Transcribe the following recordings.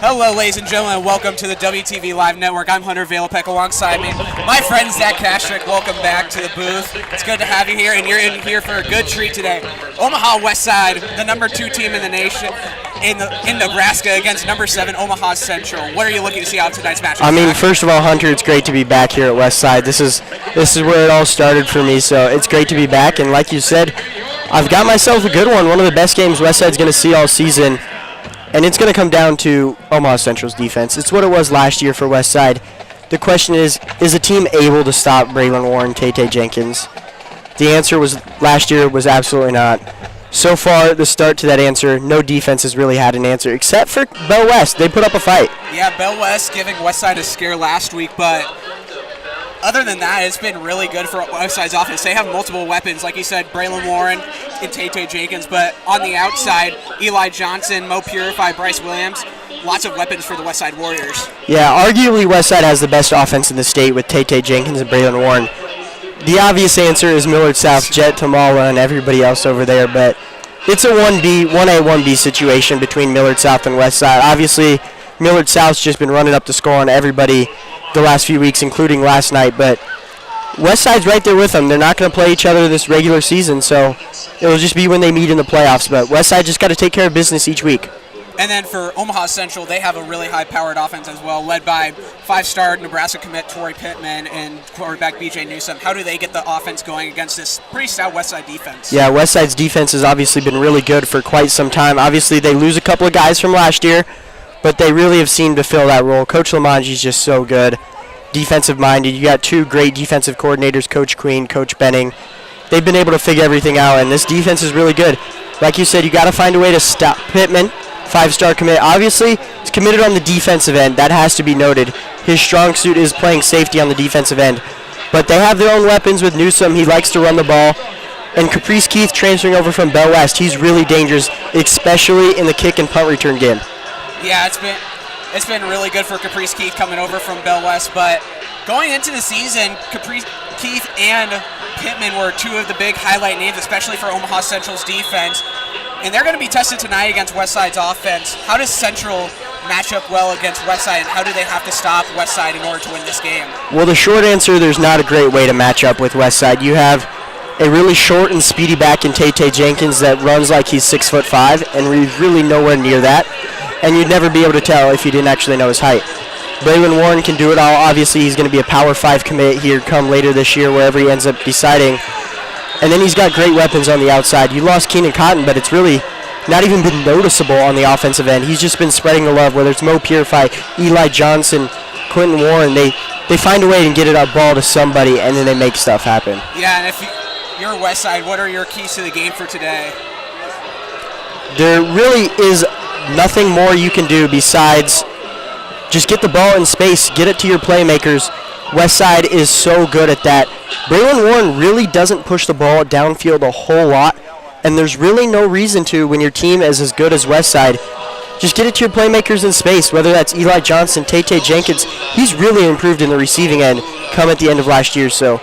Hello, ladies and gentlemen. Welcome to the WTV Live Network. I'm Hunter Valapek alongside me. My friend Zach Kastrick, welcome back to the booth. It's good to have you here, and you're in here for a good treat today. Omaha Westside, the number 2 team in the nation, in Nebraska against number 7 Omaha Central. What are you looking to see out of tonight's match? I mean, first of all, Hunter, it's great to be back here at Westside. This is where it all started for me, so it's great to be back. And like you said, I've got myself a good one of the best games Westside's going to see all season. And it's going to come down to Omaha Central's defense. It's what it was last year for Westside. The question is the team able to stop Braylon Warren, Tay Jenkins? The answer was last year was absolutely not. So far, the start to that answer, no defense has really had an answer, except for Bell West. They put up a fight. Yeah, Bell West giving Westside a scare last week, but other than that, it's been really good for Westside's offense. They have multiple weapons, like you said, Braylon Warren and Tay Jenkins, but on the outside, Eli Johnson, Mo Purify, Bryce Williams, lots of weapons for the Westside Warriors. Yeah, arguably Westside has the best offense in the state with Tay Jenkins and Braylon Warren. The obvious answer is Millard South, Jet Tamala, and everybody else over there, but it's a 1A, 1B situation between Millard South and Westside. Obviously, Millard South's just been running up the score on everybody the last few weeks, including last night, but Westside's right there with them. They're not going to play each other this regular season, so it'll just be when they meet in the playoffs, but Westside just got to take care of business each week. And then for Omaha Central, they have a really high-powered offense as well, led by 5-star Nebraska commit Torrey Pittman and quarterback B.J. Newsom. How do they get the offense going against this pretty stout Westside defense? Yeah, Westside's defense has obviously been really good for quite some time. Obviously, they lose a couple of guys from last year, but they really have seemed to fill that role. Coach Lamanji's just so good. Defensive-minded. You got 2 great defensive coordinators, Coach Queen, Coach Benning. They've been able to figure everything out, and this defense is really good. Like you said, you got to find a way to stop Pittman, 5-star commit. Obviously, he's committed on the defensive end. That has to be noted. His strong suit is playing safety on the defensive end. But they have their own weapons with Newsom. He likes to run the ball. And Caprice Keith transferring over from Bell West. He's really dangerous, especially in the kick and punt return game. Yeah, it's been really good for Caprice Keith coming over from Bell West, but going into the season, Caprice Keith and Pittman were 2 of the big highlight names, especially for Omaha Central's defense. And they're going to be tested tonight against Westside's offense. How does Central match up well against Westside, and how do they have to stop Westside in order to win this game? Well, the short answer, there's not a great way to match up with Westside. You have a really short and speedy back in Tay Jenkins that runs like he's 6'5", and we're really nowhere near that. And you'd never be able to tell if you didn't actually know his height. Braylon Warren can do it all. Obviously, he's going to be a Power 5 commit here come later this year, wherever he ends up deciding. And then he's got great weapons on the outside. You lost Keenan Cotton, but it's really not even been noticeable on the offensive end. He's just been spreading the love, whether it's Mo Purify, Eli Johnson, Quentin Warren. They find a way to get it up ball to somebody, and then they make stuff happen. Yeah, and if you're Westside, what are your keys to the game for today? There really is nothing more you can do besides just get the ball in space, get it to your playmakers. Westside is so good at that. Braylon Warren really doesn't push the ball downfield a whole lot, and there's really no reason to when your team is as good as Westside. Just get it to your playmakers in space, whether that's Eli Johnson, Tay Jenkins. He's really improved in the receiving end come at the end of last year. So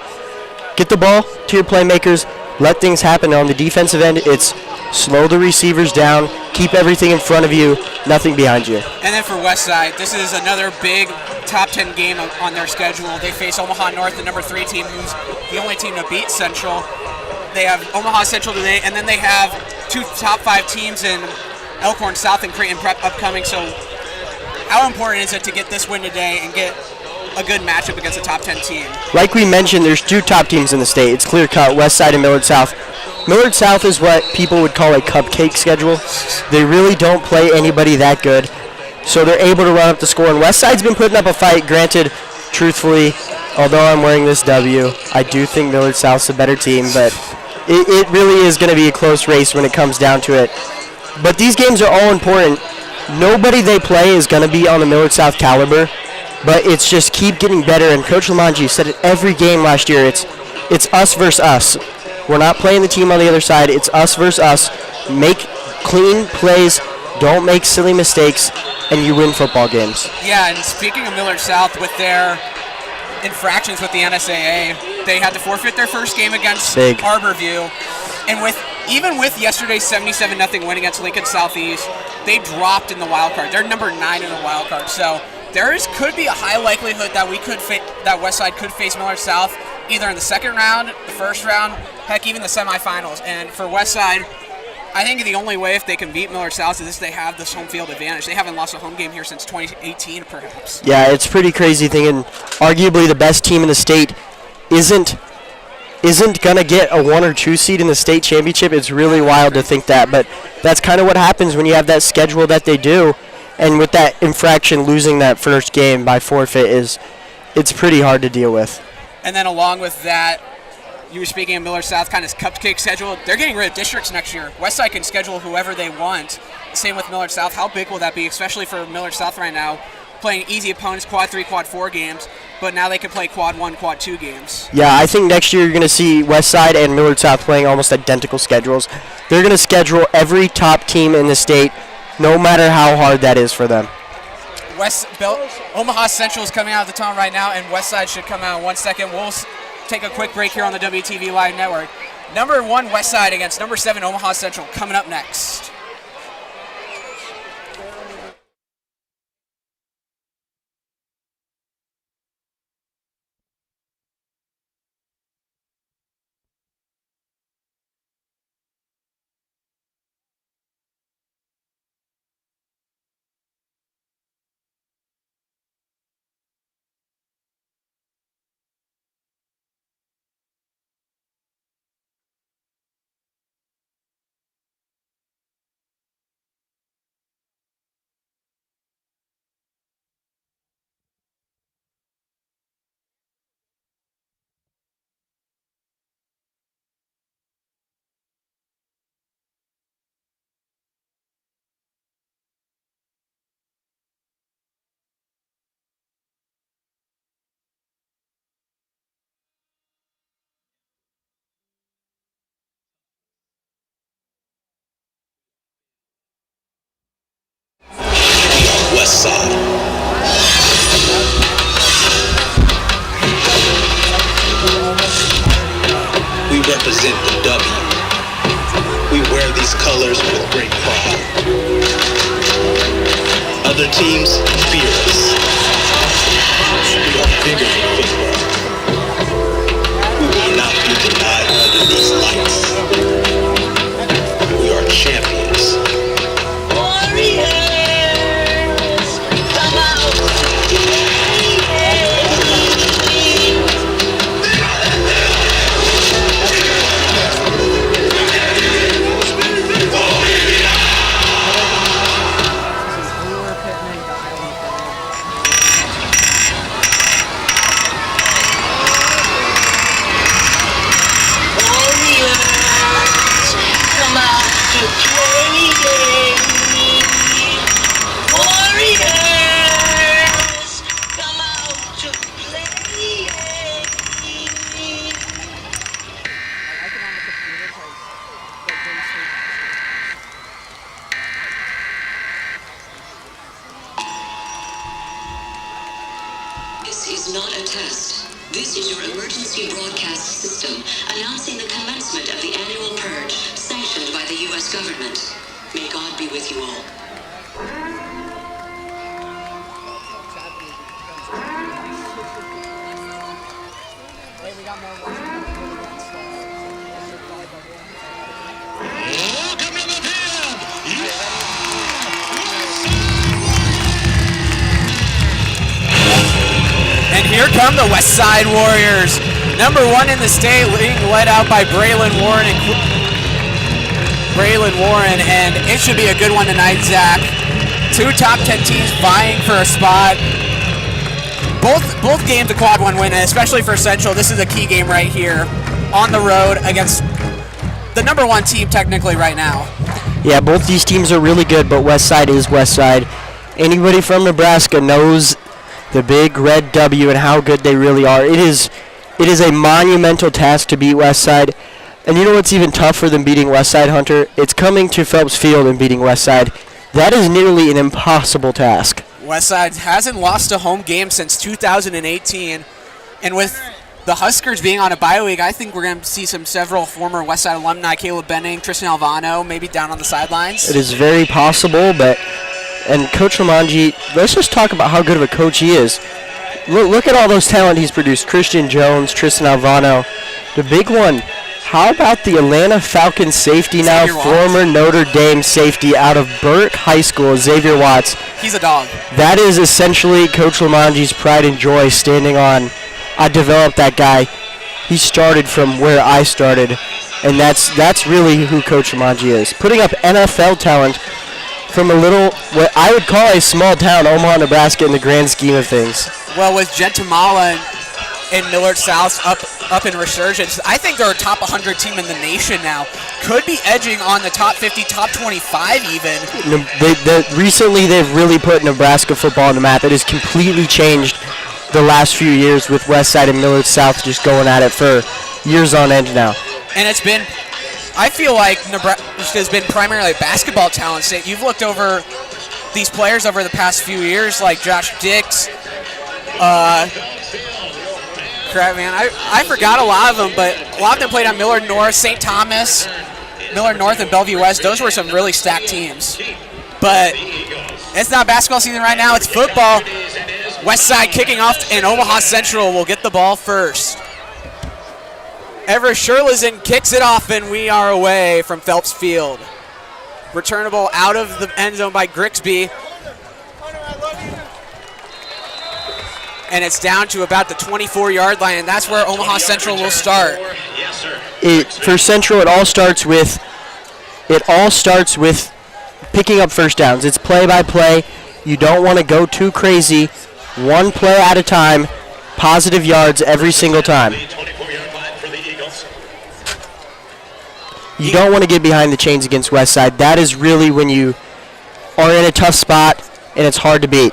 get the ball to your playmakers, let things happen. On the defensive end, it's slow the receivers down, keep everything in front of you, nothing behind you. And then for Westside, this is another big top 10 game on their schedule. They face Omaha North, the number 3 team, who's the only team to beat Central. They have Omaha Central today, and then they have 2 top 5 teams in Elkhorn South and Creighton Prep upcoming. So how important is it to get this win today and get a good matchup against a top 10 team? Like we mentioned, there's 2 top teams in the state. It's clear-cut, Westside and Millard South. Millard South is what people would call a cupcake schedule. They really don't play anybody that good, so they're able to run up the score. And Westside's been putting up a fight. Granted, truthfully, although I'm wearing this W, I do think Millard South's a better team, but it really is going to be a close race when it comes down to it. But these games are all important. Nobody they play is going to be on the Millard South caliber, but it's just keep getting better. And Coach Lamanji said it every game last year. It's us versus us. We're not playing the team on the other side. It's us versus us. Make clean plays. Don't make silly mistakes, and you win football games. Yeah, and speaking of Millard South, with their infractions with the NSAA, they had to forfeit their first game against Arborview. And with even with yesterday's 77-0 win against Lincoln Southeast, they dropped in the wild card. They're number 9 in the wild card. So could be a high likelihood that that Westside could face Millard South either in the second round, the first round, heck, even the semifinals. And for Westside, I think the only way if they can beat Millard South is if they have this home field advantage. They haven't lost a home game here since 2018, perhaps. Yeah, it's pretty crazy thinking arguably the best team in the state isn't going to get a 1 or 2 seed in the state championship. It's really wild to think that, but that's kind of what happens when you have that schedule that they do. And with that infraction, losing that first game by forfeit it's pretty hard to deal with. And then along with that, you were speaking of Millard South kind of cupcake schedule. They're getting rid of districts next year. Westside can schedule whoever they want. Same with Millard South. How big will that be, especially for Millard South right now, playing easy opponents, quad 3, quad 4 games, but now they can play quad 1, quad 2 games. Yeah, I think next year you're going to see Westside and Millard South playing almost identical schedules. They're going to schedule every top team in the state, no matter how hard that is for them. Omaha Central is coming out of the tunnel right now, and Westside should come out in 1 second. We'll take a quick break here on the WTV Live Network. Number 1 Westside against number 7 Omaha Central coming up next. Westside. We represent the W. We wear these colors with great pride. Other teams fear us. We are bigger than football. We will not be denied under these lights. We are champions. This is not a test. This is your emergency broadcast system announcing the commencement of the annual purge sanctioned by the U.S. government. May God be with you all. And here come the Westside Warriors. Number 1 in the state, being led out by Braylon Warren. And it should be a good one tonight, Zach. 2 top 10 teams vying for a spot. Both games a quad 1 win, and especially for Central, this is a key game right here on the road against the number 1 team technically right now. Yeah, both these teams are really good, but Westside is Westside. Anybody from Nebraska knows the big red W and how good they really are. It is a monumental task to beat Westside. And you know what's even tougher than beating Westside, Hunter? It's coming to Phelps Field and beating Westside. That is nearly an impossible task. Westside hasn't lost a home game since 2018, and with the Huskers being on a bye week, I think we're going to see several former Westside alumni, Caleb Benning, Tristan Alvano, maybe down on the sidelines. It is very possible, and Coach Lamanji, let's just talk about how good of a coach he is. Look at all those talent he's produced. Christian Jones, Tristan Alvano. The big one, how about the Atlanta Falcons safety now, former Notre Dame safety out of Burke High School, Xavier Watts. He's a dog. That is essentially Coach Lamanji's pride and joy standing on. I developed that guy. He started from where I started, and that's really who Coach Lamanji is. Putting up NFL talent from a little, what I would call a small town, Omaha, Nebraska, in the grand scheme of things. Well, with Gentamala and Millard South up in resurgence, I think they're a top 100 team in the nation now. Could be edging on the top 50, top 25 even. Recently, they've really put Nebraska football on the map. It has completely changed the last few years with Westside and Millard South just going at it for years on end now. And it's been, I feel like Nebraska has been primarily basketball talent. You've looked over these players over the past few years, like Josh Dix. Crap, man, I forgot a lot of them, but a lot of them played on Millard North, St. Thomas, Millard North, and Bellevue West. Those were some really stacked teams. But it's not basketball season right now, it's football. Westside kicking off, and Omaha Central will get the ball first. Everett Sherlison kicks it off, and we are away from Phelps Field. Returnable out of the end zone by Grigsby. And it's down to about the 24-yard line, and that's where Omaha Central will start. For Central, it all starts with picking up first downs. It's play by play. You don't want to go too crazy. One play at a time, positive yards every single time. You don't want to get behind the chains against Westside. That is really when you are in a tough spot and it's hard to beat.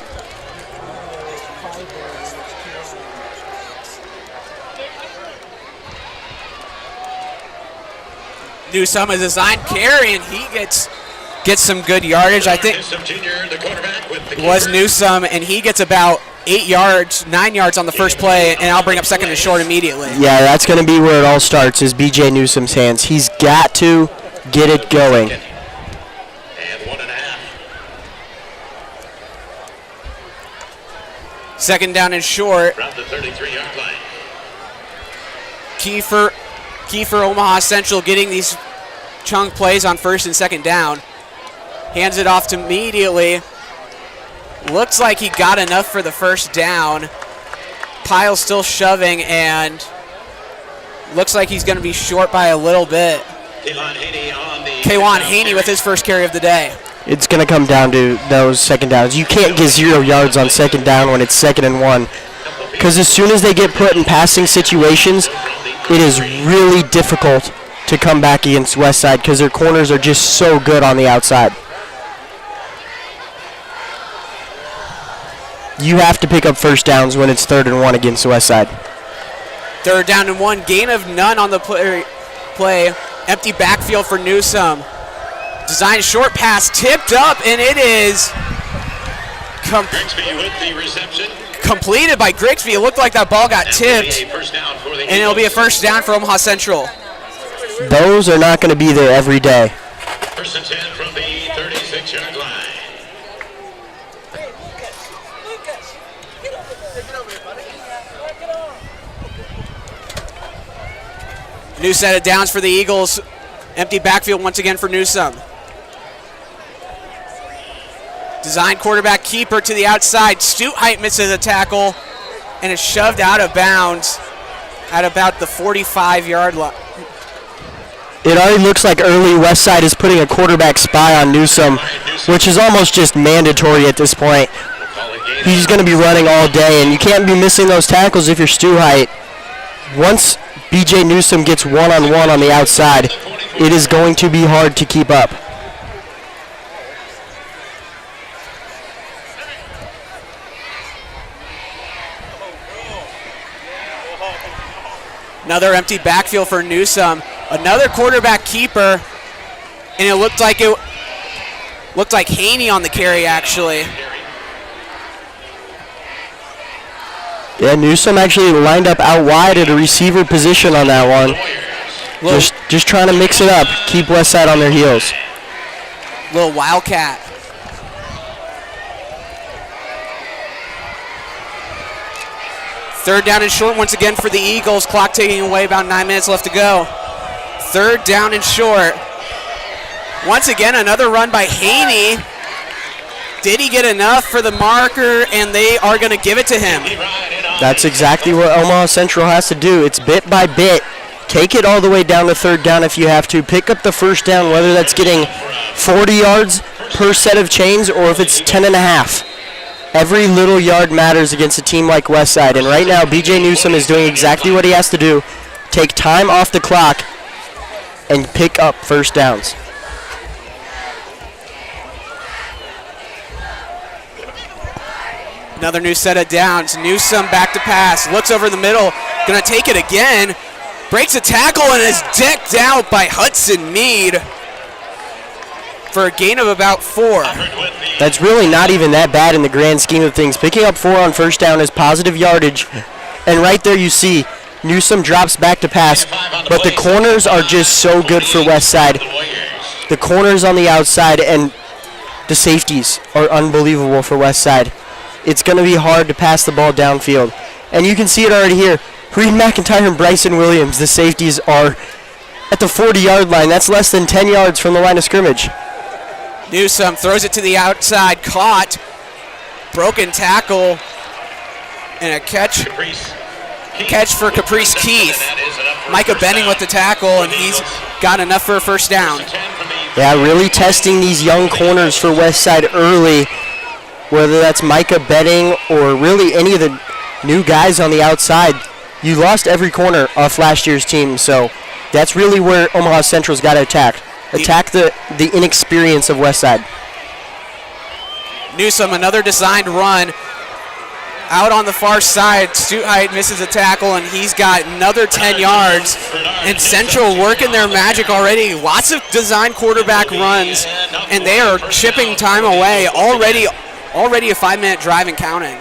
Newsome is designed carry, and he gets some good yardage. I think it was Newsome, and he gets about 9 yards on the first play, and I'll bring up second and short immediately. Yeah, that's going to be where it all starts, is B.J. Newsome's hands. He's got to get it going. And 1.5. Second down and short. Around the 33-yard line. Key for Omaha Central getting these chunk plays on first and second down. Hands it off to immediately. Looks like he got enough for the first down. Pyle's still shoving, and looks like he's going to be short by a little bit. Kaywan Haney with his first carry of the day. It's going to come down to those second downs. You can't get 0 yards on second down when it's 2nd and 1. Because as soon as they get put in passing situations, it is really difficult to come back against Westside because their corners are just so good on the outside. You have to pick up first downs when it's 3rd and 1 against Westside. 3rd down and 1, gain of none on the play. Empty backfield for Newsome. Designed short pass, tipped up, and it is Grigsby with the reception. Completed by Grigsby. It looked like that ball got tipped, and it'll be a first down for Omaha Central. Those are not going to be there every day. 1st and 10 from the 36-yard line. New set of downs for the Eagles. Empty backfield once again for Newsome. Design quarterback keeper to the outside. Stute misses a tackle and is shoved out of bounds at about the 45-yard line. It already looks like early Westside is putting a quarterback spy on Newsome, which is almost just mandatory at this point. He's going to be running all day, and you can't be missing those tackles if you're Stute. Once B.J. Newsome gets one-on-one on the outside, it is going to be hard to keep up. Another empty backfield for Newsome. Another quarterback keeper, and it looked like Haney on the carry actually. Yeah, Newsom actually lined up out wide at a receiver position on that one. Just trying to mix it up, keep Westside on their heels. Little wildcat. Third down and short once again for the Eagles. Clock taking away, about 9 minutes left to go. Third down and short. Once again, another run by Haney. Did he get enough for the marker? And they are going to give it to him. That's exactly what Omaha Central has to do. It's bit by bit. Take it all the way down to third down if you have to. Pick up the first down, whether that's getting 40 yards per set of chains or if it's 10 and a half. Every little yard matters against a team like Westside. And right now, BJ Newsom is doing exactly what he has to do. Take time off the clock and pick up first downs. Another new set of downs. Newsom back to pass. Looks over the middle. Going to take it again. Breaks a tackle and is decked out by Hudson Meade for a gain of about 4. That's really not even that bad in the grand scheme of things. Picking up 4 on first down is positive yardage. And right there you see Newsom drops back to pass. But the corners are just so good for Westside. The corners on the outside and the safeties are unbelievable for Westside. It's going to be hard to pass the ball downfield. And you can see it already here. Reed McIntyre and Bryson Williams, the safeties, are at the 40-yard line. That's less than 10 yards from the line of scrimmage. Newsom throws it to the outside, caught, broken tackle, and a catch for Caprice Keith. Micah Benning with the tackle, and he's got enough for a first down. Yeah, really testing these young corners for Westside early, whether that's Micah Benning or really any of the new guys on the outside. You lost every corner off last year's team, so that's really where Omaha Central's got to attack. Attack the inexperience of Westside. Newsom, another designed run. Out on the far side, Stutheit misses a tackle, and he's got another 10 yards. And Central working their magic already. Lots of designed quarterback runs, and they are chipping time away. Already a 5-minute drive and counting.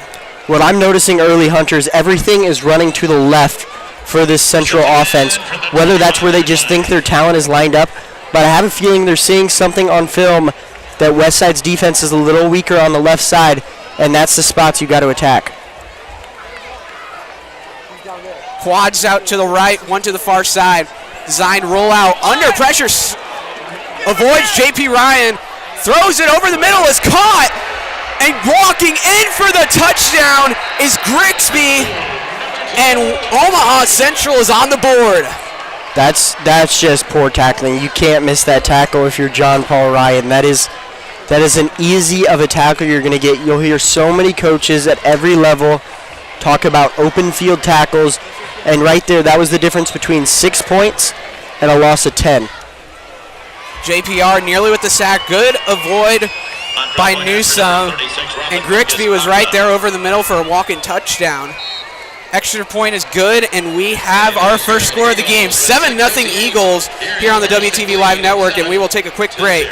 What I'm noticing early, Hunter, is everything is running to the left for this Central offense, whether that's where they just think their talent is lined up, but I have a feeling they're seeing something on film that Westside's defense is a little weaker on the left side, and that's the spots you got to attack. Quads out to the right, one to the far side. Designed rollout, under pressure, avoids J.P. Ryan, throws it over the middle, is caught, and walking in for the touchdown is Grigsby, and Omaha Central is on the board. That's just poor tackling. You can't miss that tackle if you're John Paul Ryan. That is an easy of a tackle you're going to get. You'll hear so many coaches at every level talk about open field tackles, and right there, that was the difference between 6 points and a loss of 10. JPR nearly with the sack. Good avoid by Newsom, and Grigsby was right there over the middle for a walk-in touchdown. Extra point is good, and we have our first score of the game. 7-0 Eagles here on the WTV Live Network, and we will take a quick break.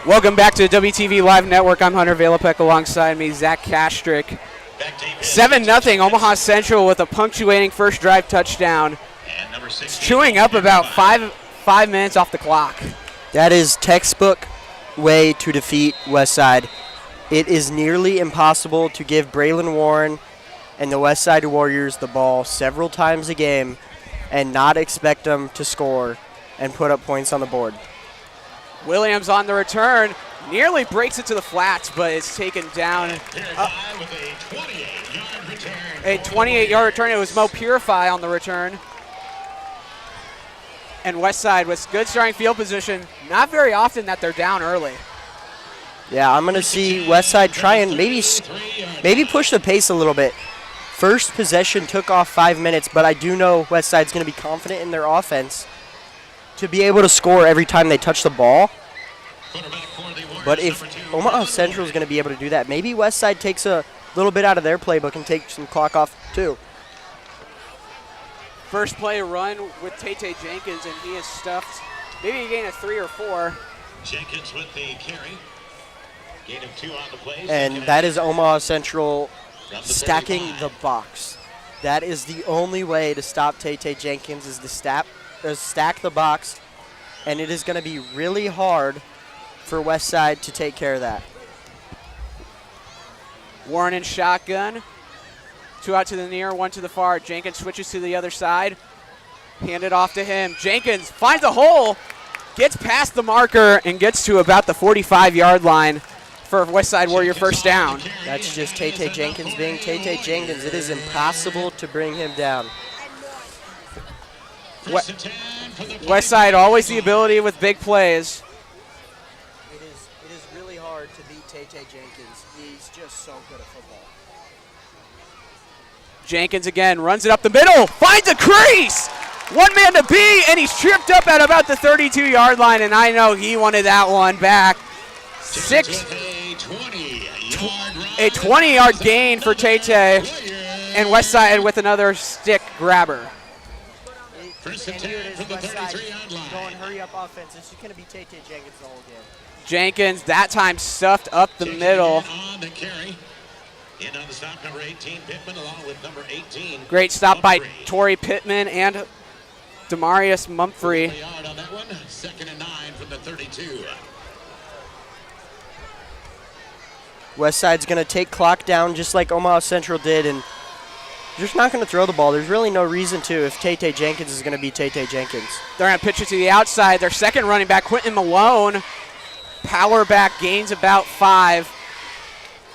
Welcome back to the WTV Live Network. I'm Hunter Valapek, alongside me, Zach Kastrick. 7-0 Omaha Central with a punctuating first drive touchdown. It's chewing up about five minutes off the clock. That is textbook way to defeat Westside. It is nearly impossible to give Braylon Warren and the Westside Warriors the ball several times a game and not expect them to score and put up points on the board. Williams on the return, nearly breaks it to the flats, but it's taken down. A 28-yard return. It was Mo Purify on the return. And Westside with good starting field position. Not very often that they're down early. Yeah, I'm going to see Westside try and maybe push the pace a little bit. First possession took off 5 minutes, but I do know Westside's going to be confident in their offense to be able to score every time they touch the ball. But if Omaha Central is going to be able to do that, maybe Westside takes a little bit out of their playbook and takes some clock off too. First play run with Tate Jenkins, and he is stuffed. Maybe a gain of 3 or 4. Jenkins with the carry. Gain of 2 on the play. And that is Omaha Central stacking the box. That is the only way to stop Tate Jenkins, is to stack the box, and it is going to be really hard for Westside to take care of that. Warren in shotgun. 2 out to the near, 1 to the far. Jenkins switches to the other side. Hand it off to him. Jenkins finds a hole, gets past the marker, and gets to about the 45-yard line for Westside Warrior first down. That's just Tate Jenkins being Tate Jenkins. It is impossible to bring him down. Westside always the ability with big plays. It is really hard to beat Tate Jenkins. He's just so good at football. Jenkins again runs it up the middle, finds a crease. One man to beat, and he's tripped up at about the 32-yard line, and I know he wanted that one back. A 20-yard gain for Tate, and Westside with another stick grabber. First and 10 from the 33-yard line. Going hurry-up offense. This is going to be Tate Jenkins the whole game. Jenkins, that time stuffed up the middle. On the carry. In on the stop, number 18, Pittman, along with number 18. Great stop by Torrey Pittman and Demarius Mumphrey. On that one. 2nd and 9 from the 32. Westside's going to take clock down just like Omaha Central did, and just not going to throw the ball. There's really no reason to if Tate Jenkins is going to be Tate Jenkins. They're going to pitch it to the outside. Their second running back, Quentin Malone, power back, gains about 5,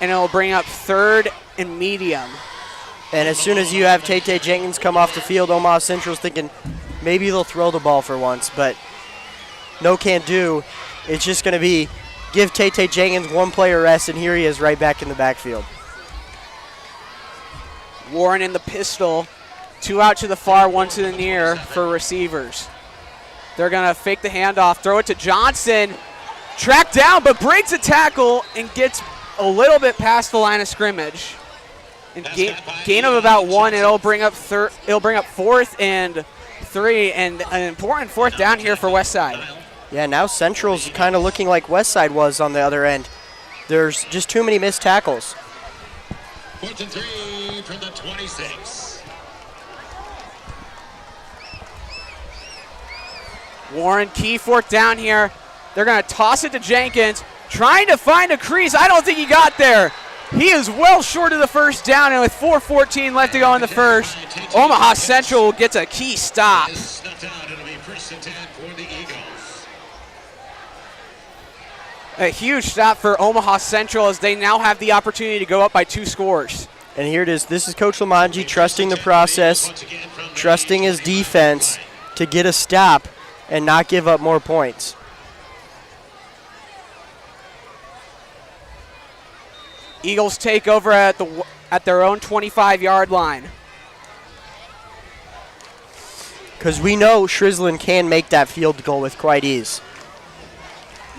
and it'll bring up 3rd and medium. And as soon as you have Tate Jenkins come off the field, Omaha Central's thinking maybe they'll throw the ball for once, but no can do. It's just going to be give Tate Jenkins one player rest, and here he is right back in the backfield. Warren in the pistol. 2 out to the far, 1 to the near for receivers. They're going to fake the handoff, throw it to Johnson. Tracked down, but breaks a tackle and gets a little bit past the line of scrimmage. And gain of about 1. It'll bring up 4th and 3, and an important 4th down here for Westside. Yeah, now Central's kind of looking like Westside was on the other end. There's just too many missed tackles. 4th and 3 from the 26. Warren, key 4th down here. They're going to toss it to Jenkins, trying to find a crease. I don't think he got there. He is well short of the first down, and with 4:14 left to go in the first, Omaha Central gets a key stop. A huge stop for Omaha Central as they now have the opportunity to go up by 2 scores. And here it is. This is Coach Lamanji trusting the process, trusting his defense to get a stop and not give up more points. Eagles take over at their own 25-yard line. Because we know Shrislin can make that field goal with quite ease.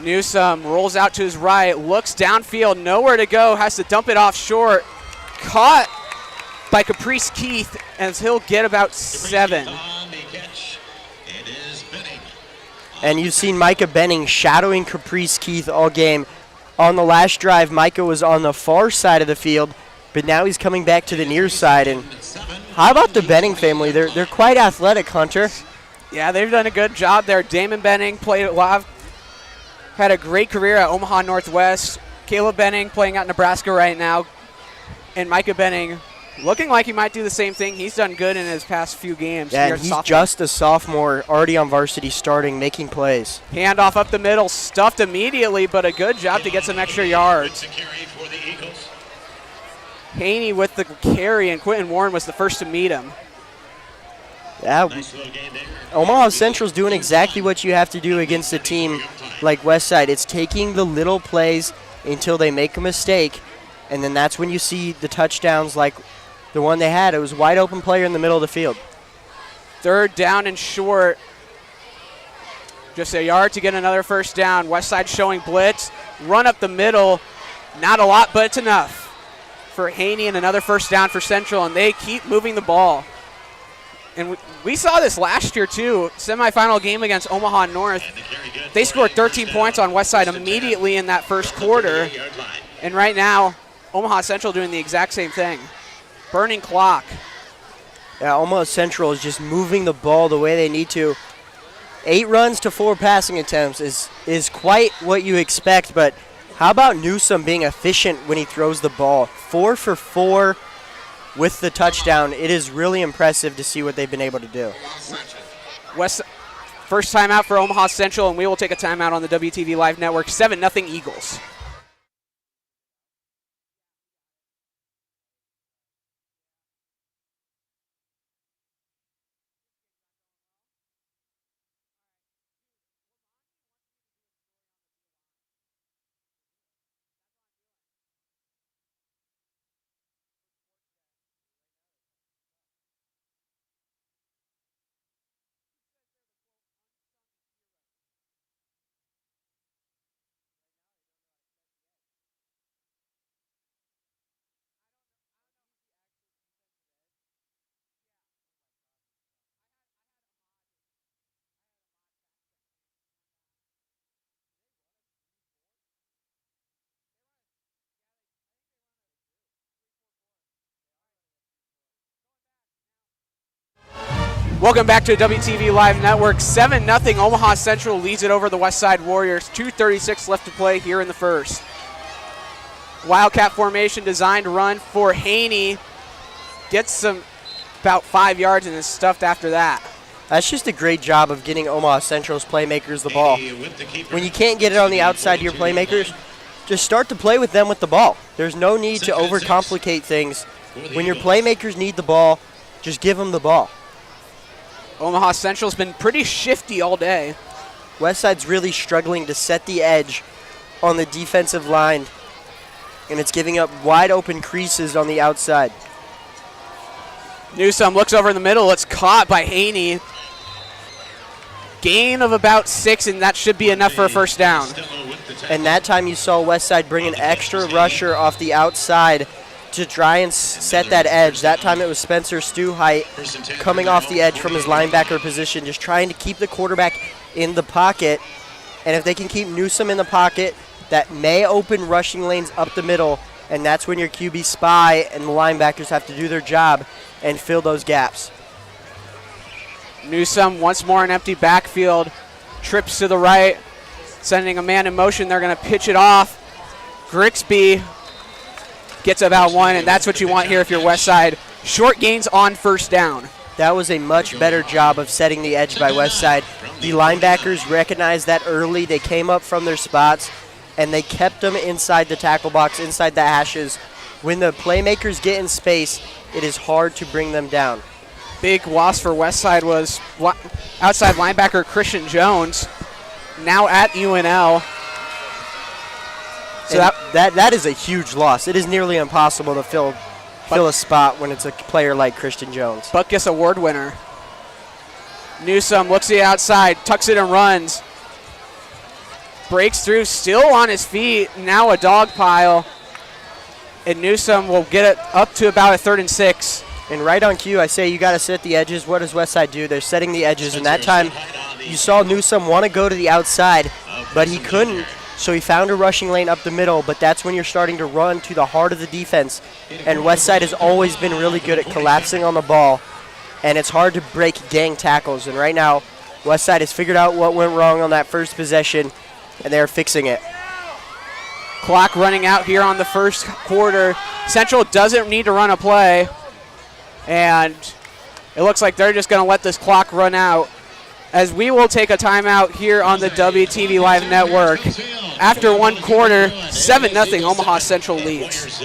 Newsome rolls out to his right, looks downfield, nowhere to go, has to dump it off short. Caught by Caprice Keith as he'll get about 7. And you've seen Micah Benning shadowing Caprice Keith all game. On the last drive, Micah was on the far side of the field, but now he's coming back to the near side. And how about the Benning family? They're quite athletic, Hunter. Yeah, they've done a good job there. Damon Benning played a lot, had a great career at Omaha Northwest. Caleb Benning playing at Nebraska right now. And Micah Benning Looking like he might do the same thing. He's done good in his past few games. Yeah, here and at he's sophomore. just a sophomore, already on varsity starting, making plays. Handoff up the middle, stuffed immediately, but a good job to get some extra yards. Haney with the carry, and Quentin Warren was the first to meet him. Yeah, Omaha Central's doing exactly what you have to do against a team like Westside. It's taking the little plays until they make a mistake, and then that's when you see the touchdowns like the one they had. It was a wide open player in the middle of the field. 3rd down and short. Just a yard to get another first down. Westside showing blitz. Run up the middle. Not a lot, but it's enough for Haney, and another first down for Central, and they keep moving the ball. And we saw this last year, too. Semifinal game against Omaha North. They scored 13 points on Westside immediately in that first quarter. And right now, Omaha Central doing the exact same thing. Burning clock. Yeah, Omaha Central is just moving the ball the way they need to. 8 runs to 4 passing attempts is quite what you expect, but how about Newsome being efficient when he throws the ball? 4 for 4 with the touchdown. It is really impressive to see what they've been able to do. First timeout for Omaha Central, and we will take a timeout on the WTV Live Network. 7-0 Eagles. Welcome back to WTV Live Network. 7-0 Omaha Central leads it over the Westside Warriors. 2:36 left to play here in the first. Wildcat formation designed run for Haney. Gets about 5 yards and is stuffed after that. That's just a great job of getting Omaha Central's playmakers the ball. When you can't get it on the outside of your playmakers, just start to play with them with the ball. There's no need to overcomplicate things. When your playmakers need the ball, just give them the ball. Omaha Central's been pretty shifty all day. Westside's really struggling to set the edge on the defensive line, and it's giving up wide open creases on the outside. Newsome looks over in the middle. It's caught by Haney. Gain of about 6, and that should be enough for a first down. And that time you saw Westside bring an extra rusher off the outside to try and set that edge. That time it was Spencer Stuhite coming off the edge from his linebacker position, just trying to keep the quarterback in the pocket. And if they can keep Newsome in the pocket, that may open rushing lanes up the middle, and that's when your QB spy and the linebackers have to do their job and fill those gaps. Newsome once more an empty backfield. Trips to the right, sending a man in motion. They're going to pitch it off. Grigsby gets about 1, and that's what you want here if you're Westside. Short gains on first down. That was a much better job of setting the edge by Westside. The linebackers recognized that early. They came up from their spots, and they kept them inside the tackle box, inside the hashes. When the playmakers get in space, it is hard to bring them down. Big loss for Westside was outside linebacker Christian Jones, now at UNL. So that is a huge loss. It is nearly impossible to fill a spot when it's a player like Christian Jones. Butkus Award winner. Newsome looks to the outside, tucks it and runs. Breaks through, still on his feet, now a dog pile. And Newsome will get it up to about a 3rd and 6. And right on cue, I say you got to set the edges. What does Westside do? They're setting the edges, and that time you saw Newsome want to go to the outside, but he couldn't. So he found a rushing lane up the middle, but that's when you're starting to run to the heart of the defense. And Westside has always been really good at collapsing on the ball, and it's hard to break gang tackles. And right now, Westside has figured out what went wrong on that first possession, and they're fixing it. Clock running out here on the first quarter. Central doesn't need to run a play. And it looks like they're just going to let this clock run out, as we will take a timeout here on the WTV Live Network. After one quarter, 7-0 Omaha Central leads.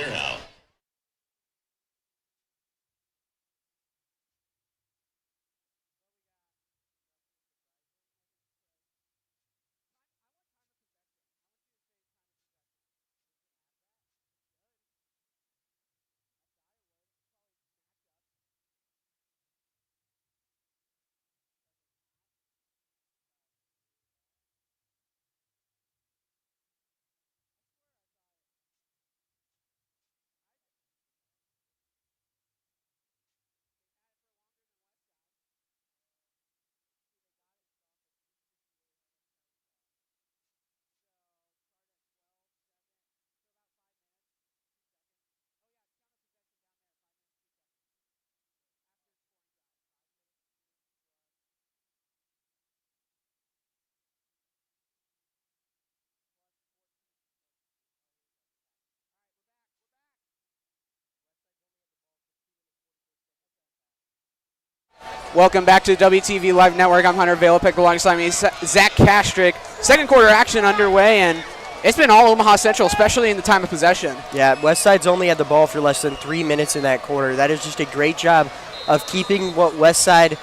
Welcome back to WTV Live Network. I'm Hunter Valopik, alongside me Zach Kastrick. Second quarter action underway, and it's been all Omaha Central, especially in the time of possession. Yeah, Westside's only had the ball for less than 3 minutes in that quarter. That is just a great job of keeping what Westside,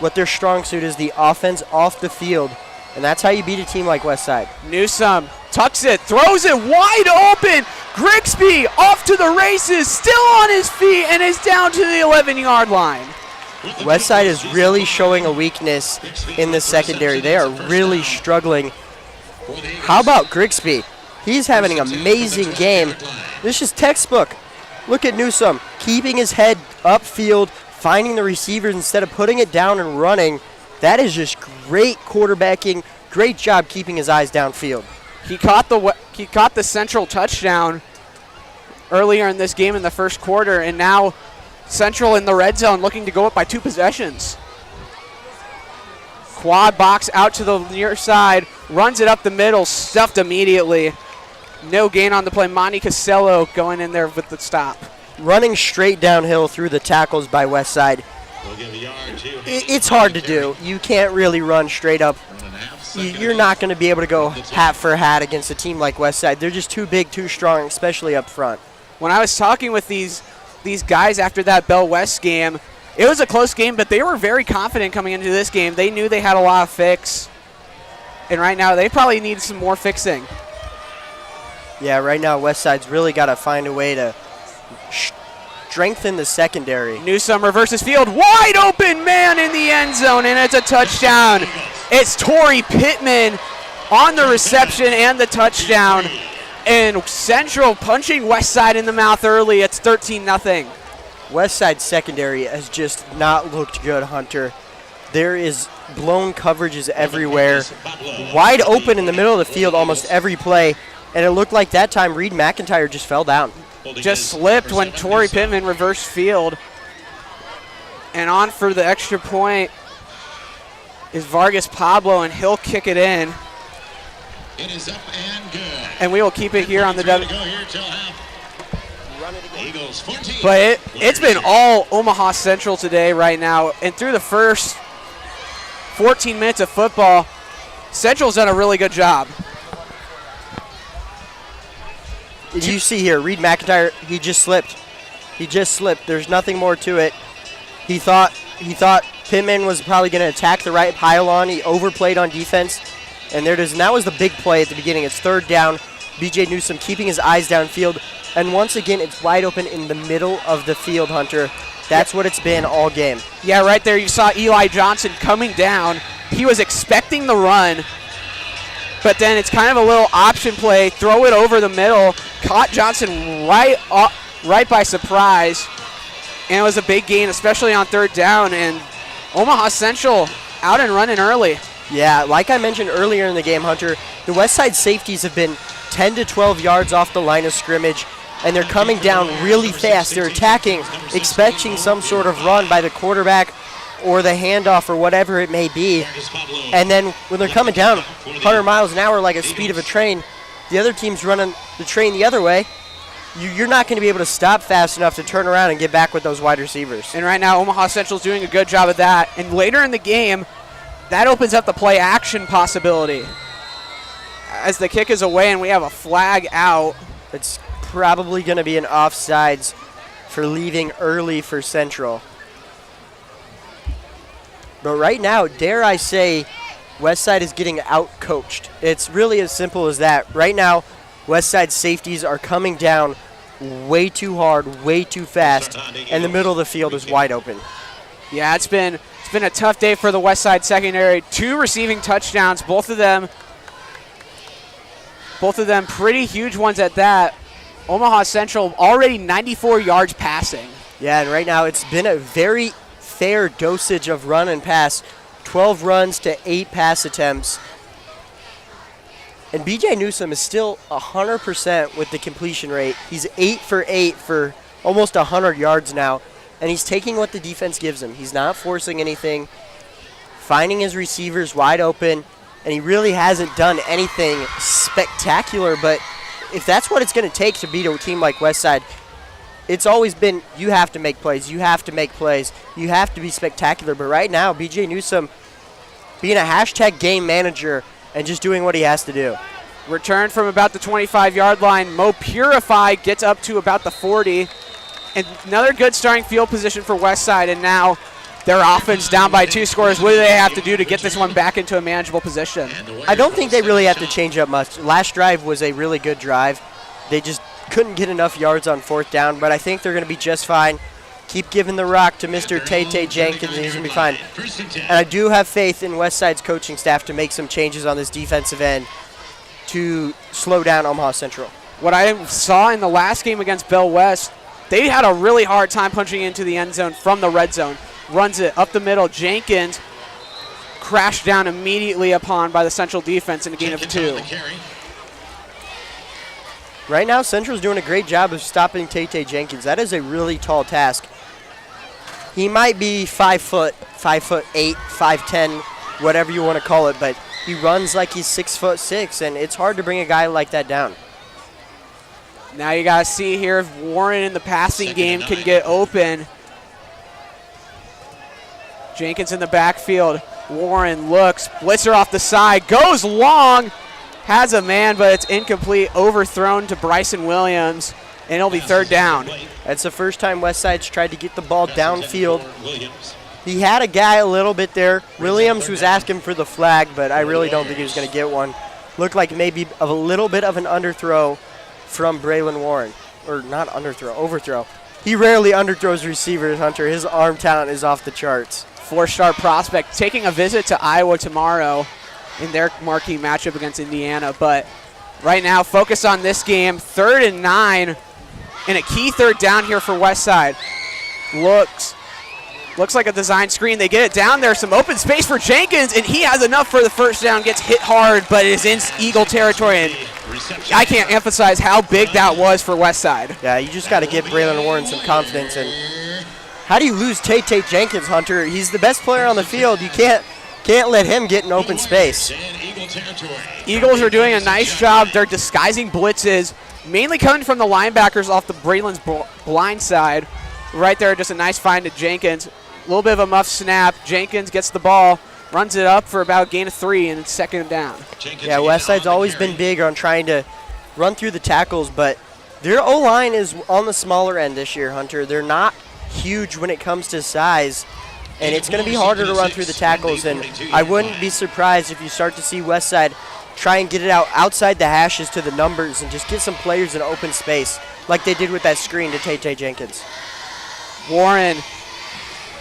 what their strong suit is, the offense off the field. And that's how you beat a team like Westside. Newsome tucks it, throws it wide open. Grigsby off to the races, still on his feet, and is down to the 11-yard line. Westside is really showing a weakness in the secondary. They are really struggling. How about Grigsby? He's having an amazing game. This is textbook. Look at Newsome, keeping his head upfield, finding the receivers instead of putting it down and running. That is just great quarterbacking. Great job keeping his eyes downfield. He caught the Central touchdown earlier in this game in the first quarter, and now Central in the red zone looking to go up by 2 possessions. Quad box out to the near side, runs it up the middle, stuffed immediately. No gain on the play. Monty Casello going in there with the stop. Running straight downhill through the tackles by Westside. It's hard to do. You can't really run straight up. You're not going to be able to go hat for hat against a team like Westside. They're just too big, too strong, especially up front. When I was talking with these guys after that Bell West game, it was a close game, but they were very confident coming into this game. They knew they had a lot of fix, and right now they probably need some more fixing. Yeah, right now Westside's really got to find a way to strengthen the secondary. Newsome reverses field, wide open man in the end zone, and it's a touchdown. It's Torrey Pittman on the reception and the touchdown. And Central punching Westside in the mouth early. It's 13-0. Westside secondary has just not looked good, Hunter. There is blown coverages everywhere. Wide open in the middle of the field almost every play. And it looked like that time Reed McIntyre just fell down. Just slipped when Torrey Pittman reversed field. And on for the extra point is Vargas Pablo, and he'll kick it in. It is up and good. And we will keep it here on the W. Eagles 14. But it's been all Omaha Central today right now. And through the first 14 minutes of football, Central's done a really good job. Did you see here, Reed McIntyre, he just slipped. He just slipped. There's nothing more to it. He thought Pittman was probably going to attack the right pylon. He overplayed on defense. And there it is. And that was the big play at the beginning. It's third down. B.J. Newsome keeping his eyes downfield. And once again, it's wide open in the middle of the field, Hunter. That's what it's been all game. Yeah, right there you saw Eli Johnson coming down. He was expecting the run. But then it's kind of a little option play. Throw it over the middle. Caught Johnson right by surprise. And it was a big gain, especially on third down. And Omaha Central out and running early. Yeah, like I mentioned earlier in the game, Hunter, the Westside safeties have been 10 to 12 yards off the line of scrimmage, and they're coming down really fast. They're attacking, expecting some sort of run by the quarterback or the handoff or whatever it may be. And then when they're coming down 100 miles an hour like a speed of a train, the other team's running the train the other way, you're not going to be able to stop fast enough to turn around and get back with those wide receivers. And right now, Omaha Central's doing a good job of that. And later in the game, that opens up the play action possibility. As the kick is away and we have a flag out. It's probably going to be an offsides for leaving early for Central. But right now, dare I say, Westside is getting out-coached. It's really as simple as that. Right now, Westside safeties are coming down way too hard, way too fast, and the middle of the field is wide open. Yeah, it's been a tough day for the Westside secondary. 2 receiving touchdowns, both of them pretty huge ones at that. Omaha Central already 94 yards passing. Yeah, and right now it's been a very fair dosage of run and pass. 12 runs to 8 pass attempts. And BJ Newsom is still 100% with the completion rate. He's 8 for 8 for almost 100 yards now. And he's taking what the defense gives him. He's not forcing anything, finding his receivers wide open, and he really hasn't done anything spectacular. But if that's what it's going to take to beat a team like Westside, it's always been you have to make plays, you have to make plays, you have to be spectacular. But right now, BJ Newsom being a hashtag game manager and just doing what he has to do. Return from about the 25-yard line. Mo Purify gets up to about the 40. And another good starting field position for Westside, and now their offense down by 2 scores. What do they have to do to get this one back into a manageable position? I don't think they really have to change up much. Last drive was a really good drive. They just couldn't get enough yards on 4th down, but I think they're going to be just fine. Keep giving the rock to Mr. Tay Jenkins, and he's going to be fine. And I do have faith in Westside's coaching staff to make some changes on this defensive end to slow down Omaha Central. What I saw in the last game against Bell West, they had a really hard time punching into the end zone from the red zone. Runs it up the middle. Jenkins crashed down immediately upon by the Central defense in a gain of 2. Right now, Central's doing a great job of stopping Tay Jenkins. That is a really tall task. He might be 5 foot, 5'8", 5'10", whatever you want to call it, but he runs like he's 6'6", and it's hard to bring a guy like that down. Now you got to see here if Warren in the passing game can get open. Jenkins in the backfield. Warren looks, blitzer off the side, goes long, has a man, but it's incomplete, overthrown to Bryson Williams, and it'll be 3rd down. That's the first time Westside's tried to get the ball downfield. He had a guy a little bit there. Williams was asking for the flag, but I really don't think he was going to get one. Looked like maybe a little bit of an underthrow from Braylon Warren. Or not underthrow, overthrow. He rarely underthrows receivers, Hunter. His arm talent is off the charts. 4-star prospect taking a visit to Iowa tomorrow in their marquee matchup against Indiana. But right now, focus on this game. 3rd and 9, and a key 3rd down here for Westside. Looks like a design screen. They get it down there. Some open space for Jenkins, and he has enough for the 1st down. Gets hit hard, but is in Eagle territory. And I can't emphasize how big that was for Westside. Yeah, you just got to give Braylon Warren some confidence. And how do you lose Tay Jenkins, Hunter? He's the best player on the field. You can't let him get in open space. Eagles are doing a nice job. They're disguising blitzes, mainly coming from the linebackers off the Braylon's blind side. Right there, just a nice find to Jenkins. A little bit of a muff snap. Jenkins gets the ball, runs it up for about a gain of 3, and it's 2nd down. Yeah, Westside's always been big on trying to run through the tackles, but their O-line is on the smaller end this year, Hunter. They're not huge when it comes to size, and it's going to be harder to run through the tackles, and I wouldn't be surprised if you start to see Westside try and get it outside the hashes to the numbers and just get some players in open space like they did with that screen to Tay Jenkins. Warren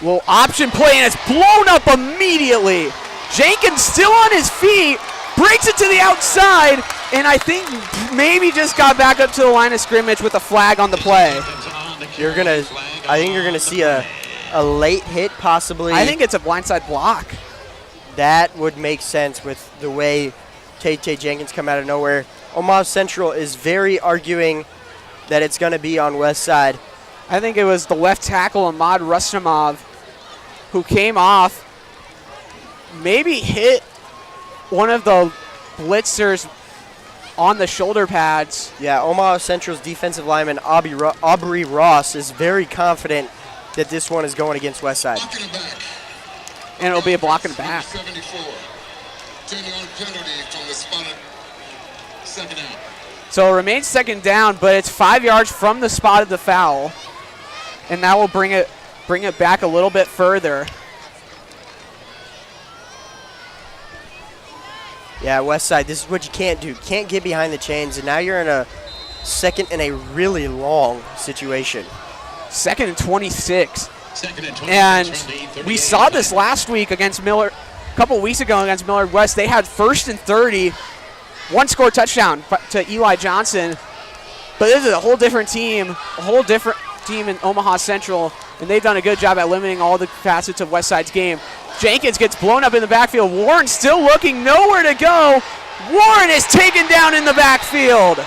will option play, and it's blown up immediately. Jenkins still on his feet, breaks it to the outside, and I think maybe just got back up to the line of scrimmage with a flag on the play. I think you're gonna see a late hit possibly. I think it's a blindside block. That would make sense with the way Tay Jenkins come out of nowhere. Omaha Central is very arguing that it's gonna be on Westside. I think it was the left tackle, Ahmad Rustamov, who came off, maybe hit one of the blitzers on the shoulder pads. Yeah, Omaha Central's defensive lineman Aubrey Ross is very confident that this one is going against Westside. And it'll be a block in the back. 74. 10-yard penalty from the spotted second out. So it remains second down, but it's 5 yards from the spot of the foul. And that will bring it back a little bit further. Yeah, Westside, this is what you can't do. Can't get behind the chains, and now you're in a second and a really long situation. Second and 26. Second and 26 And from the 38 we saw this last week against Miller, a couple weeks ago against Millard West. They had 1st and 30, one-score touchdown to Eli Johnson. But this is a whole different team in Omaha Central, and they've done a good job at limiting all the facets of Westside's game. Jenkins gets blown up in the backfield. Warren still looking, nowhere to go. Warren is taken down in the backfield.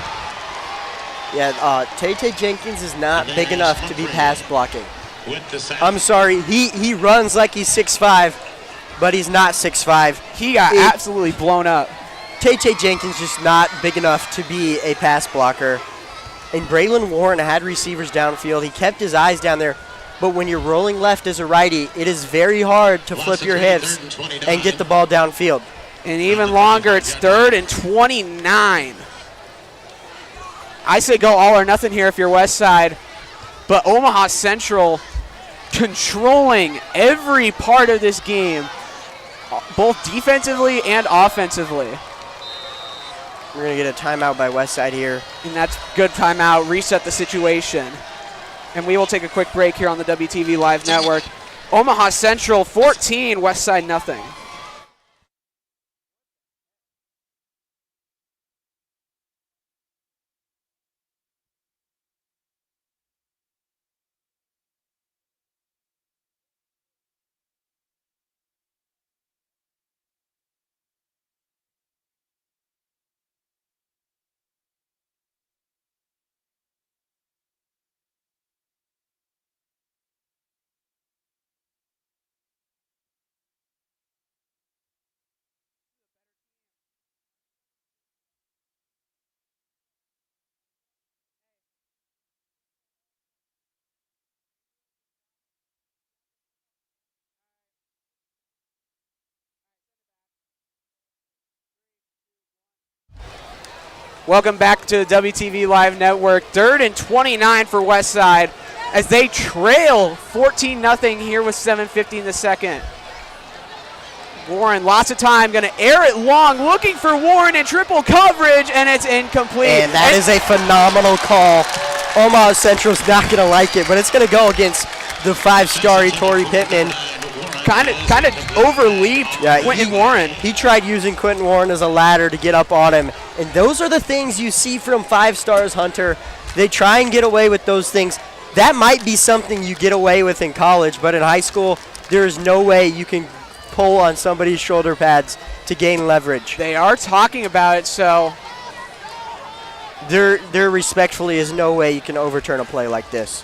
Yeah, Tay Jenkins is not big enough to be pass blocking. with the sack. I'm sorry, he runs like he's 6'5", but he's not 6'5". He got absolutely blown up. Tay Jenkins just not big enough to be a pass blocker. And Braylon Warren had receivers downfield. He kept his eyes down there. But when you're rolling left as a righty, it is very hard to flip your hips and get the ball downfield. And even longer, it's 3rd and 29. I say go all or nothing here if you're Westside. But Omaha Central controlling every part of this game, both defensively and offensively. We're going to get a timeout by Westside here. And that's good timeout, reset the situation. And we will take a quick break here on the WTV Live Network. Omaha Central 14, Westside nothing. Welcome back to the WTV Live Network. 3rd and 29 for Westside as they trail 14-0 here with 7:50 in the second. Warren, lots of time, going to air it long, looking for Warren in triple coverage, and it's incomplete. And that is a phenomenal call. Omaha Central's not going to like it, but it's going to go against the 5-star Torrey Pittman. Kind of overleaped Quentin Warren. He tried using Quentin Warren as a ladder to get up on him. And those are the things you see from 5-stars, Hunter. They try and get away with those things. That might be something you get away with in college, but in high school, there is no way you can pull on somebody's shoulder pads to gain leverage. They are talking about it, so there respectfully is no way you can overturn a play like this.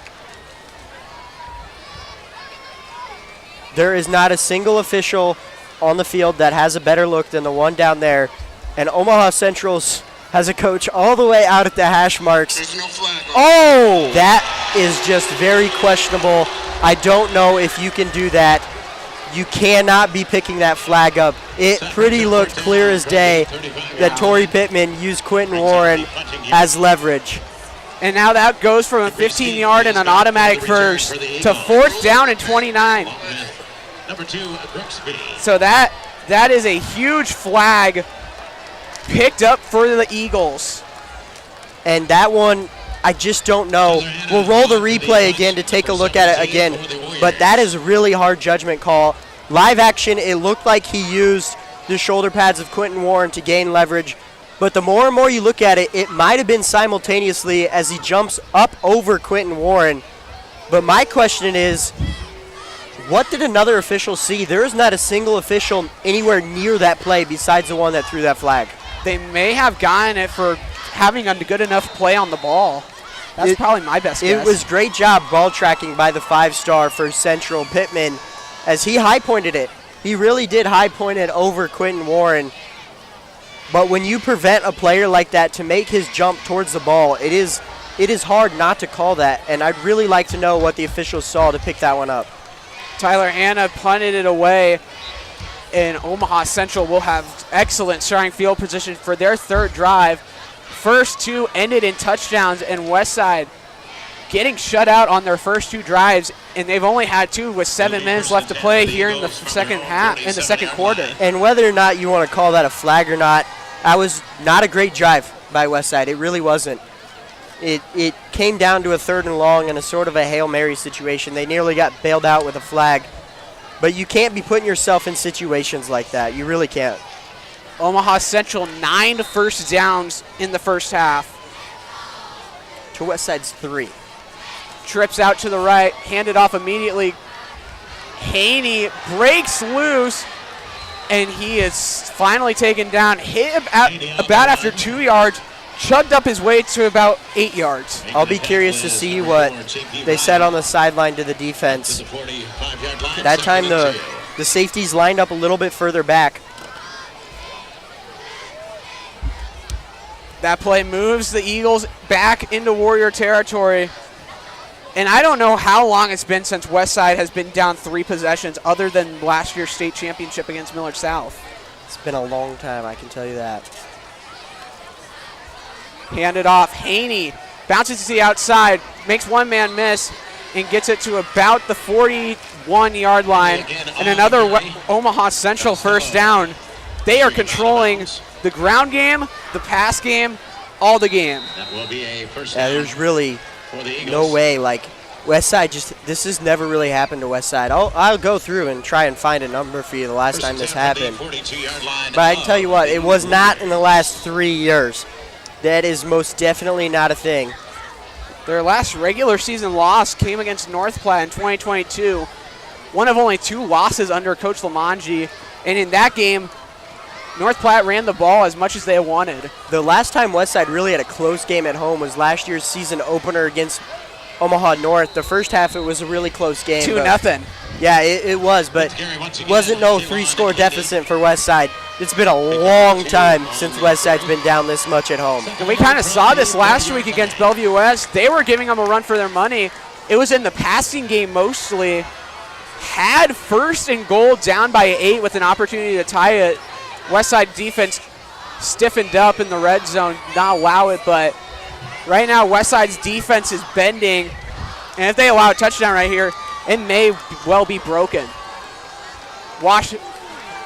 There is not a single official on the field that has a better look than the one down there. And Omaha Central's has a coach all the way out at the hash marks. There's no flag. Oh! That is just very questionable. I don't know if you can do that. You cannot be picking that flag up. It pretty looked clear as day that Torrey Pittman used Quentin Warren as leverage. And now that goes from a 15-yard and an automatic first to 4th down and 29. Number 2, Brooksby. So that is a huge flag picked up for the Eagles. And that one, I just don't know. We'll roll the replay again to take a look at it again. But that is a really hard judgment call. Live action, it looked like he used the shoulder pads of Quentin Warren to gain leverage. But the more and more you look at it, it might have been simultaneously as he jumps up over Quentin Warren. But my question is, what did another official see? There is not a single official anywhere near that play besides the one that threw that flag. They may have gotten it for having a good enough play on the ball. That's probably my best guess. It was great job ball tracking by the 5-star for Central Pittman as he high-pointed it. He really did high-point it over Quentin Warren. But when you prevent a player like that to make his jump towards the ball, it is hard not to call that, and I'd really like to know what the officials saw to pick that one up. Tyler Hanna punted it away, and Omaha Central will have excellent starting field position for their third drive. First two ended in touchdowns, and Westside getting shut out on their first two drives, and they've only had two with 7 minutes left to play here in the second half, in the second quarter. And whether or not you want to call that a flag or not, that was not a great drive by Westside. It really wasn't. It came down to a 3rd and long in a sort of a Hail Mary situation. They nearly got bailed out with a flag. But you can't be putting yourself in situations like that. You really can't. Omaha Central 9 first downs in the first half. To Westside's 3. Trips out to the right, handed off immediately. Haney breaks loose, and he is finally taken down. Hit about after 2 yards. Chugged up his way to about 8 yards. I'll be curious to see what they said on the sideline to the defense. That time the safeties lined up a little bit further back. That play moves the Eagles back into Warrior territory. And I don't know how long it's been since Westside has been down 3 possessions other than last year's state championship against Millard South. It's been a long time, I can tell you that. Handed off. Haney bounces to the outside, makes one man miss, and gets it to about the 41-yard line. And another Omaha Central first down. They are controlling the ground game, the pass game, all the game. Yeah, there's really no way. Like, Westside this has never really happened to Westside. I'll go through and try and find a number for you the last time this happened. But I can tell you what, it was not in the last 3 years. That is most definitely not a thing. Their last regular season loss came against North Platte in 2022. One of only 2 losses under Coach Lamanji. And in that game, North Platte ran the ball as much as they wanted. The last time Westside really had a close game at home was last year's season opener against Omaha North. The first half, it was a really close game. 2-0. Yeah, it was, but it wasn't no 3-score deficit for Westside. It's been a long time since Westside's been down this much at home. And we kind of saw this last week against Bellevue West. They were giving them a run for their money. It was in the passing game mostly. Had 1st and goal down by 8 with an opportunity to tie it. Westside defense stiffened up in the red zone, not allow it, but right now Westside's defense is bending, and if they allow a touchdown right here, it may well be broken. Wash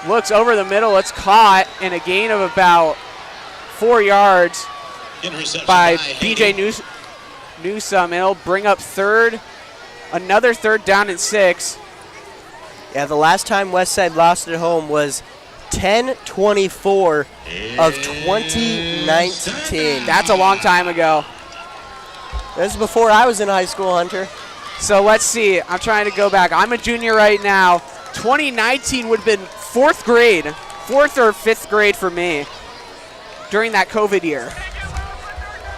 looks over the middle, it's caught, and a gain of about 4 yards by BJ Newsome, and it'll bring up another 3rd down and 6. Yeah, the last time Westside lost at home was 10-24 of 2019. That's a long time ago. This is before I was in high school, Hunter. So let's see. I'm trying to go back. I'm a junior right now. 2019 would have been 4th or 5th grade for me during that COVID year.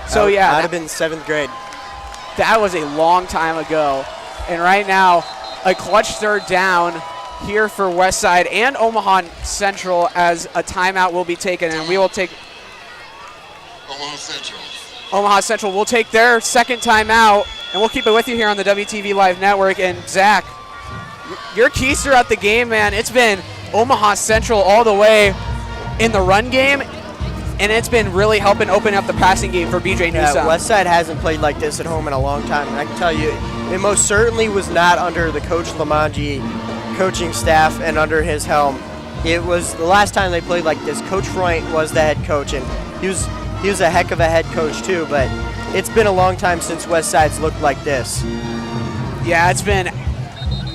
So yeah. I'd have been 7th grade. That was a long time ago. And right now, a clutch 3rd down here for Westside and Omaha Central as a timeout will be taken, and we will take Omaha Central will take their 2nd timeout, and we'll keep it with you here on the WTV Live Network. And Zach, your keys throughout the game, man, it's been Omaha Central all the way in the run game, and it's been really helping open up the passing game for BJ Newsome. Yeah, Westside hasn't played like this at home in a long time, and I can tell you, it most certainly was not under the Coach Lamanji coaching staff and under his helm. It was the last time they played like this. Coach Freund was the head coach, and he was a heck of a head coach too, but it's been a long time since Westside's looked like this. Yeah, it's been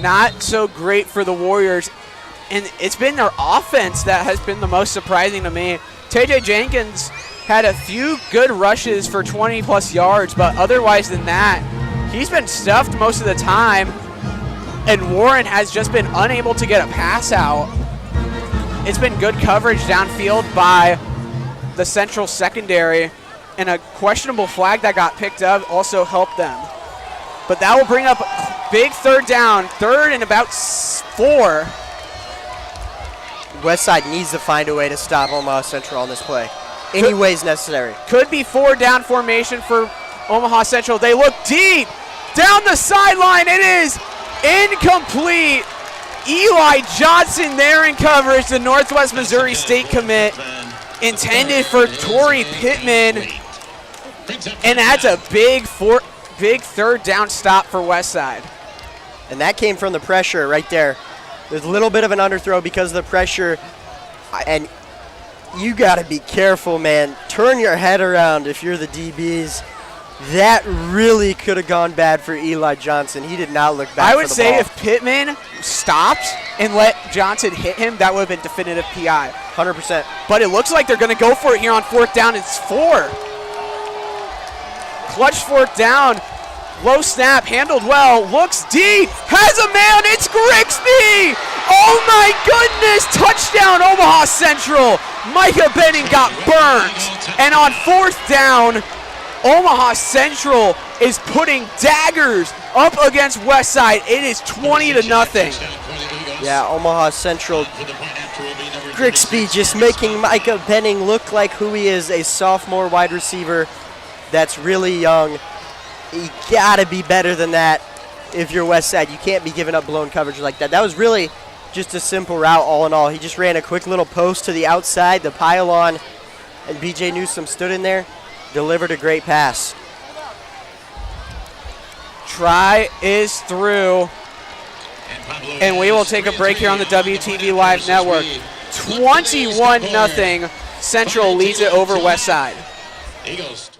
not so great for the Warriors, and it's been their offense that has been the most surprising to me. TJ Jenkins had a few good rushes for 20-plus yards, but otherwise than that, he's been stuffed most of the time, and Warren has just been unable to get a pass out. It's been good coverage downfield by the Central secondary, and a questionable flag that got picked up also helped them. But that will bring up a big 3rd down, 3rd and about 4. Westside needs to find a way to stop Omaha Central on this play. Any ways necessary. Could be 4 down formation for Omaha Central. They look deep down the sideline. It is incomplete. Eli Johnson there in coverage, the Northwest Missouri State commit, intended for Torrey Pittman. And that's a big 3rd down stop for Westside. And that came from the pressure right there. There's a little bit of an underthrow because of the pressure. And you got to be careful, man. Turn your head around if you're the DBs. That really could have gone bad for Eli Johnson. He did not look back. I would for the say ball. if Pittman stopped and let Johnson hit him, that would have been definitive PI. 100%. But it looks like they're going to go for it here on 4th down. It's 4. Clutch 4th down. Low snap, handled well, looks deep, has a man, it's Grigsby! Oh my goodness, touchdown Omaha Central. Micah Benning got burned. And on 4th down, Omaha Central is putting daggers up against Westside. It is 20-0. Yeah, Omaha Central. Grigsby just making Micah Benning look like who he is, a sophomore wide receiver that's really young. You gotta be better than that if you're Westside. You can't be giving up blown coverage like that. That was really just a simple route all in all. He just ran a quick little post to the outside, the pylon, and BJ Newsom stood in there, delivered a great pass. Try is through. And we will take a break here on the WTV Live Network. 21-0. Central leads it over Westside. Eagles.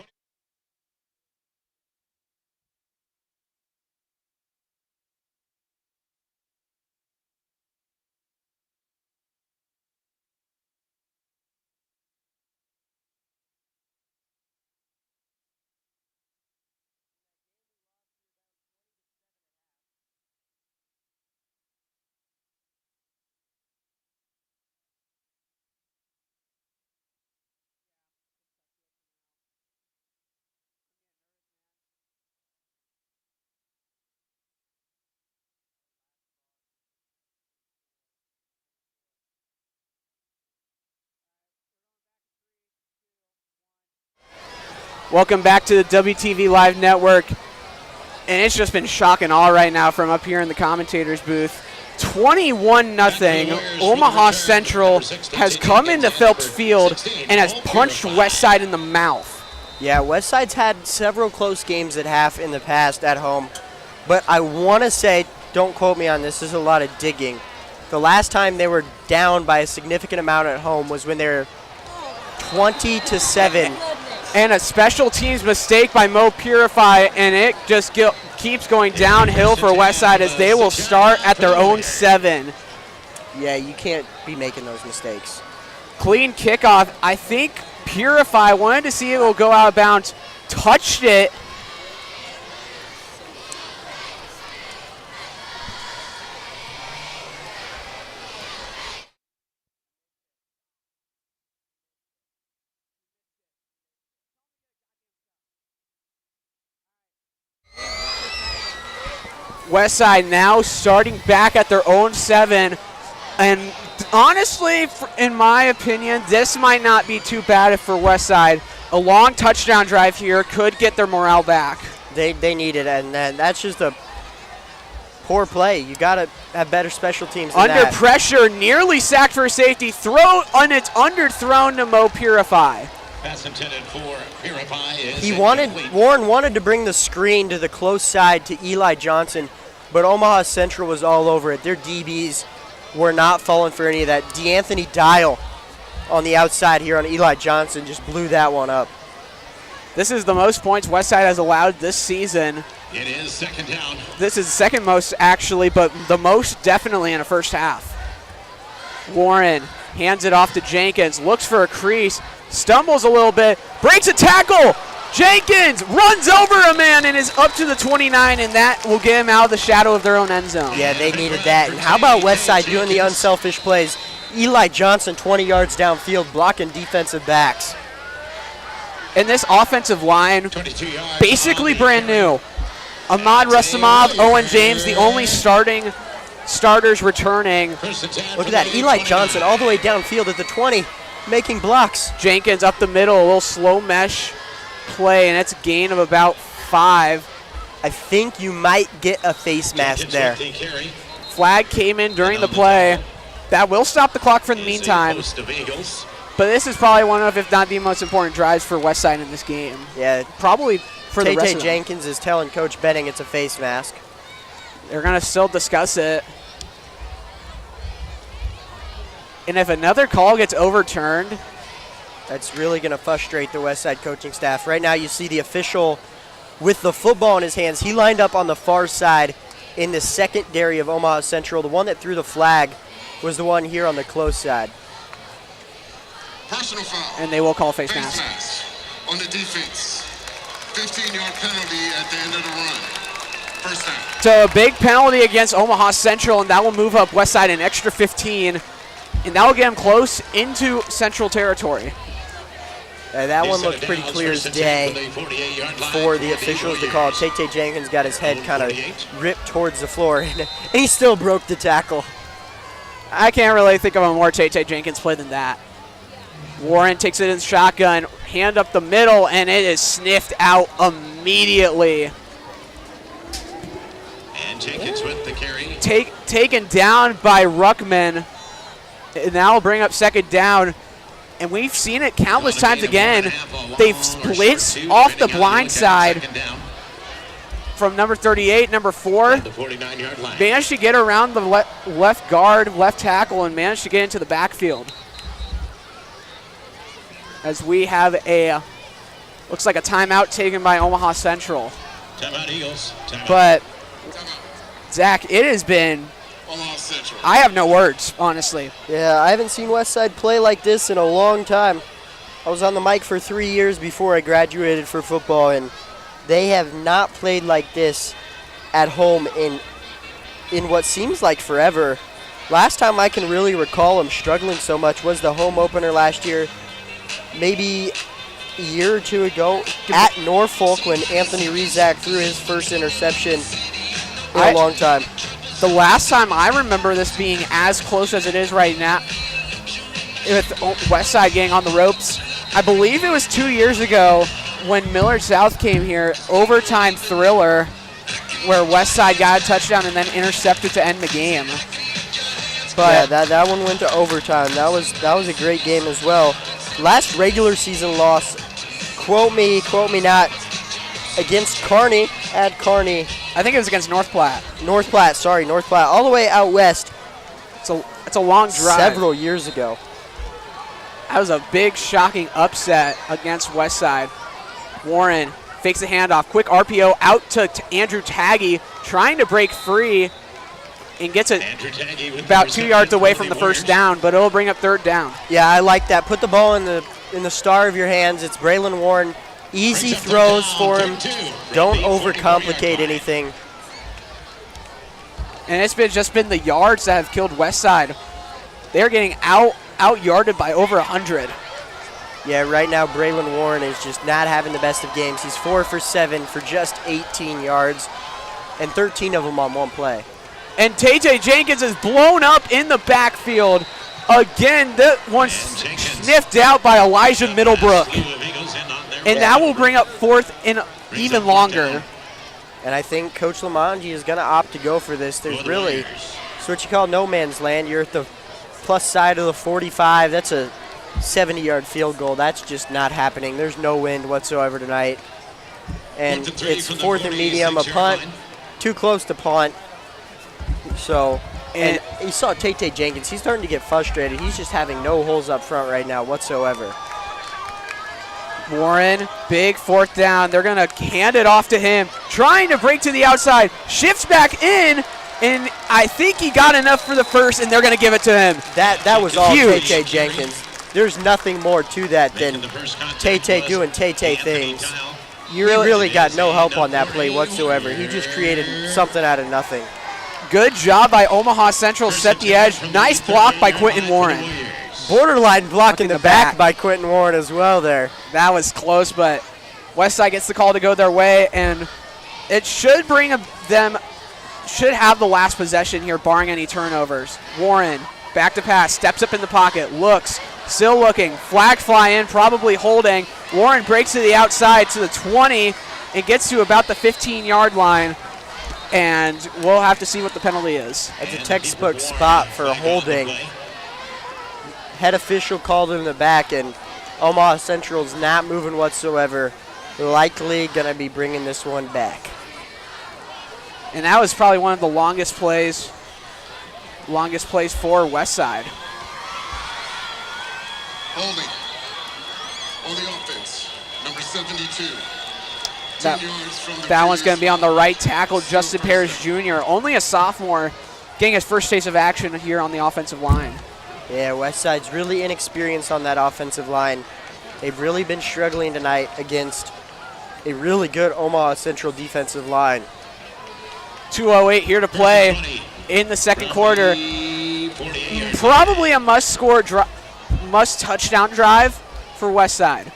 Welcome back to the WTV Live Network. And it's just been shock and awe right now from up here in the commentator's booth. 21-0. Omaha Central has come into Phelps Field and has punched Westside in the mouth. Yeah, Westside's had several close games at half in the past at home. But I want to say, don't quote me on this, this is a lot of digging. The last time they were down by a significant amount at home was when they were 20-7. And a special teams mistake by Mo Purify, and it just keeps going downhill for Westside as they will start at their own 7. Yeah, you can't be making those mistakes. Clean kickoff. I think Purify wanted to see it will go out of bounds, touched it. Westside now starting back at their own 7. And honestly, in my opinion, this might not be too bad for Westside. A long touchdown drive here could get their morale back. They need it, and that's just a poor play. You got to have better special teams than Under that. pressure, nearly sacked for safety. And it's underthrown to Mo Purify. Pass intended for Purify is Warren wanted to bring the screen to the close side to Eli Johnson, but Omaha Central was all over it. Their DBs were not falling for any of that. DeAnthony Dial on the outside here on Eli Johnson just blew that one up. This is the most points Westside has allowed this season. It is 2nd down. This is second most actually, but the most definitely in the first half. Warren hands it off to Jenkins, looks for a crease, stumbles a little bit, breaks a tackle. Jenkins runs over a man and is up to the 29, and that will get him out of the shadow of their own end zone. Yeah, they needed that. And how about Westside doing the unselfish plays? Eli Johnson 20 yards downfield blocking defensive backs. And this offensive line, basically brand new. Ahmad Rasamov, Owen James, the only starting starters returning. Look at that. Eli Johnson all the way downfield at the 20, making blocks. Jenkins up the middle, a little slow mesh play, and it's a gain of about 5. I think you might get a face mask there. Flag came in during the play. That will stop the clock for the meantime. But this is probably one of, if not the most important drives for Westside in this game. Yeah, probably for the rest of them. Jenkins is telling Coach Benning it's a face mask. They're going to still discuss it. And if another call gets overturned, that's really going to frustrate the Westside coaching staff. Right now you see the official with the football in his hands. He lined up on the far side in the secondary of Omaha Central. The one that threw the flag was the one here on the close side. Personal foul. And they will call face mask. On the defense. 15-yard penalty at the end of the run. First down. So a big penalty against Omaha Central, and that will move up Westside an extra 15. And that will get them close into Central territory. That one looked pretty clear as day for the officials to call. Tay Jenkins got his head kind of ripped towards the floor, and he still broke the tackle. I can't really think of a more Tay Jenkins play than that. Warren takes it in shotgun, hand up the middle, and it is sniffed out immediately. And Jenkins with the carry. Taken down by Ruckman. And that will bring up second down. And we've seen it countless times again. They've blitzed off the blind side from number 38, number 4. Managed to get around the left guard, left tackle, and managed to get into the backfield. As we have looks like a timeout taken by Omaha Central. Timeout Eagles. Timeout. But, Zach, it has been, I have no words, honestly. Yeah, I haven't seen Westside play like this in a long time. I was on the mic for 3 years before I graduated for football, and they have not played like this at home in what seems like forever. Last time I can really recall them struggling so much was the home opener last year, maybe a year or two ago at Norfolk when Anthony Rizak threw his first interception in a long time. The last time I remember this being as close as it is right now, with Westside getting on the ropes, I believe it was 2 years ago when Millard South came here, overtime thriller, where Westside got a touchdown and then intercepted to end the game. But yeah, that one went to overtime. That was a great game as well. Last regular season loss, quote me not, against Kearney, at Kearney. I think it was against North Platte. North Platte, all the way out west. It's a long drive. Several years ago. That was a big, shocking upset against Westside. Warren fakes the handoff, quick RPO out to Andrew Taggy, trying to break free, and gets it about 2 yards away from the first down, but it'll bring up third down. Yeah, I like that. Put the ball in the star of your hands. It's Braylon Warren. Easy throws for him. Don't overcomplicate anything. And it's just been the yards that have killed Westside. They're getting out-yarded by over 100. Yeah, right now Braylon Warren is just not having the best of games. He's 4 for 7 for just 18 yards, and 13 of them on one play. And Tay Jenkins is blown up in the backfield. Again, that one's sniffed out by Elijah Middlebrook. And that will bring up fourth and even longer. And I think Coach Lamongi is going to opt to go for this. There's really, it's what you call no man's land. You're at the plus side of the 45. That's a 70-yard field goal. That's just not happening. There's no wind whatsoever tonight. And it's fourth and medium, a punt, too close to punt. So, and you saw Tay Jenkins. He's starting to get frustrated. He's just having no holes up front right now whatsoever. Warren, big fourth down. They're going to hand it off to him. Trying to break to the outside. Shifts back in, and I think he got enough for the first, and they're going to give it to him. That was all Tay Jenkins. There's nothing more to that than Tay doing Tay things. You really got no help on that play whatsoever. He just created something out of nothing. Good job by Omaha Central, set the edge. Nice block by Quentin Warren. Borderline block in the back by Quentin Warren as well there. That was close, but Westside gets the call to go their way, and it should bring them should have the last possession here, barring any turnovers. Warren, back to pass, steps up in the pocket, looks, still looking, flag fly in, probably holding. Warren breaks to the outside to the 20 and gets to about the 15-yard line, and we'll have to see what the penalty is. That's a textbook spot for holding. Head official called it in the back, and Omaha Central's not moving whatsoever. Likely going to be bringing this one back. And that was probably one of the longest plays for Westside. Holding. On the offense. Number 72. That, 10 yards from the that one's going to be previous on the right tackle, Justin Parrish Jr., only a sophomore, getting his first taste of action here on the offensive line. Yeah, Westside's really inexperienced on that offensive line. They've really been struggling tonight against a really good Omaha Central defensive line. 2:08 here to play in the second quarter. Probably a must touchdown drive for Westside.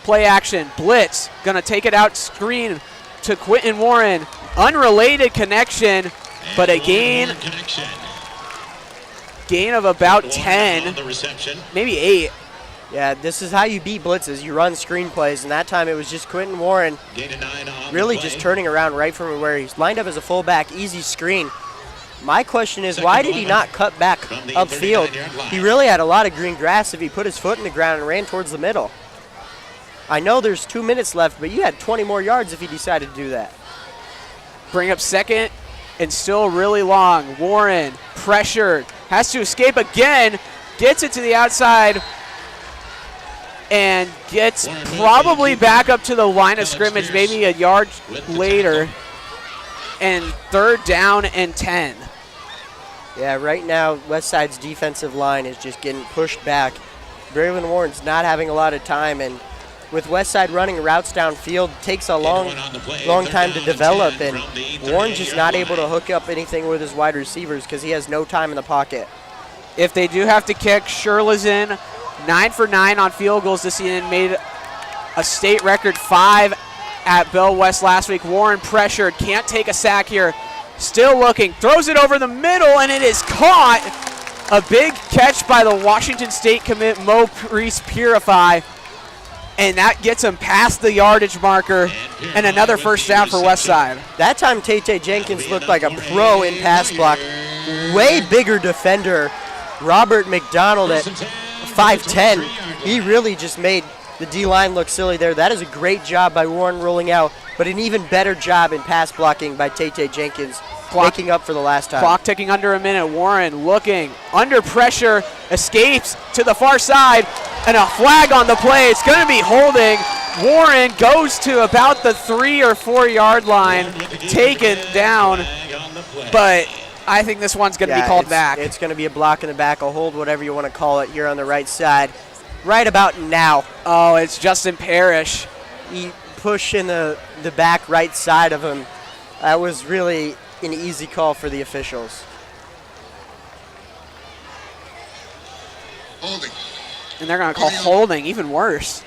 Play action, blitz, gonna take it out screen to Quentin Warren. Unrelated connection, but a gain of about 10, maybe 8. Yeah, this is how you beat blitzes. You run screen plays, and that time it was just Quentin Warren really just turning around right from where he's lined up as a fullback, easy screen. My question is, why did he not cut back upfield? He really had a lot of green grass if he put his foot in the ground and ran towards the middle. I know there's 2 minutes left, but you had 20 more yards if he decided to do that. Bring up second and still really long. Warren pressured, has to escape again, gets it to the outside, and gets probably back up to the line of scrimmage, maybe a yard later, and 3rd down and 10. Yeah, right now, Westside's defensive line is just getting pushed back. Braylon Warren's not having a lot of time, and with Westside running routes downfield, it takes a long time to develop, and Warren's just not able to hook up anything with his wide receivers because he has no time in the pocket. If they do have to kick, Shirley's in 9 for 9 on field goals this season, made a state record 5 at Bell West last week. Warren pressured, can't take a sack here. Still looking, throws it over the middle, and it is caught. A big catch by the Washington State commit, Mo Reese Purify, and that gets him past the yardage marker, and another first down for Westside. That time, Tate Jenkins looked like a pro in pass block. Way bigger defender, Robert McDonald at 5'10". He really just made the D-line look silly there. That is a great job by Warren rolling out, but an even better job in pass blocking by Tate Jenkins, making up for the last time. Clock ticking under a minute. Warren looking, under pressure, escapes to the far side, and a flag on the play. It's going to be holding. Warren goes to about the 3 or 4 yard line, taken down, but I think this one's going to be called back. It's going to be a block in the back, a hold, whatever you want to call it, here on the right side. Right about now. Oh, it's Justin Parrish. He pushed in the back right side of him. That was really an easy call for the officials. Holding. And they're going to call holding, even worse.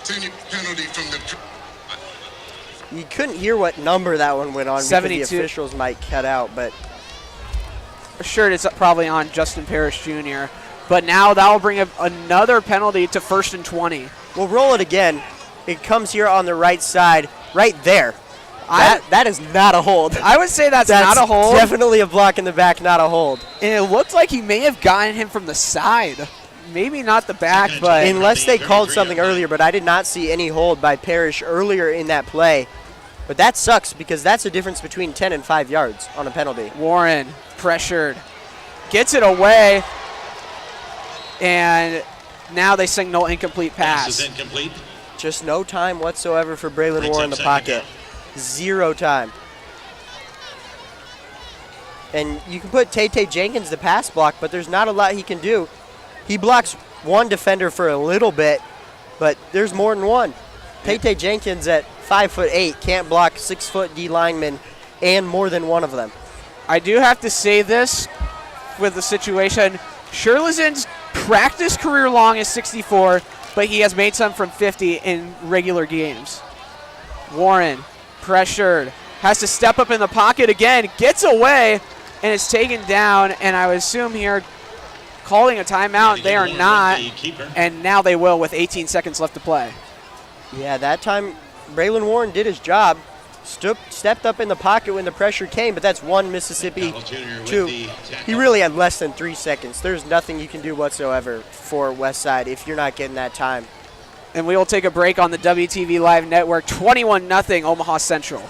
10 penalty from the. You couldn't hear what number that one went on 72. because the officials might cut out, but Sure, it's probably on Justin Parrish Jr., but now that will bring up another penalty to 1st and 20. we'll roll it again. It comes here on the right side, right there. That is not a hold. I would say that's not a hold. Definitely a block in the back, not a hold. And it looked like he may have gotten him from the side. Maybe not the back, but Unless they called something earlier, but I did not see any hold by Parrish earlier in that play. But that sucks because that's the difference between 10 and 5 yards on a penalty. Warren pressured, gets it away, and now they signal incomplete pass. Pass is incomplete. Just no time whatsoever for Braylon Warren in the pocket. 0 time. And you can put Tate Jenkins the pass block, but there's not a lot he can do. He blocks one defender for a little bit, but there's more than one. Tate Jenkins at 5'8" can't block 6-foot D linemen and more than one of them. I do have to say this with the situation. Shirley's practice career long is 64, but he has made some from 50 in regular games. Warren pressured, has to step up in the pocket again, gets away, and it's taken down. And I would assume here calling a timeout. They are not, and now they will with 18 seconds left to play. Yeah, that time Braylon Warren did his job. Stepped up in the pocket when the pressure came, but that's one Mississippi, two. He really had less than 3 seconds. There's nothing you can do whatsoever for Westside if you're not getting that time. And we will take a break on the WTV Live Network. 21-0 Omaha Central.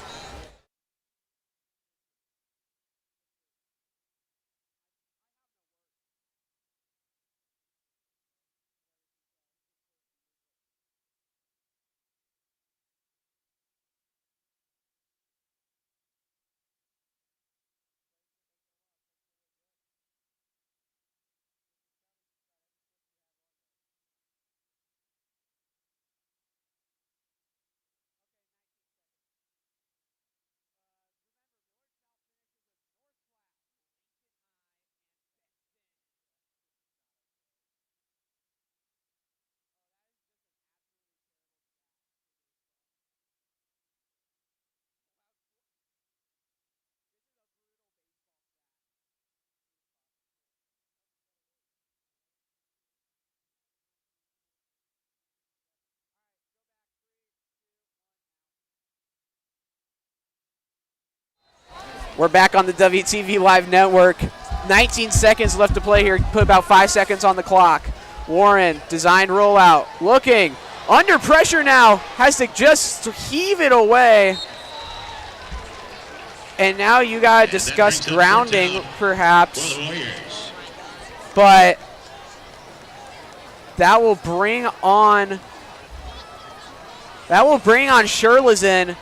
We're back on the WTV Live Network. 19 seconds left to play here. Put about 5 seconds on the clock. Warren, designed rollout. Looking. Under pressure now. Has to just heave it away. And now you got to discuss grounding, perhaps. But that will bring on Sherlizan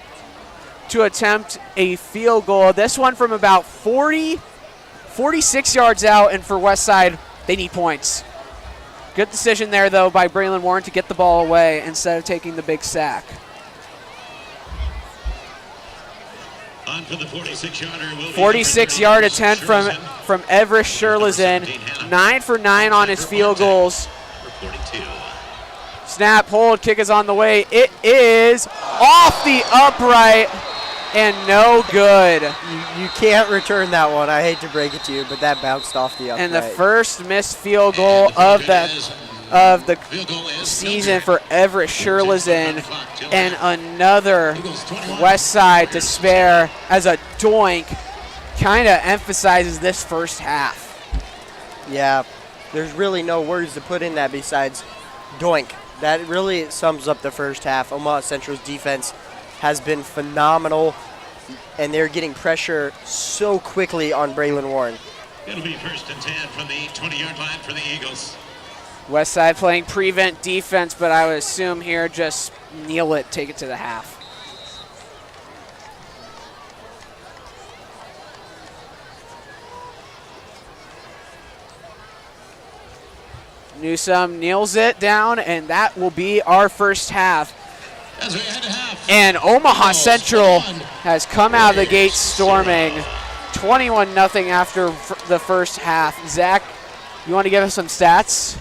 to attempt a field goal. This one from about 46 yards out, and for Westside, they need points. Good decision there, though, by Braylon Warren to get the ball away instead of taking the big sack. On for the 46-yarder. 46-yard attempt from Everest Sherlizan. 9 for 9 on his field goals. Snap, hold, kick is on the way. It is off the upright. And no good. You can't return that one. I hate to break it to you, but that bounced off the upright. And the first missed field goal of the season for Everett Sherlizan. And another Westside to spare as a doink kind of emphasizes this first half. Yeah, there's really no words to put in that besides doink. That really sums up the first half. Omaha Central's defense has been phenomenal, and they're getting pressure so quickly on Braylon Warren. It'll be 1st and 10 from the 20-yard line for the Eagles. Westside playing prevent defense, but I would assume here just kneel it, take it to the half. Newsome kneels it down, and that will be our first half. As we head to half. And Omaha Central has come out of the gate storming. 21-0 after the first half. Zach, you want to give us some stats?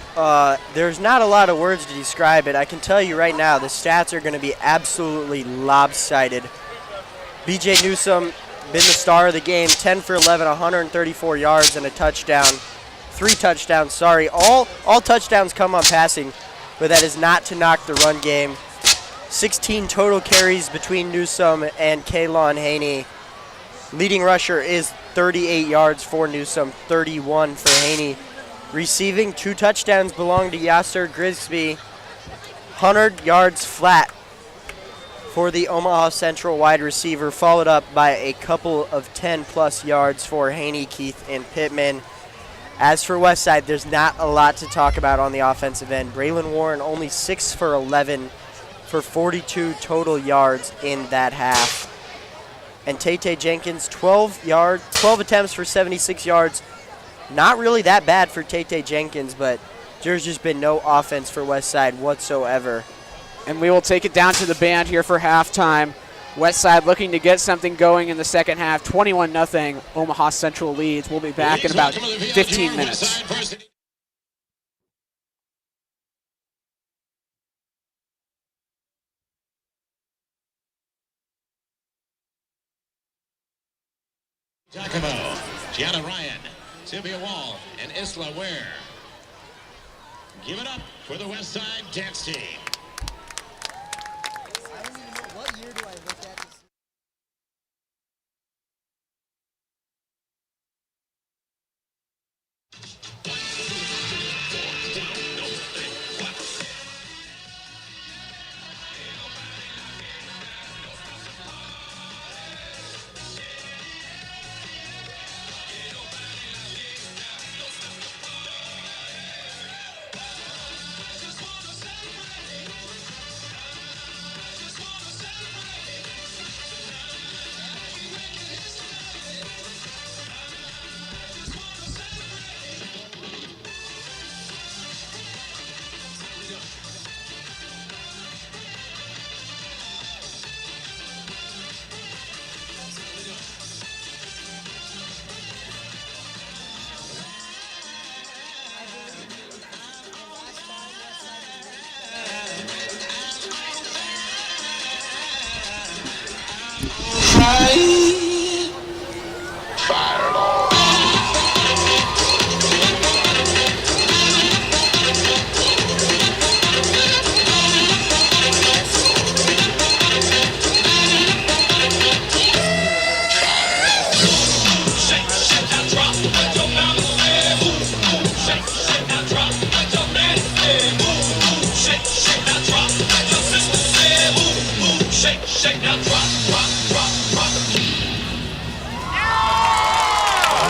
There's not a lot of words to describe it. I can tell you right now, the stats are going to be absolutely lopsided. BJ Newsome, been the star of the game, 10 for 11, 134 yards and a touchdown. 3 touchdowns, sorry. All touchdowns come on passing, but that is not to knock the run game. 16 total carries between Newsome and Kaylon Haney. Leading rusher is 38 yards for Newsome, 31 for Haney. Receiving 2 touchdowns belong to Yasser Grisby. 100 yards flat for the Omaha Central wide receiver, followed up by a couple of 10-plus yards for Haney, Keith, and Pittman. As for Westside, there's not a lot to talk about on the offensive end. Braylon Warren only 6 for 11 for 42 total yards in that half. And Tay Jenkins, 12 attempts for 76 yards. Not really that bad for Tay Jenkins, but there's just been no offense for Westside whatsoever. And we will take it down to the band here for halftime. Westside looking to get something going in the second half. 21-0 Omaha Central leads. We'll be back in about 15 minutes. Giacomo, Gianna Ryan, Sylvia Wall, and Isla Ware. Give it up for the Westside dance team. I don't even know what year do I look at this.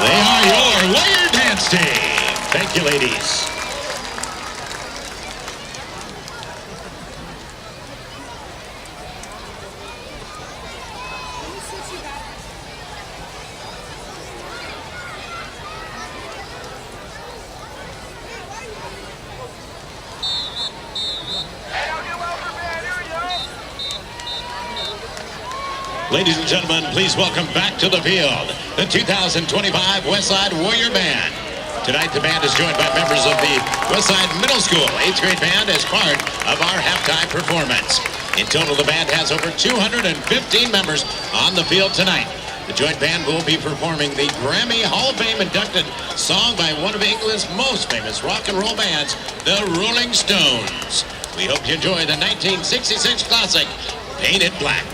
They are your Warrior Dance Team. Thank you, ladies. Ladies and gentlemen, please welcome back to the field the 2025 Westside Warrior Band. Tonight, the band is joined by members of the Westside Middle School 8th grade band as part of our halftime performance. In total, the band has over 215 members on the field tonight. The joint band will be performing the Grammy Hall of Fame inducted song by one of England's most famous rock and roll bands, the Rolling Stones. We hope you enjoy the 1966 classic, Painted Black.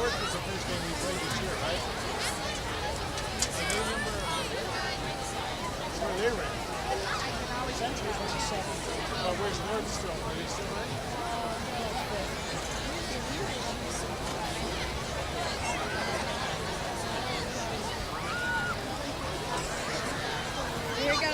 North was the first game we played this year, right? I remember that's where they ran. Century was the second. But where's North still? Are they still running? Here we go.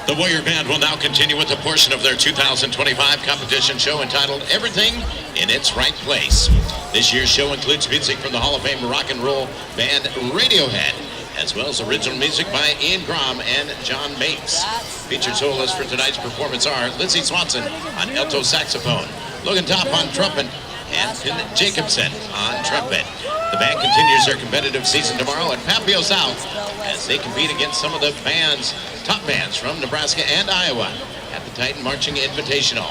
The Warrior Band will now continue with a portion of their 2025 competition show entitled Everything in Its Right Place. This year's show includes music from the Hall of Fame rock and roll band Radiohead, as well as original music by Ian Grom and John Mates. Featured soloists for tonight's performance are Lindsey Swanson on alto saxophone, Logan Top on trumpet, and Finn Jacobson on trumpet. The band continues their competitive season tomorrow at Papio South as they compete against some of the top bands from Nebraska and Iowa at the Titan Marching Invitational.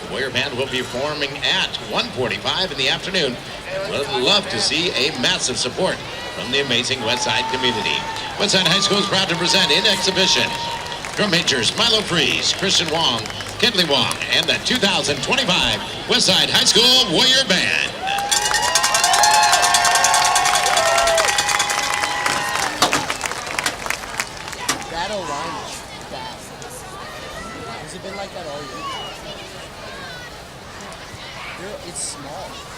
The Warrior Band will be performing at 1:45 in the afternoon and would love to see a massive support from the amazing Westside community. Westside High School is proud to present in exhibition drum majors Milo Freeze, Christian Wong, Kedley Wong, and the 2025 Westside High School Warrior Band. That O-line is bad. Has it been like that all year? It's small.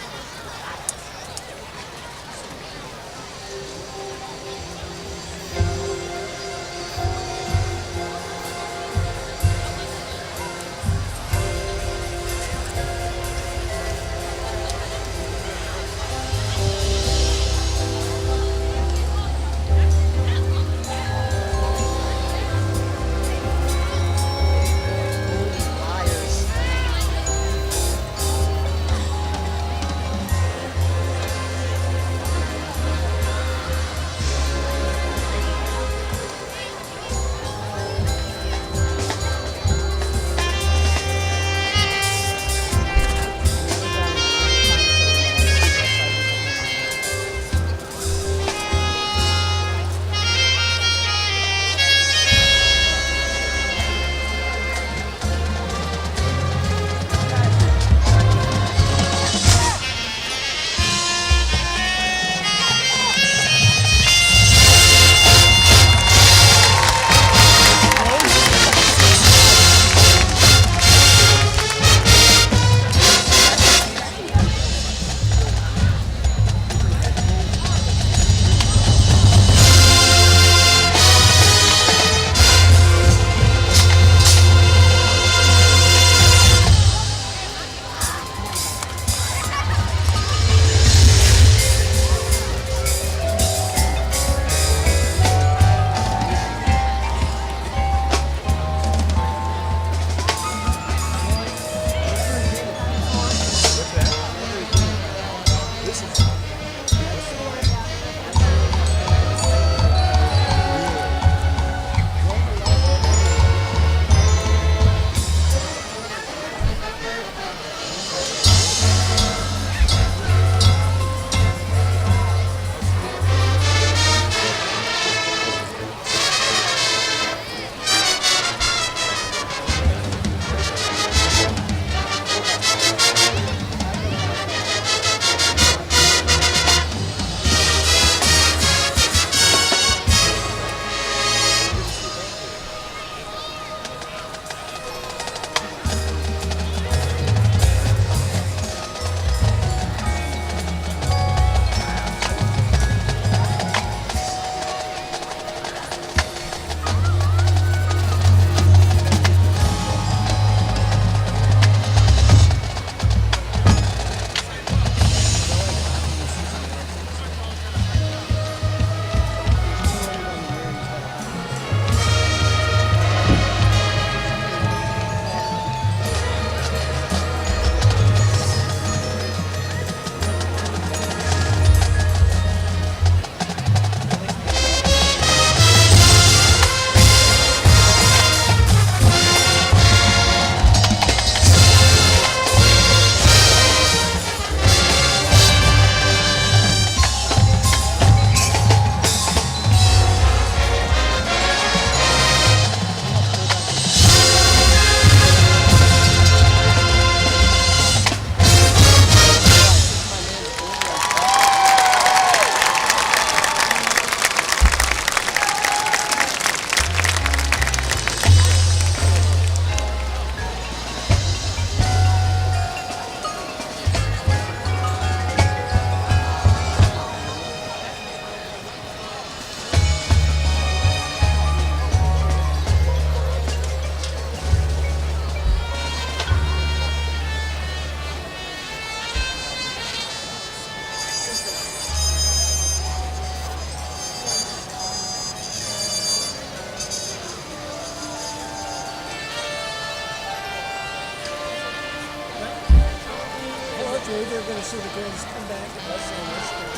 see the girls come back and let's say this thing.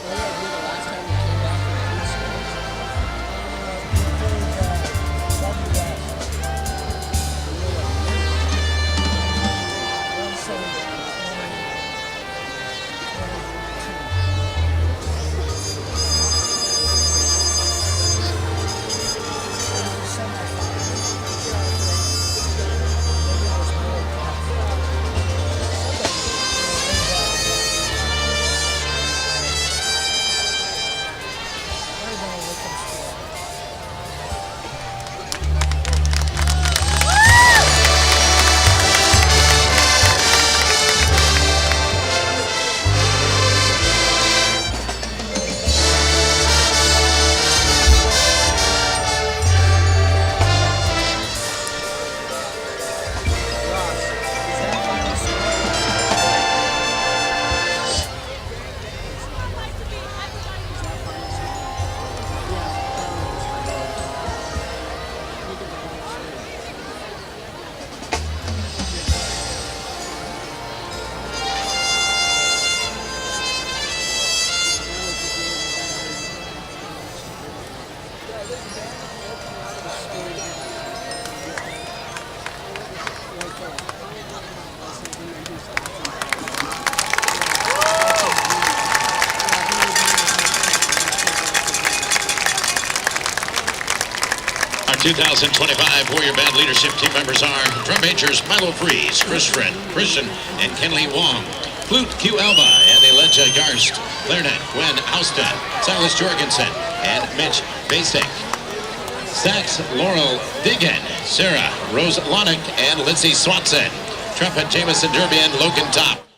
What did I do the last time we came back from the food series? We played WS. One Sunday, 2025 Warrior Band leadership team members are drum majors Milo Freeze, Christian, and Kenley Wong, flute Q Alba and Elijah Garst, clarinet Gwen Austin, Silas Jorgensen, and Mitch Basic, sax Laurel Diggin, Sarah Rose Lonick, and Lindsay Swanson, trumpet Jamison Derby and Logan Top.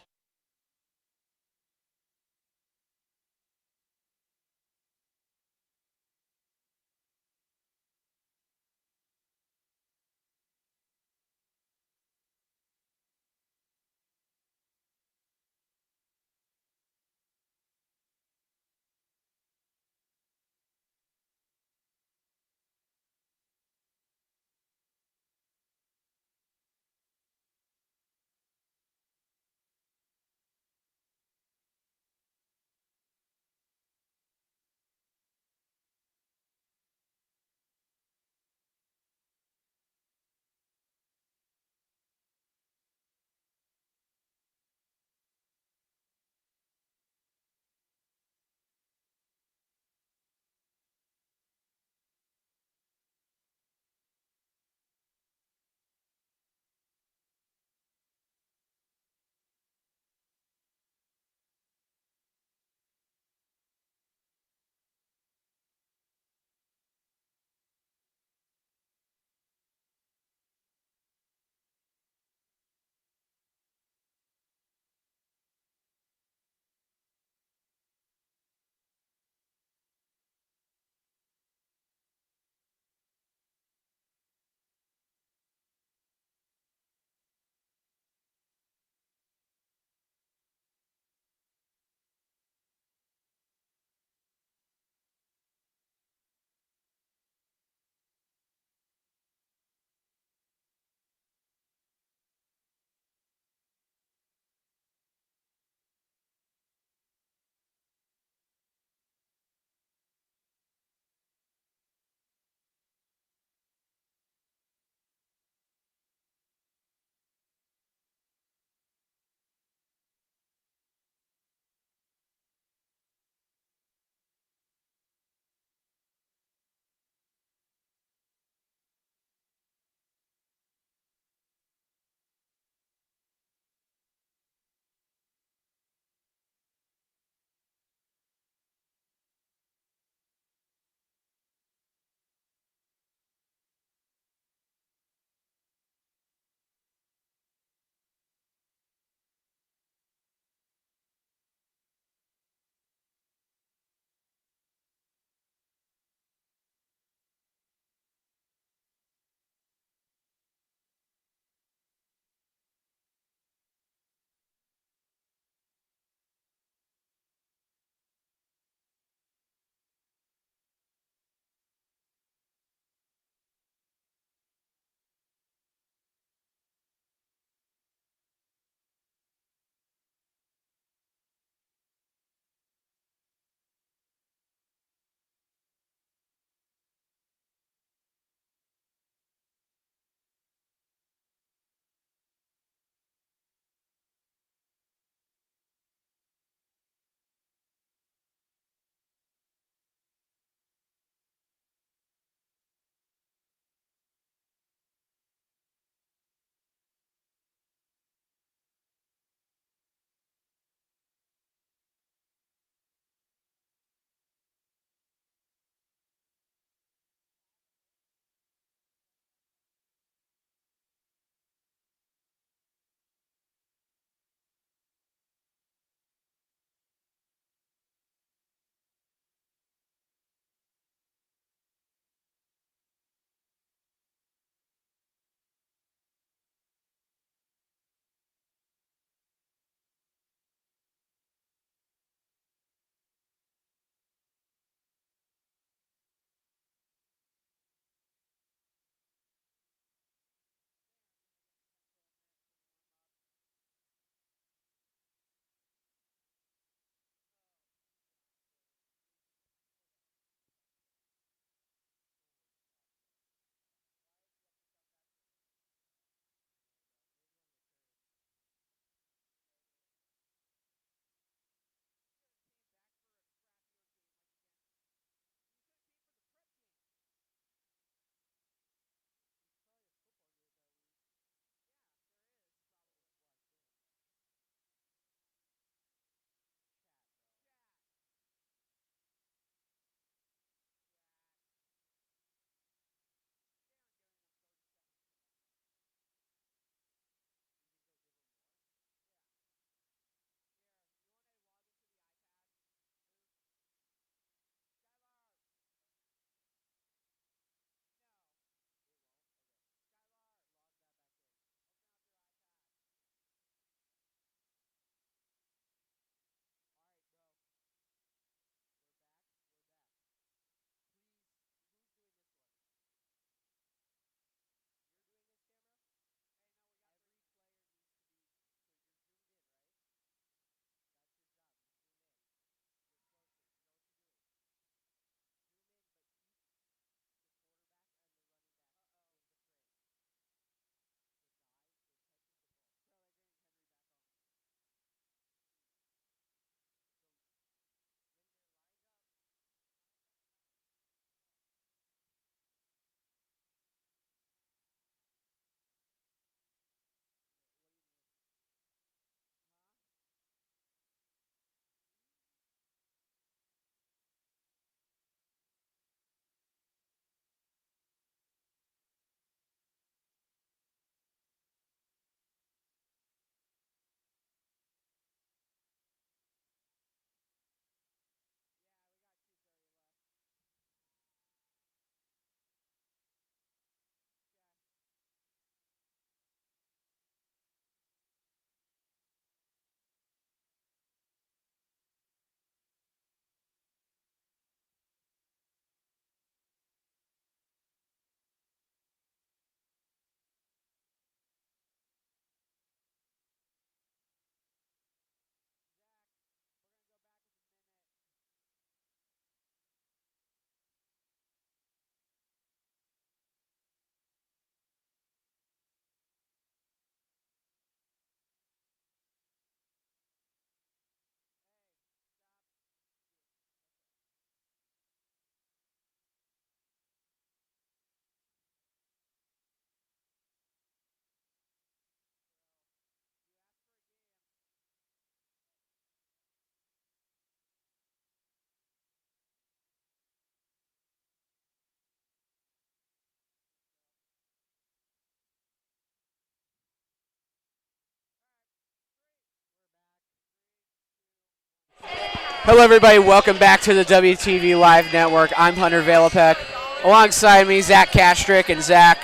Hello, everybody. Welcome back to the WTV Live Network. I'm Hunter Valapek. Alongside me, Zach Kastrick. And Zach,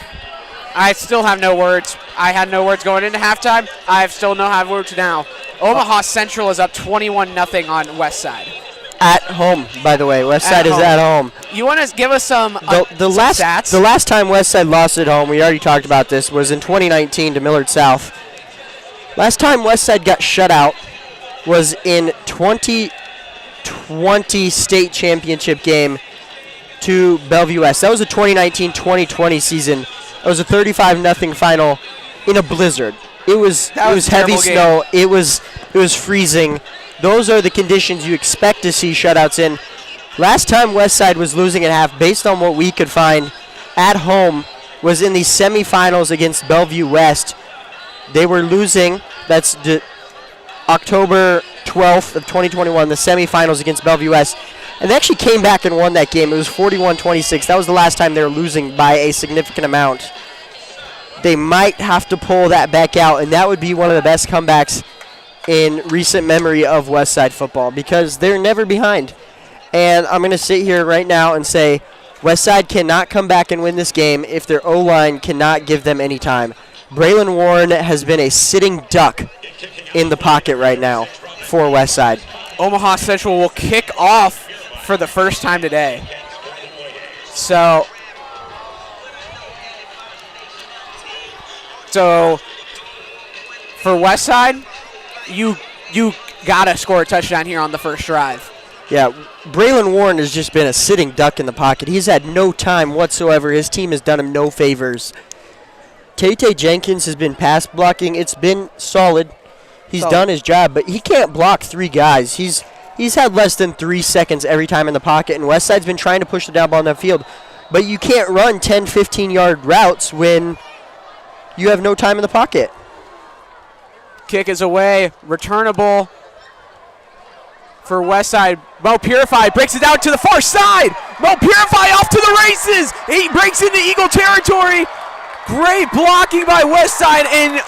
I still have no words. I had no words going into halftime. I still no have words now. Omaha Central is up 21-0 on Westside. At home, by the way. Westside is at home. You want to give us some stats? The last time Westside lost at home, we already talked about this, was in 2019 to Millard South. Last time Westside got shut out was in 2020 state championship game to Bellevue West. That was a 2019-2020 season. It was a 35-0 final in a blizzard. It was heavy snow. It was freezing. Those are the conditions you expect to see shutouts in. Last time Westside was losing at half, based on what we could find at home, was in the semifinals against Bellevue West. They were losing. That's October 12th of 2021, the semifinals against Bellevue West. And they actually came back and won that game. It was 41-26. That was the last time they were losing by a significant amount. They might have to pull that back out, and that would be one of the best comebacks in recent memory of Westside football because they're never behind. And I'm going to sit here right now and say Westside cannot come back and win this game if their O-line cannot give them any time. Braylon Warren has been a sitting duck in the pocket right now for Westside. Omaha Central will kick off for the first time today. So for Westside, you gotta score a touchdown here on the first drive. Yeah, Braylon Warren has just been a sitting duck in the pocket. He's had no time whatsoever. His team has done him no favors. Tay Jenkins has been pass blocking. It's been solid. He's done his job, but he can't block three guys. He's had less than 3 seconds every time in the pocket, and Westside's been trying to push the down ball in the field. But you can't run 10, 15-yard routes when you have no time in the pocket. Kick is away, returnable for Westside. Mo Purify breaks it out to the far side. Mo Purify off to the races. He breaks into Eagle territory. Great blocking by Westside, and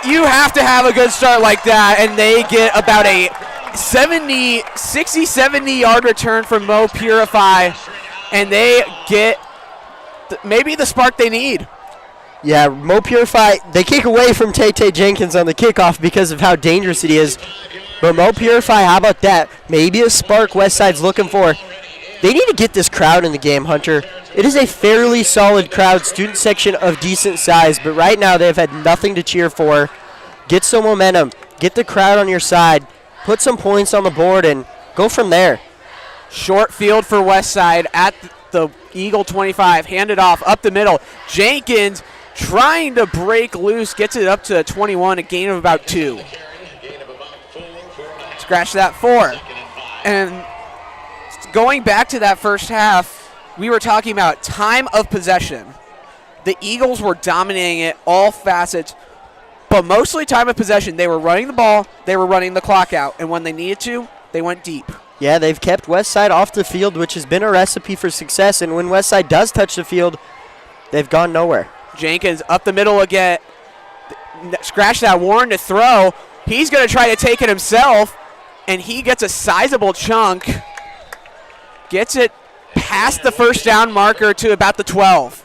you have to have a good start like that, and they get about a 70-yard return from Mo Purify, and they get maybe the spark they need. Yeah, Mo Purify, they kick away from Tay Jenkins on the kickoff because of how dangerous it is. But Mo Purify, how about that? Maybe a spark Westside's looking for. They need to get this crowd in the game, Hunter. It is a fairly solid crowd, student section of decent size, but right now they've had nothing to cheer for. Get some momentum. Get the crowd on your side. Put some points on the board and go from there. Short field for Westside at the Eagle 25. Handed off up the middle. Jenkins trying to break loose. Gets it up to 21, a gain of about 2. Scratch that 4. And going back to that first half, we were talking about time of possession. The Eagles were dominating it, all facets, but mostly time of possession. They were running the ball, they were running the clock out, and when they needed to, they went deep. Yeah, they've kept Westside off the field, which has been a recipe for success, and when Westside does touch the field, they've gone nowhere. Jenkins up the middle again. Scratch that, Warren to throw. He's going to try to take it himself, and he gets a sizable chunk. Gets it past the first down marker to about the 12.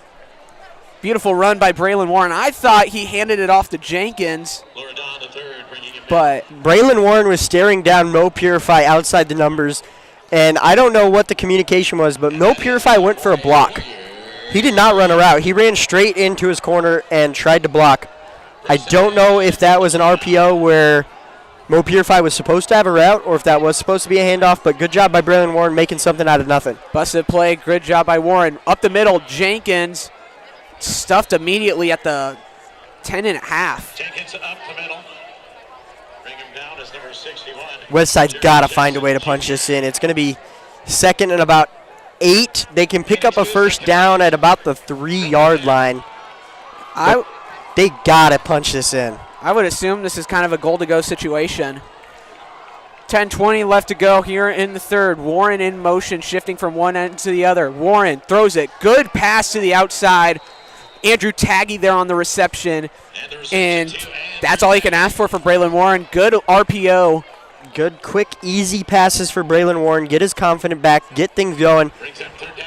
Beautiful run by Braylon Warren. I thought he handed it off to Jenkins, but Braylon Warren was staring down Mo Purify outside the numbers, and I don't know what the communication was, but Mo Purify went for a block. He did not run a route. He ran straight into his corner and tried to block. I don't know if that was an RPO where Mo Purify was supposed to have a route or if that was supposed to be a handoff, but good job by Braylon Warren making something out of nothing. Busted play, good job by Warren. Up the middle, Jenkins stuffed immediately at the 10.5. Jenkins up the middle. Bring him down as number 61. Westside's got to find a way to punch this in. It's going to be second and about 8. They can pick up a first down at about the 3-yard line. They got to punch this in. I would assume this is kind of a goal-to-go situation. 10:20 left to go here in the third. Warren in motion, shifting from one end to the other. Warren throws it. Good pass to the outside. Andrew Taggy there on the reception. And that's all you can ask for Braylon Warren. Good RPO. Good, quick, easy passes for Braylon Warren. Get his confidence back, get things going.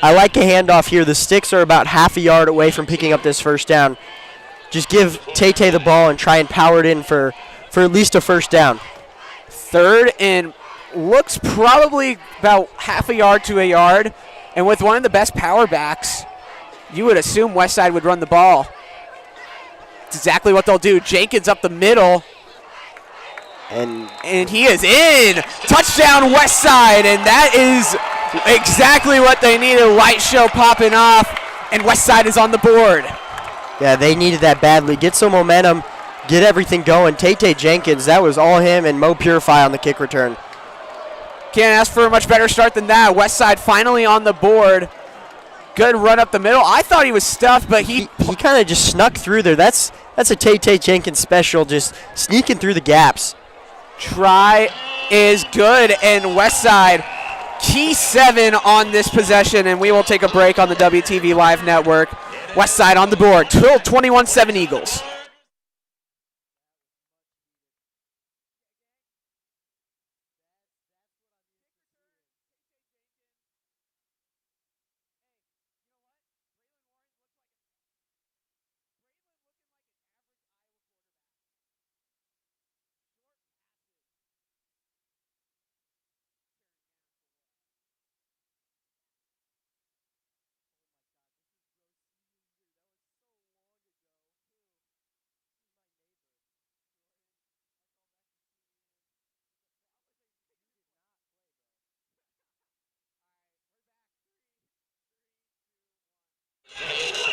I like a handoff here. The sticks are about half a yard away from picking up this first down. Just give Tay the ball and try and power it in for at least a first down. Third and looks probably about half a yard to a yard. And with one of the best power backs, you would assume Westside would run the ball. It's exactly what they'll do. Jenkins up the middle. And he is in. Touchdown Westside. And that is exactly what they needed. Light show popping off. And Westside is on the board. Yeah, they needed that badly. Get some momentum. Get everything going. Tay Jenkins, that was all him and Mo Purify on the kick return. Can't ask for a much better start than that. Westside finally on the board. Good run up the middle. I thought he was stuffed, but he kind of just snuck through there. That's a Tay Jenkins special, just sneaking through the gaps. Try is good, and Westside key 7 on this possession, and we will take a break on the WTV Live Network. Westside on the board. 21-7 Eagles.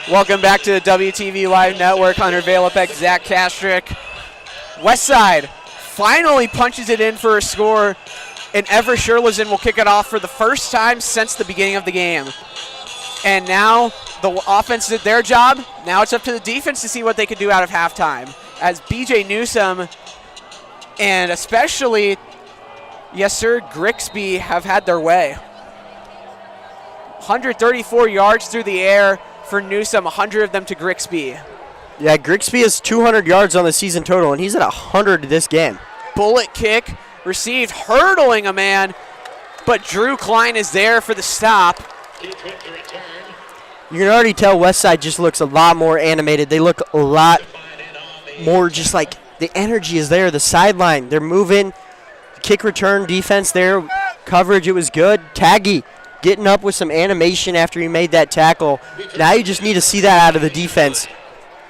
Welcome back to the WTV Live Network. Hunter Valopek, Zach Kastrick. Westside finally punches it in for a score, and Ever Sherlizan will kick it off for the first time since the beginning of the game. And now the offense did their job. Now it's up to the defense to see what they can do out of halftime. As BJ Newsom and especially, yes sir, Grixby have had their way. 134 yards through the air for Newsom, 100 of them to Grixby. Yeah, Grixby has 200 yards on the season total, and he's at 100 this game. Bullet kick received, hurdling a man, but Drew Klein is there for the stop. You can already tell Westside just looks a lot more animated. They look a lot more just like the energy is there. The sideline, they're moving. Kick return defense there. Coverage, it was good. Taggy getting up with some animation after he made that tackle. Now you just need to see that out of the defense.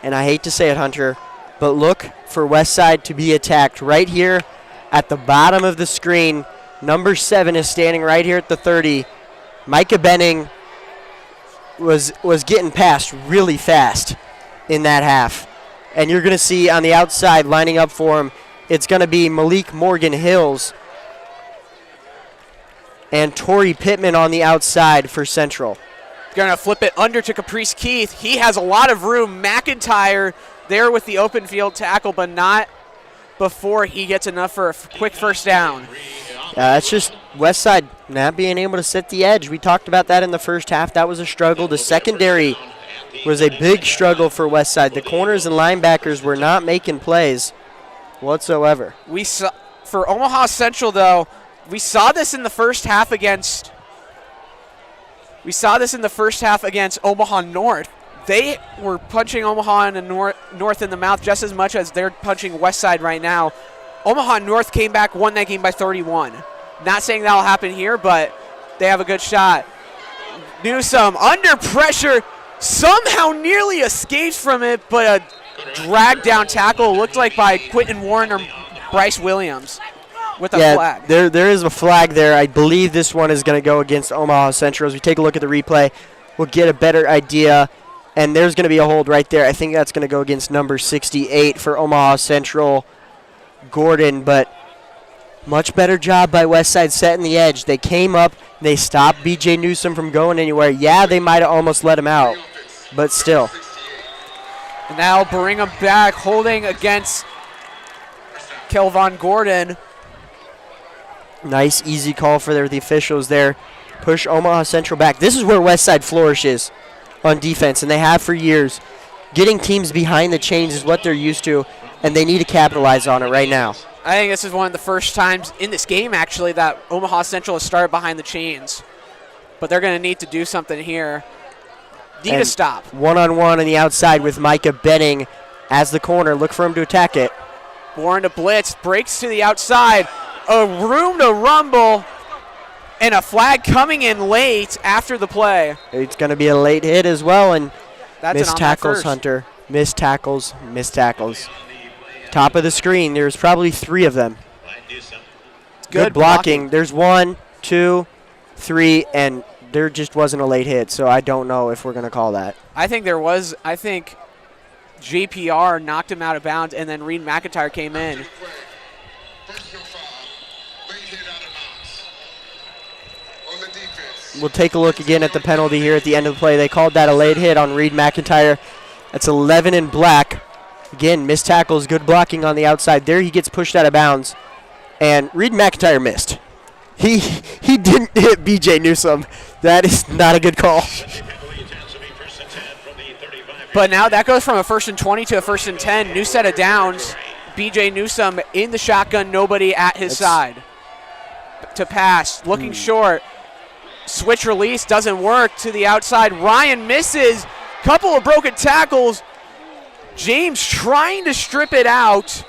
And I hate to say it, Hunter, but look for Westside to be attacked right here at the bottom of the screen. Number 7 is standing right here at the 30. Micah Benning was getting past really fast in that half. And you're going to see on the outside lining up for him, it's going to be Malik Morgan Hills and Torrey Pittman on the outside for Central. Going to flip it under to Caprice Keith. He has a lot of room. McIntyre there with the open field tackle, but not before he gets enough for a quick first down. That's just Westside not being able to set the edge. We talked about that in the first half. That was a struggle. The secondary was a big struggle for Westside. The corners and linebackers were not making plays whatsoever. We saw, for Omaha Central, though, we saw this in the first half against Omaha North. They were punching Omaha in the north in the mouth just as much as they're punching Westside right now. Omaha North came back, won that game by 31. Not saying that'll happen here, but they have a good shot. Newsom under pressure, somehow nearly escapes from it, but a drag down tackle looked like by Quentin Warren or Bryce Williams with a flag. There is a flag there. I believe this one is going to go against Omaha Central. As we take a look at the replay, we'll get a better idea. And there's going to be a hold right there. I think that's going to go against number 68 for Omaha Central, Gordon. But much better job by Westside setting the edge. They came up. They stopped BJ Newsom from going anywhere. Yeah, they might have almost let him out, but still. And now bring him back, holding against Kelvon Gordon. Nice, easy call for the officials there. Push Omaha Central back. This is where Westside flourishes on defense, and they have for years. Getting teams behind the chains is what they're used to, and they need to capitalize on it right now. I think this is one of the first times in this game, actually, that Omaha Central has started behind the chains. But they're going to need to do something here. Need a stop. One-on-one on the outside with Micah Benning as the corner. Look for him to attack it. Warren to blitz, breaks to the outside. A room to rumble, and a flag coming in late after the play. It's going to be a late hit as well, and That's missed tackles, Hunter. Missed tackles, missed tackles. Top of the screen, there's probably 3 of them. Good blocking. There's 1, 2, 3, and there just wasn't a late hit, so I don't know if we're going to call that. I think there was. I think JPR knocked him out of bounds, and then Reed McIntyre came in. Personal foul. Late hit out of bounds. On the defense. We'll take a look again at the penalty here at the end of the play. They called that a late hit on Reed McIntyre. That's 11 in black. Again, missed tackles, good blocking on the outside. There he gets pushed out of bounds, and Reed McIntyre missed. He didn't hit B.J. Newsome. That is not a good call. But now that goes from a 1st and 20 to a 1st and 10. New set of downs. B.J. Newsome in the shotgun, nobody at his side. To pass, looking short. Switch release doesn't work to the outside. Ryan misses. Couple of broken tackles. James trying to strip it out.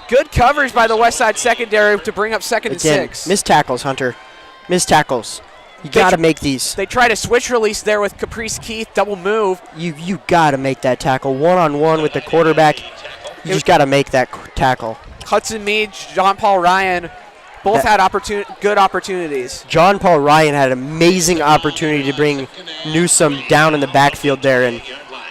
Good coverage by the Westside secondary to bring up 2nd and 6. Missed tackles, Hunter. Missed tackles. You got to make these. They try to switch release there with Caprice Keith, double move. You got to make that tackle. One-on-one with the quarterback. You just got to make that tackle. Hudson Meade, John Paul Ryan, both had good opportunities. John Paul Ryan had an amazing opportunity to bring Newsome down in the backfield there, and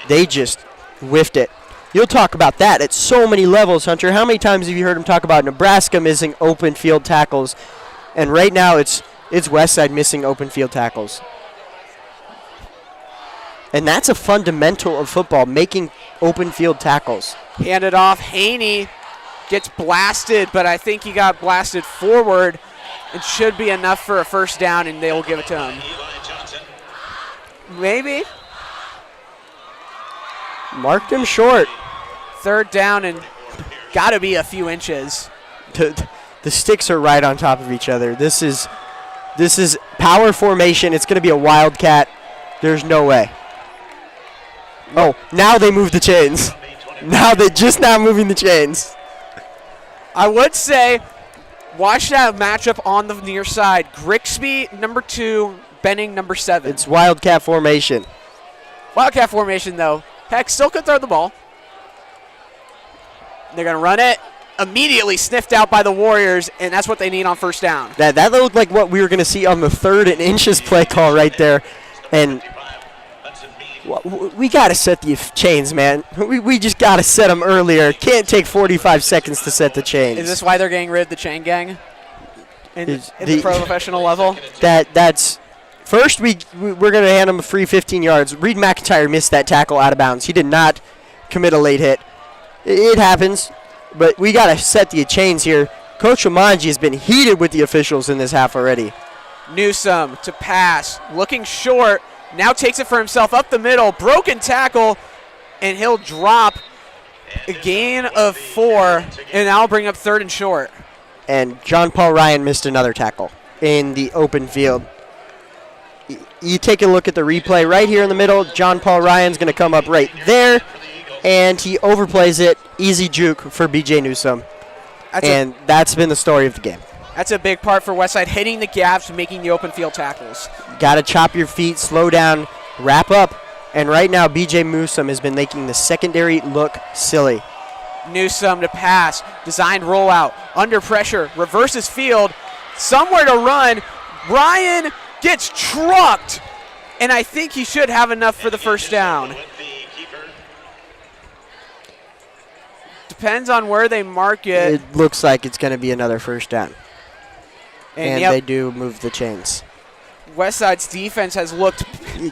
they just whiffed it. You'll talk about that at so many levels, Hunter. How many times have you heard him talk about Nebraska missing open field tackles? And right now it's Westside missing open field tackles. And that's a fundamental of football, making open field tackles. Handed off, Haney gets blasted, but I think he got blasted forward. It should be enough for a 1st down, and they'll give it to him. Maybe. Marked him short. 3rd down and got to be a few inches. The sticks are right on top of each other. This is power formation. It's going to be a wildcat. There's no way. Oh, now they move the chains. Now they're just now moving the chains. I would say, watch that matchup on the near side. Grigsby, number 2, Benning, number 7. It's wildcat formation. Wildcat formation, though. Heck, still could throw the ball. They're going to run it. Immediately sniffed out by the Warriors, and that's what they need on 1st down. That looked like what we were going to see on the 3rd and inches play call right there. And we got to set the chains, man. We just got to set them earlier. Can't take 45 seconds to set the chains. Is this why they're getting rid of the chain gang in the professional level? That's first we're going to hand them a free 15 yards. Reed McIntyre missed that tackle out of bounds. He did not commit a late hit. It happens, but we got to set the chains here. Coach Omanji has been heated with the officials in this half already. Newsome to pass, looking short. Now takes it for himself up the middle. Broken tackle, and he'll drop a gain of 4, and that'll bring up 3rd and short. And John Paul Ryan missed another tackle in the open field. You take a look at the replay right here in the middle. John Paul Ryan's going to come up right there, and he overplays it. Easy juke for B.J. Newsome. That's been the story of the game. That's a big part for Westside, hitting the gaps, making the open field tackles. Got to chop your feet, slow down, wrap up. And right now, B.J. Newsome has been making the secondary look silly. Newsome to pass, designed rollout, under pressure, reverses field, somewhere to run. Ryan gets trucked, and I think he should have enough for the 1st down. Depends on where they mark it. It looks like it's going to be another 1st down. And yep, they do move the chains. Westside's defense has looked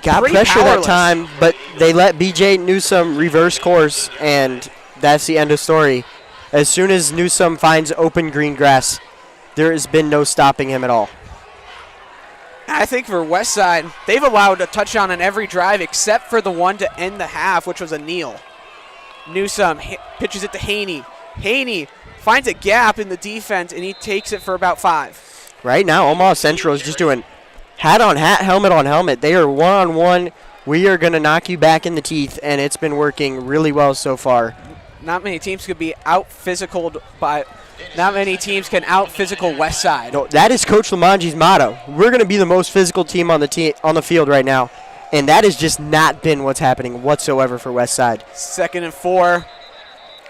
got pretty pressure powerless that time, but they let B.J. Newsome reverse course, and that's the end of story. As soon as Newsome finds open green grass, there has been no stopping him at all. I think for Westside, they've allowed a touchdown on every drive except for the one to end the half, which was a kneel. Newsome pitches it to Haney. Haney finds a gap in the defense, and he takes it for about 5. Right now, Omaha Central is just doing hat on hat, helmet on helmet. They are one-on-one. We are going to knock you back in the teeth, and it's been working really well so far. Not many teams could be out-physicaled by – not many teams can out-physical Westside. No, that is Coach Lamanji's motto. We're going to be the most physical team on the field right now, and that has just not been what's happening whatsoever for Westside. 2nd and 4.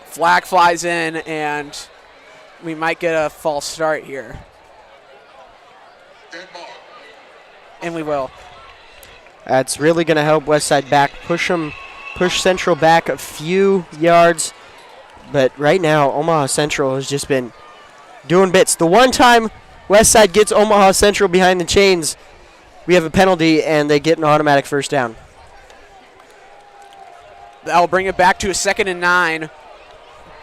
Flag flies in, and we might get a false start here. And we will. That's really going to help Westside back, push Central back a few yards. But right now, Omaha Central has just been doing bits. The one time Westside gets Omaha Central behind the chains, we have a penalty, and they get an automatic first down. That'll bring it back to a 2nd and 9.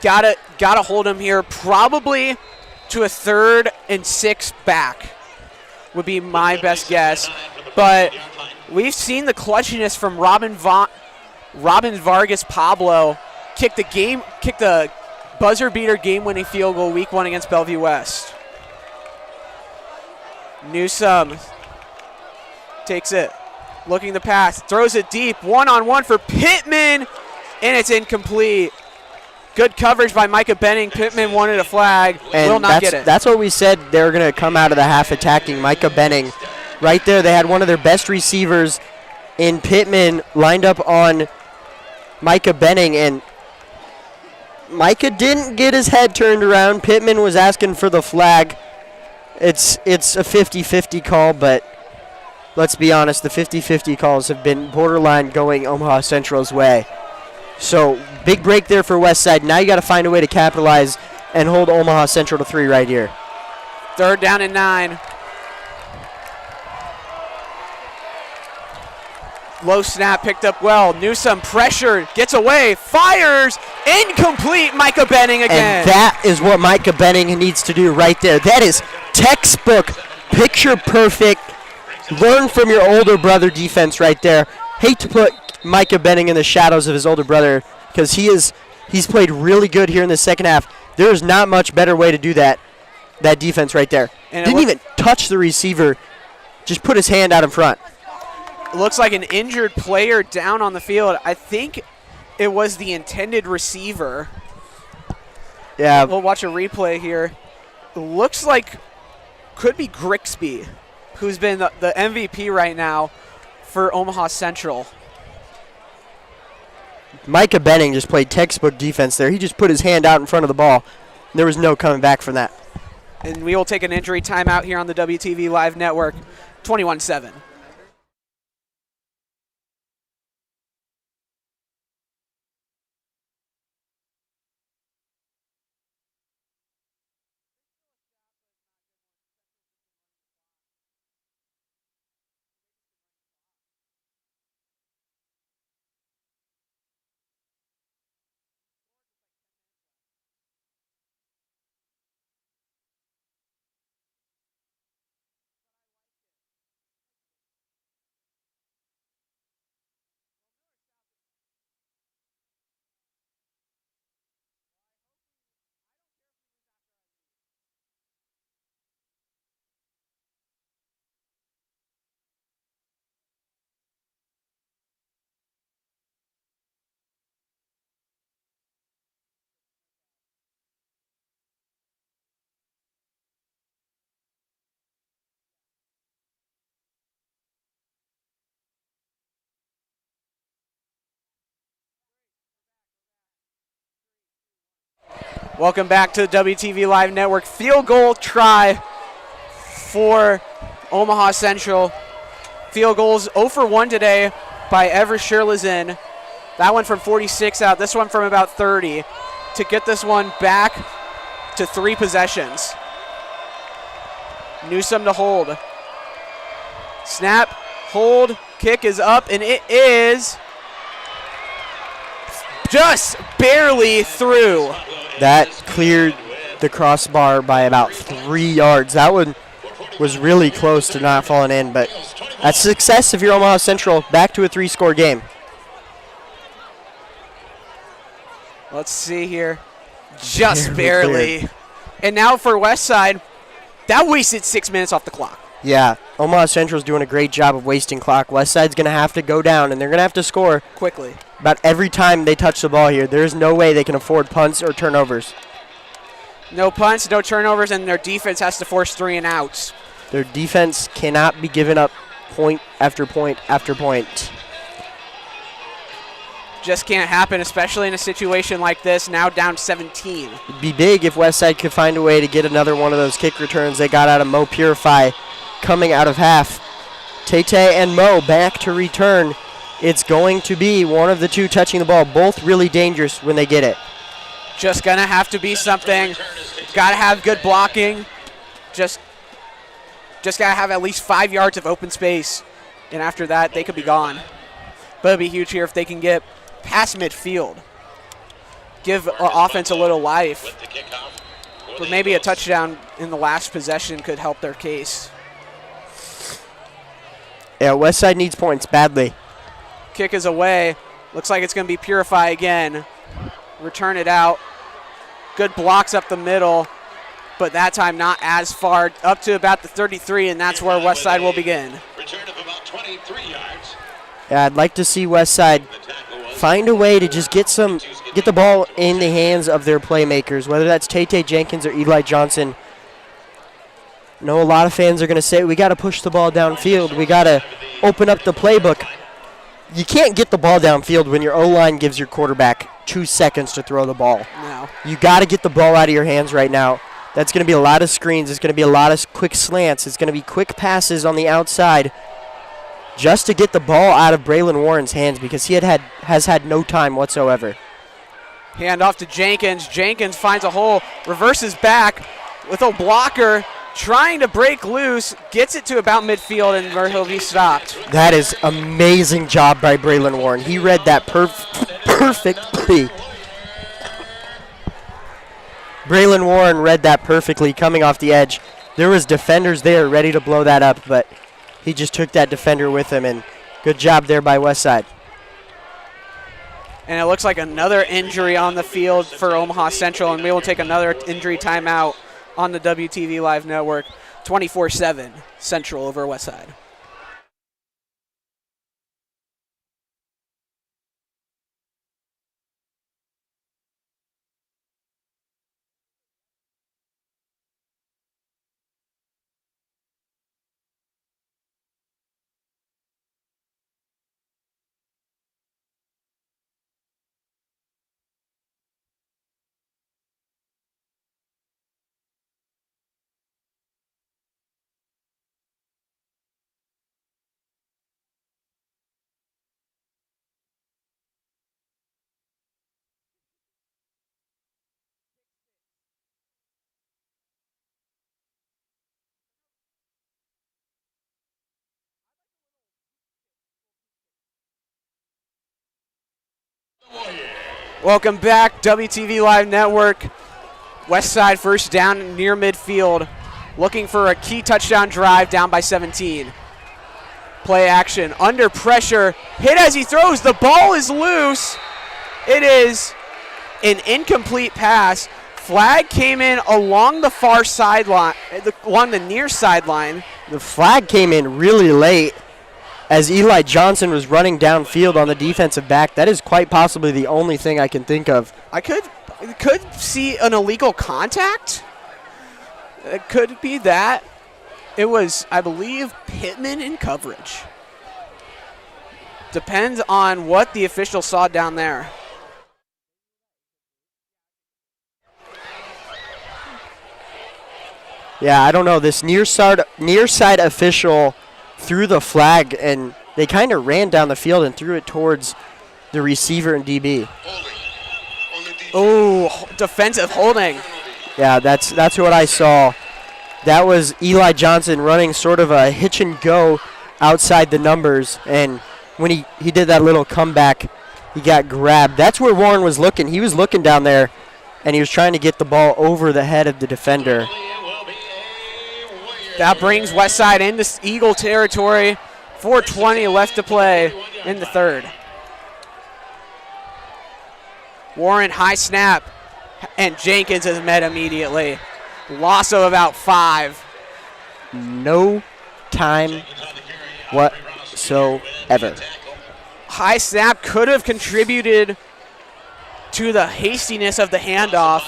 Gotta hold him here, probably to a 3rd and 6 back would be my best guess. But we've seen the clutchiness from Robin Vargas Pablo kick the buzzer beater game-winning field goal week 1 against Bellevue West. Newsome takes it, looking to pass, throws it deep, one-on-one for Pittman, and it's incomplete. Good coverage by Micah Benning. Pittman wanted a flag, and will not get it. That's what we said they were going to come out of the half attacking Micah Benning. Right there, they had one of their best receivers in Pittman lined up on Micah Benning, and Micah didn't get his head turned around. Pittman was asking for the flag. It's a 50-50 call, but let's be honest, the 50-50 calls have been borderline going Omaha Central's way. So, big break there for Westside. Now you got to find a way to capitalize and hold Omaha Central to 3 right here. 3rd down and 9. Low snap picked up well. Newsome pressure, gets away, fires, incomplete. Micah Benning again. And that is what Micah Benning needs to do right there. That is textbook, picture perfect, learn from your older brother defense right there. Hate to put Micah Benning in the shadows of his older brother because he's played really good here in the second half. There is not much better way to do that defense right there. And didn't even touch the receiver, just put his hand out in front. It looks like an injured player down on the field. I think it was the intended receiver. Yeah. We'll watch a replay here. It looks like could be Grixby, who's been the MVP right now for Omaha Central. Micah Benning just played textbook defense there. He just put his hand out in front of the ball. There was no coming back from that. And we will take an injury timeout here on the WTV Live Network, 21-7. Welcome back to the WTV Live Network. Field goal try for Omaha Central. Field goals 0 for 1 today by Everett Sherlazin. That one from 46 out, this one from about 30 to get this one back to 3 possessions. Newsome to hold. Snap, hold, kick is up, and it is just barely through. That cleared the crossbar by about 3 yards. That one was really close to not falling in, but that's success if you're Omaha Central. Back to a 3-score game. Let's see here. Just barely. And now for Westside, that wasted 6 minutes off the clock. Yeah, Omaha Central's doing a great job of wasting clock. Westside's going to have to go down, and they're going to have to score Quickly. about every time they touch the ball here. There's no way they can afford punts or turnovers. No punts, no turnovers, and their defense has to force 3 and outs. Their defense cannot be giving up point after point after point. Just can't happen, especially in a situation like this, now down 17. It'd be big if Westside could find a way to get another one of those kick returns they got out of Mo Purify coming out of half. Tate and Mo back to return. It's going to be one of the two touching the ball, both really dangerous when they get it. Just going to have to be something. Got to have good blocking. Just got to have at least 5 yards of open space. And after that, they could be gone. But it'd be huge here if they can get past midfield. Give offense a little life. But maybe a touchdown in the last possession could help their case. Yeah, Westside needs points badly. Kick is away. Looks like it's going to be Purify again. Return it out. Good blocks up the middle, but that time not as far, up to about the 33, and that's where Westside will begin. Return of about 23 yards. Yeah, I'd like to see Westside find a way to just get the ball in the hands of their playmakers, whether that's Tate Jenkins or Eli Johnson. I know a lot of fans are going to say, we got to push the ball downfield. We got to open up the playbook. You can't get the ball downfield when your O-line gives your quarterback 2 seconds to throw the ball. No. You got to get the ball out of your hands right now. That's going to be a lot of screens. It's going to be a lot of quick slants. It's going to be quick passes on the outside just to get the ball out of Braylon Warren's hands because he has had no time whatsoever. Hand off to Jenkins. Jenkins finds a hole, reverses back with a blocker, trying to break loose, gets it to about midfield, and where he'll be stopped. That is amazing job by Braylon Warren. He read that perfectly. Braylon Warren read that perfectly coming off the edge. There was defenders there ready to blow that up, but he just took that defender with him, and good job there by Westside. And it looks like another injury on the field for Omaha Central, and we will take another injury timeout on the WTV Live Network, 24/7 Central over Westside. Welcome back, WTV Live Network. Westside first down near midfield, looking for a key touchdown drive down by 17. Play action, under pressure, hit as he throws, the ball is loose. It is an incomplete pass. Flag came in along the far sideline, along the near sideline. The flag came in really late as Eli Johnson was running downfield on the defensive back. That is quite possibly the only thing I can think of. I could see an illegal contact. It could be that. It was, I believe, Pittman in coverage. Depends on what the official saw down there. Yeah, I don't know. This near side official threw the flag, and they kind of ran down the field and threw it towards the receiver and DB. Oh, defensive holding. Yeah, that's what I saw. That was Eli Johnson running sort of a hitch and go outside the numbers, and when he did that little comeback, he got grabbed. That's where Warren was looking. He was looking down there, and he was trying to get the ball over the head of the defender. That brings Westside into Eagle territory. 4:20 left to play in the third. Warren, high snap. And Jenkins is met immediately. Loss of about 5. No time whatsoever. High snap could have contributed to the hastiness of the handoff.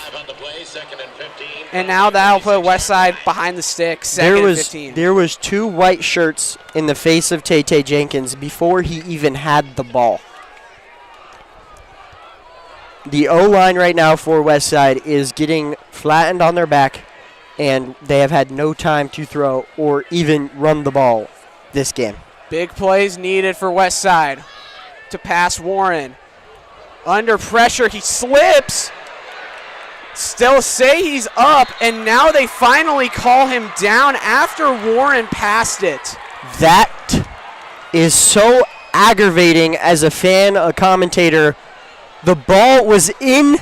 And now that'll put Westside behind the stick, second and 15. There was 2 white shirts in the face of Tay Jenkins before he even had the ball. The O-line right now for Westside is getting flattened on their back, and they have had no time to throw or even run the ball this game. Big plays needed for Westside to pass Warren. Under pressure, he slips. Still say he's up, and now they finally call him down after Warren passed it. That is so aggravating as a fan, a commentator. The ball was in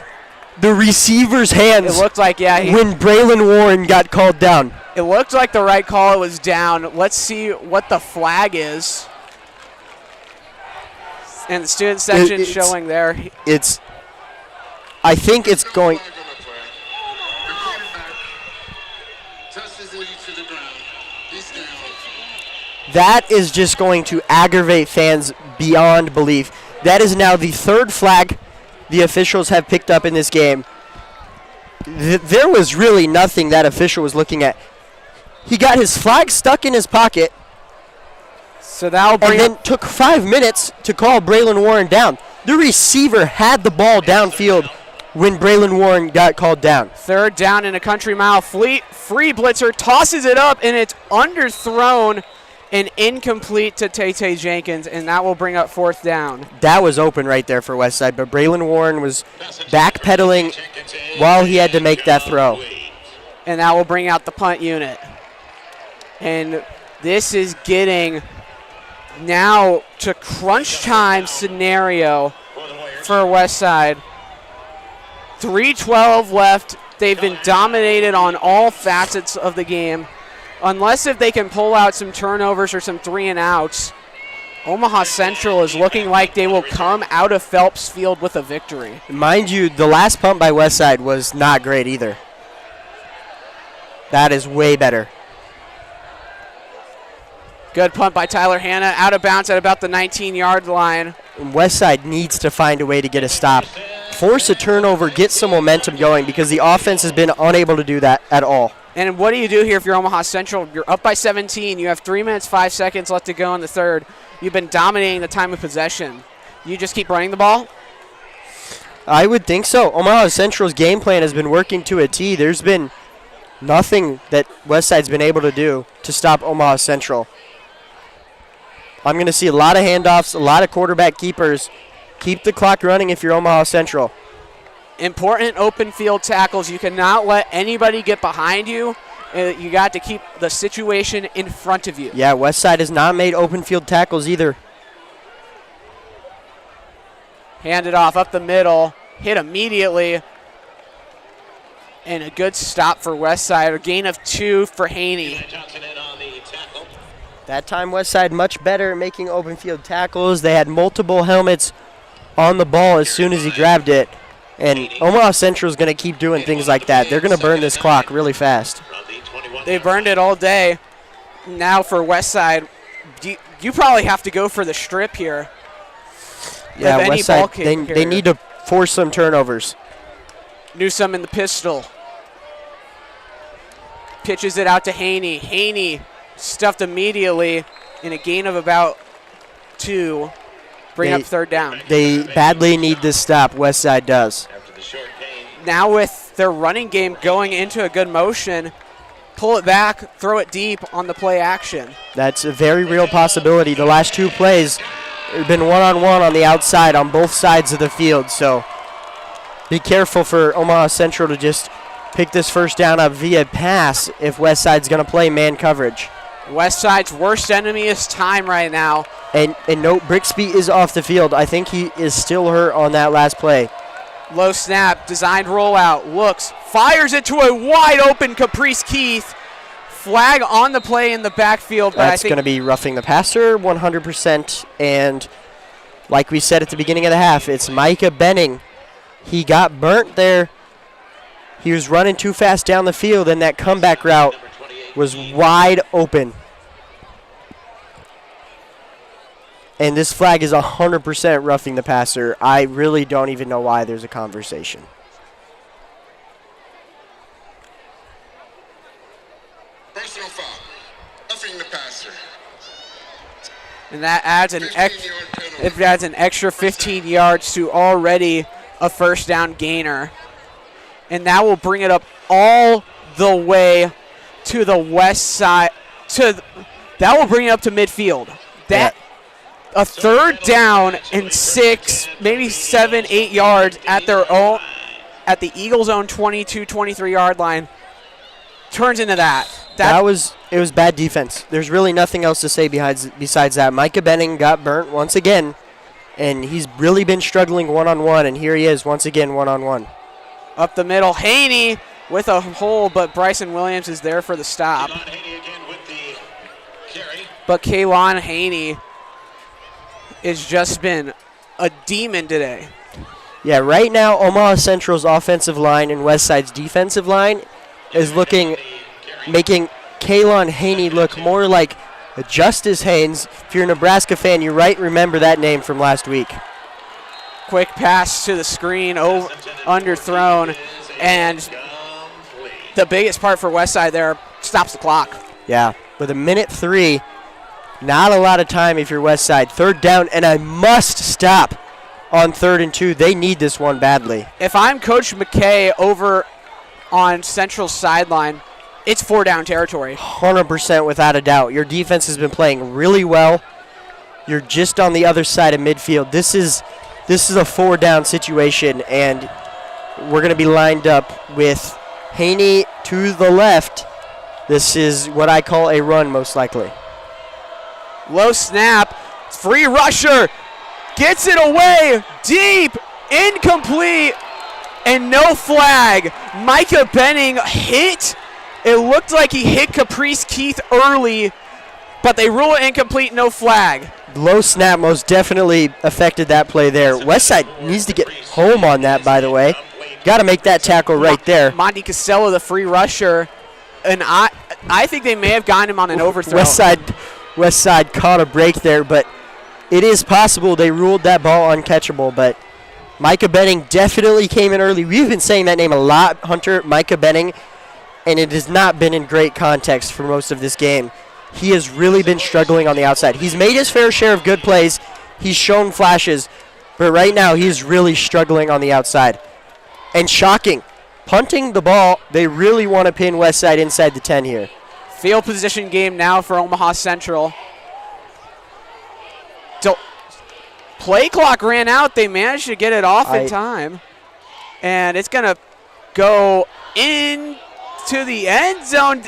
the receiver's hands. It looked like, when Braylon Warren got called down. It looked like the right call. It was down. Let's see what the flag is. And the student section showing there. I think it's going. That is just going to aggravate fans beyond belief. That is now the 3rd flag the officials have picked up in this game. There was really nothing that official was looking at. He got his flag stuck in his pocket, so that'll bring and then took 5 minutes to call Braylon Warren down. The receiver had the ball downfield when Braylon Warren got called down. 3rd down in a country mile. Free blitzer tosses it up, and it's underthrown and incomplete to Tay Jenkins, and that will bring up 4th down. That was open right there for Westside, but Braylon Warren was backpedaling while he had to make that throw. And that will bring out the punt unit. And this is getting now to crunch time scenario for Westside. 3:12 left. They've been dominated on all facets of the game. Unless if they can pull out some turnovers or some 3-and-outs, Omaha Central is looking like they will come out of Phelps Field with a victory. Mind you, the last punt by Westside was not great either. That is way better. Good punt by Tyler Hanna, out of bounds at about the 19-yard line. Westside needs to find a way to get a stop. Force a turnover, get some momentum going, because the offense has been unable to do that at all. And what do you do here if you're Omaha Central? You're up by 17. You have 3 minutes, 5 seconds left to go in the 3rd. You've been dominating the time of possession. You just keep running the ball? I would think so. Omaha Central's game plan has been working to a T. There's been nothing that Westside's been able to do to stop Omaha Central. I'm going to see a lot of handoffs, a lot of quarterback keepers. Keep the clock running if you're Omaha Central. Important open field tackles. You cannot let anybody get behind you. You got to keep the situation in front of you. Yeah, Westside has not made open field tackles either. Hand it off up the middle. Hit immediately. And a good stop for Westside. A gain of 2 for Haney. That time Westside much better at making open field tackles. They had multiple helmets on the ball as soon as he grabbed it. And Omaha Central is going to keep doing things like that. They're going to burn this clock really fast. They burned it all day. Now for Westside, you probably have to go for the strip here. Yeah, Westside, they need to force some turnovers. Newsome in the pistol. Pitches it out to Haney. Haney stuffed immediately in a gain of about 2. Bring up 3rd down. They badly need this stop. Westside does. Now with their running game going into a good motion, pull it back, throw it deep on the play action. That's a very real possibility. The last 2 plays have been one-on-one on the outside on both sides of the field. So be careful for Omaha Central to just pick this 1st down up via pass if Westside's going to play man coverage. Westside's worst enemy is time right now. And no, Brixby is off the field. I think he is still hurt on that last play. Low snap, designed rollout, looks, fires it to a wide open Caprice Keith. Flag on the play in the backfield. But that's going to be roughing the passer 100%. And like we said at the beginning of the half, it's Micah Benning. He got burnt there He was running too fast down the field, and that comeback route was wide open. And this flag is 100% roughing the passer. I really don't even know why there's a conversation. Personal foul. Roughing the passer. And that adds an 15-yard penalty. it adds an extra 15 yards to already a first down gainer. And that will bring it up all the way to the west side. That will bring it up to midfield. That a third down and 6, maybe 7, 8 yards at the Eagles' own 22, 23-yard line turns into that. It was bad defense. There's really nothing else to say besides that. Micah Benning got burnt once again, and he's really been struggling one-on-one, and here he is once again one-on-one. Up the middle, Haney with a hole, but Bryson Williams is there for the stop. But Kaylon Haney has just been a demon today. Yeah, right now Omaha Central's offensive line and Westside's defensive line is making Kaylon Haney look more like Justice Haynes. If you're a Nebraska fan, you remember that name from last week. Quick pass to the screen, underthrown, and the biggest part for Westside there, stops the clock. Yeah, with 1:03, not a lot of time if you're Westside. Third down, and I must stop on 3rd and 2. They need this one badly. If I'm Coach McKay over on Central's sideline, it's 4-down territory. 100% without a doubt. Your defense has been playing really well. You're just on the other side of midfield. This is a 4-down situation, and we're going to be lined up with Haney to the left. This is what I call a run, most likely. Low snap, free rusher, gets it away, deep, incomplete, and no flag. Micah Benning hit. It looked like he hit Caprice Keith early, but they rule it incomplete, no flag. Low snap most definitely affected that play there. Westside needs to get home on that, by the way. Got to make that tackle right there. Monty Costello, the free rusher, and I think they may have gotten him on an overthrow. Westside caught a break there, but it is possible they ruled that ball uncatchable. But Micah Benning definitely came in early. We've been saying that name a lot, Hunter, Micah Benning, and it has not been in great context for most of this game. He has really been struggling on the outside. He's made his fair share of good plays. He's shown flashes, but right now he's really struggling on the outside. And shocking, punting the ball, they really want to pin Westside inside the 10 here. Field position game now for Omaha Central. Play clock ran out. They managed to get it off in time. And it's going to go into the end zone.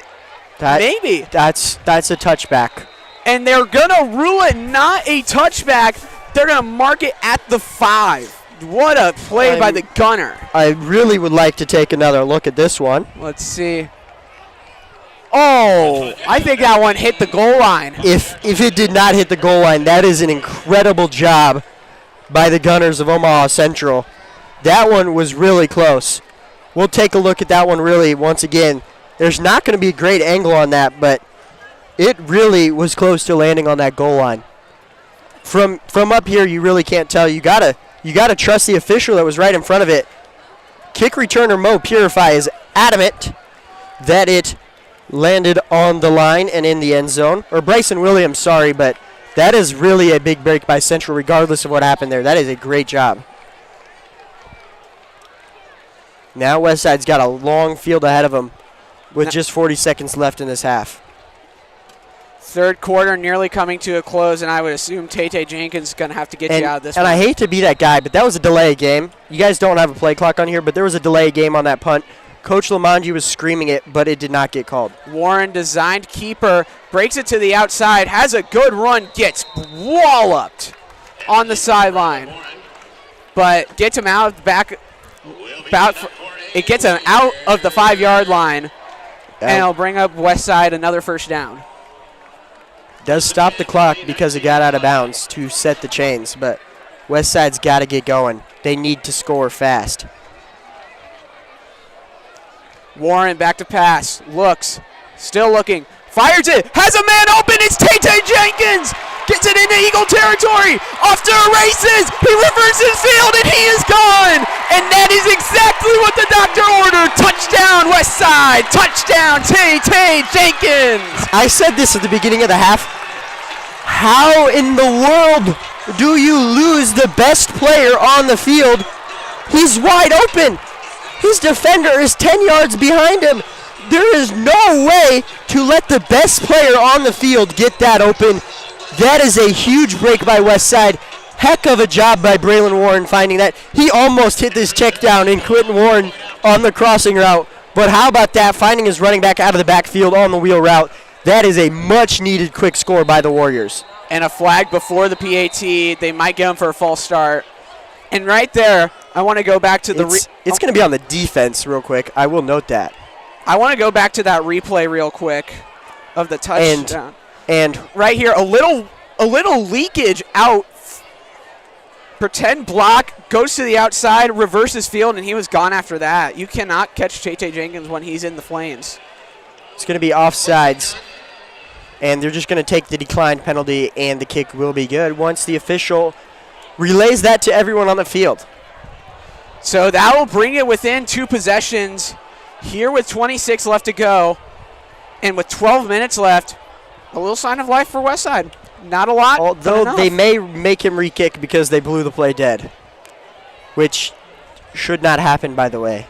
Maybe. That's a touchback. And they're going to rule it not a touchback. They're going to mark it at the 5. What a play by the gunner. I really would like to take another look at this one. Let's see. Oh, I think that one hit the goal line. If it did not hit the goal line, that is an incredible job by the Gunners of Omaha Central. That one was really close. We'll take a look at that one really once again. There's not going to be a great angle on that, but it really was close to landing on that goal line. From up here, you really can't tell. You gotta trust the official that was right in front of it. Kick returner Mo Purify is adamant that it landed on the line and in the end zone. Or Bryson Williams, sorry, but that is really a big break by Central regardless of what happened there. That is a great job. Now Westside's got a long field ahead of them with just 40 seconds left in this half. Third quarter nearly coming to a close, and I would assume Tay Jenkins is going to have to get you out of this one. And I hate to be that guy, but that was a delay game. You guys don't have a play clock on here, but there was a delay game on that punt. Coach Lamonji was screaming it, but it did not get called. Warren, designed keeper, breaks it to the outside, has a good run, gets walloped on the sideline. But gets him out it gets him out of the 5-yard line, and it'll bring up Westside another first down. Does stop the clock because it got out of bounds to set the chains, but Westside's got to get going. They need to score fast. Warren back to pass. Looks. Still looking. Fires it. Has a man open. It's Tay Jenkins. Gets it into Eagle territory. Off to the races. He reverses field and he is gone. And that is exactly what the doctor ordered. Touchdown, Westside. Touchdown, Tay Jenkins. I said this at the beginning of the half. How in the world do you lose the best player on the field? He's wide open. His defender is 10 yards behind him. There is no way to let the best player on the field get that open. That is a huge break by Westside. Heck of a job by Braylon Warren finding that. He almost hit this check down in Clinton Warren on the crossing route. But how about that, finding his running back out of the backfield on the wheel route. That is a much-needed quick score by the Warriors. And a flag before the PAT. They might get him for a false start. And right there, I want to go back to the... It's going to be on the defense real quick. I will note that. I want to go back to that replay real quick of the touchdown. And right here, a little leakage out. Pretend block, goes to the outside, reverses field, and he was gone after that. You cannot catch Tay Jenkins when he's in the flames. It's going to be offsides. And they're just going to take the declined penalty, and the kick will be good once the official relays that to everyone on the field. So that will bring it within 2 possessions. Here with 26 left to go, and with 12 minutes left, a little sign of life for Westside. Not a lot, although they may make him re-kick because they blew the play dead, which should not happen, by the way.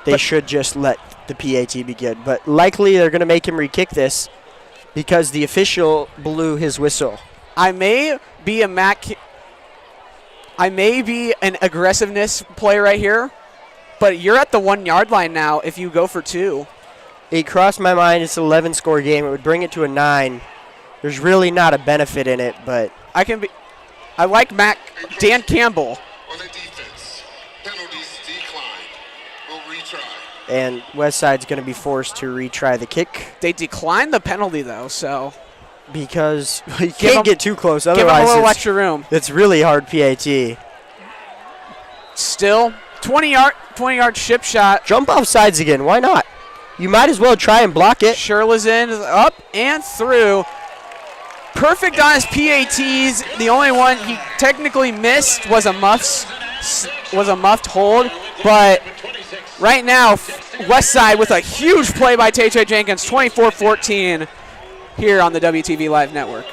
They should just let the PAT be good, but likely they're going to make him re-kick this because the official blew his whistle. I may be an aggressiveness play right here, but you're at the 1 yard line now if you go for 2. It crossed my mind. It's an 11-score game. It would bring it to a 9. There's really not a benefit in it, but I like Dan Campbell. On the defense, penalties declined. We'll retry. And Westside's going to be forced to retry the kick. They declined the penalty though, so because you can't get too close. Otherwise, give them a little extra room. It's really hard PAT. Still 20-yard ship shot. Jump off sides again. Why not? You might as well try and block it. Sherlazin is up and through. Perfect on his PATs. The only one he technically missed was a muffed hold. But right now, Westside with a huge play by Tay Jenkins, 24-14 here on the WTV Live Network.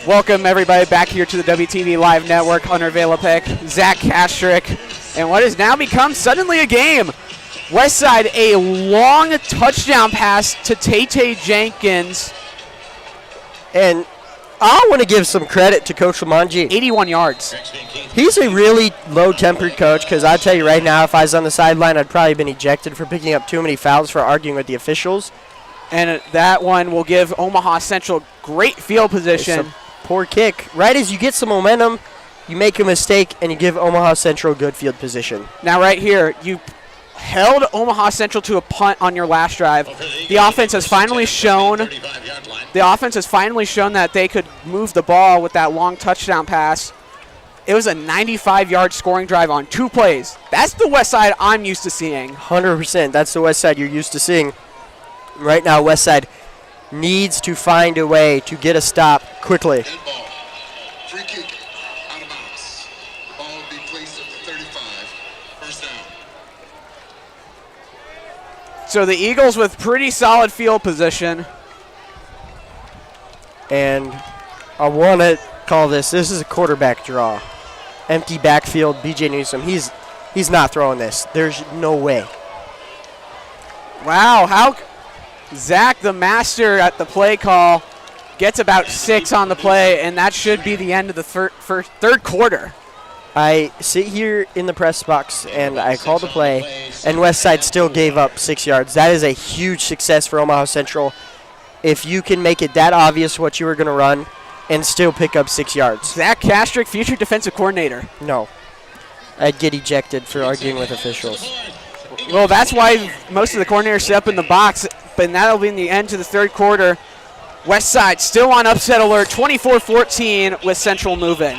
Welcome, everybody, back here to the WTV Live Network. Hunter Valapek, Zach Kastrick, and what has now become suddenly a game. Westside, a long touchdown pass to Tay Jenkins. And I want to give some credit to Coach Lamanji. 81 yards. He's a really low-tempered coach because I'll tell you right now, if I was on the sideline, I'd probably been ejected for picking up too many fouls for arguing with the officials. And that one will give Omaha Central great field position. Poor kick. Right as you get some momentum, you make a mistake, and you give Omaha Central good field position. Now right here, you held Omaha Central to a punt on your last drive. The offense has finally shown that they could move the ball with that long touchdown pass. It was a 95-yard scoring drive on 2 plays. That's the Westside I'm used to seeing. 100%. That's the Westside you're used to seeing. Right now, Westside needs to find a way to get a stop quickly. Ball. Free kick out of bounds. The ball will be placed at the 35. First down. So the Eagles with pretty solid field position. And I want to call this is a quarterback draw. Empty backfield, BJ Newsom. He's not throwing this. There's no way. Wow, how Zach, the master at the play call, gets about 6 on the play, and that should be the end of the third quarter. I sit here in the press box, and I call the play, and Westside still gave up 6 yards. That is a huge success for Omaha Central. If you can make it that obvious what you were going to run and still pick up 6 yards. Zach Kastrick, future defensive coordinator. No. I'd get ejected for arguing with officials. Well, that's why most of the coordinators sit up in the box, but that'll be in the end to the third quarter. Westside still on upset alert, 24-14 with Central moving.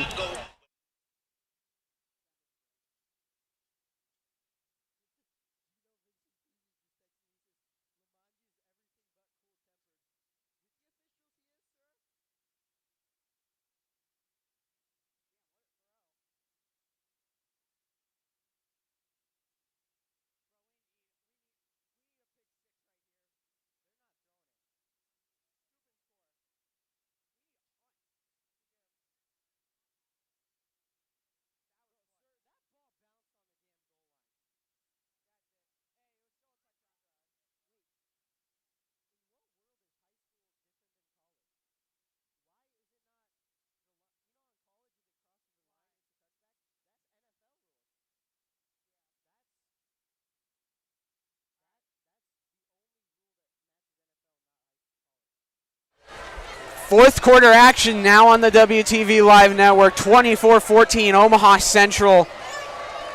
Fourth quarter action now on the WTV Live Network. 24-14, Omaha Central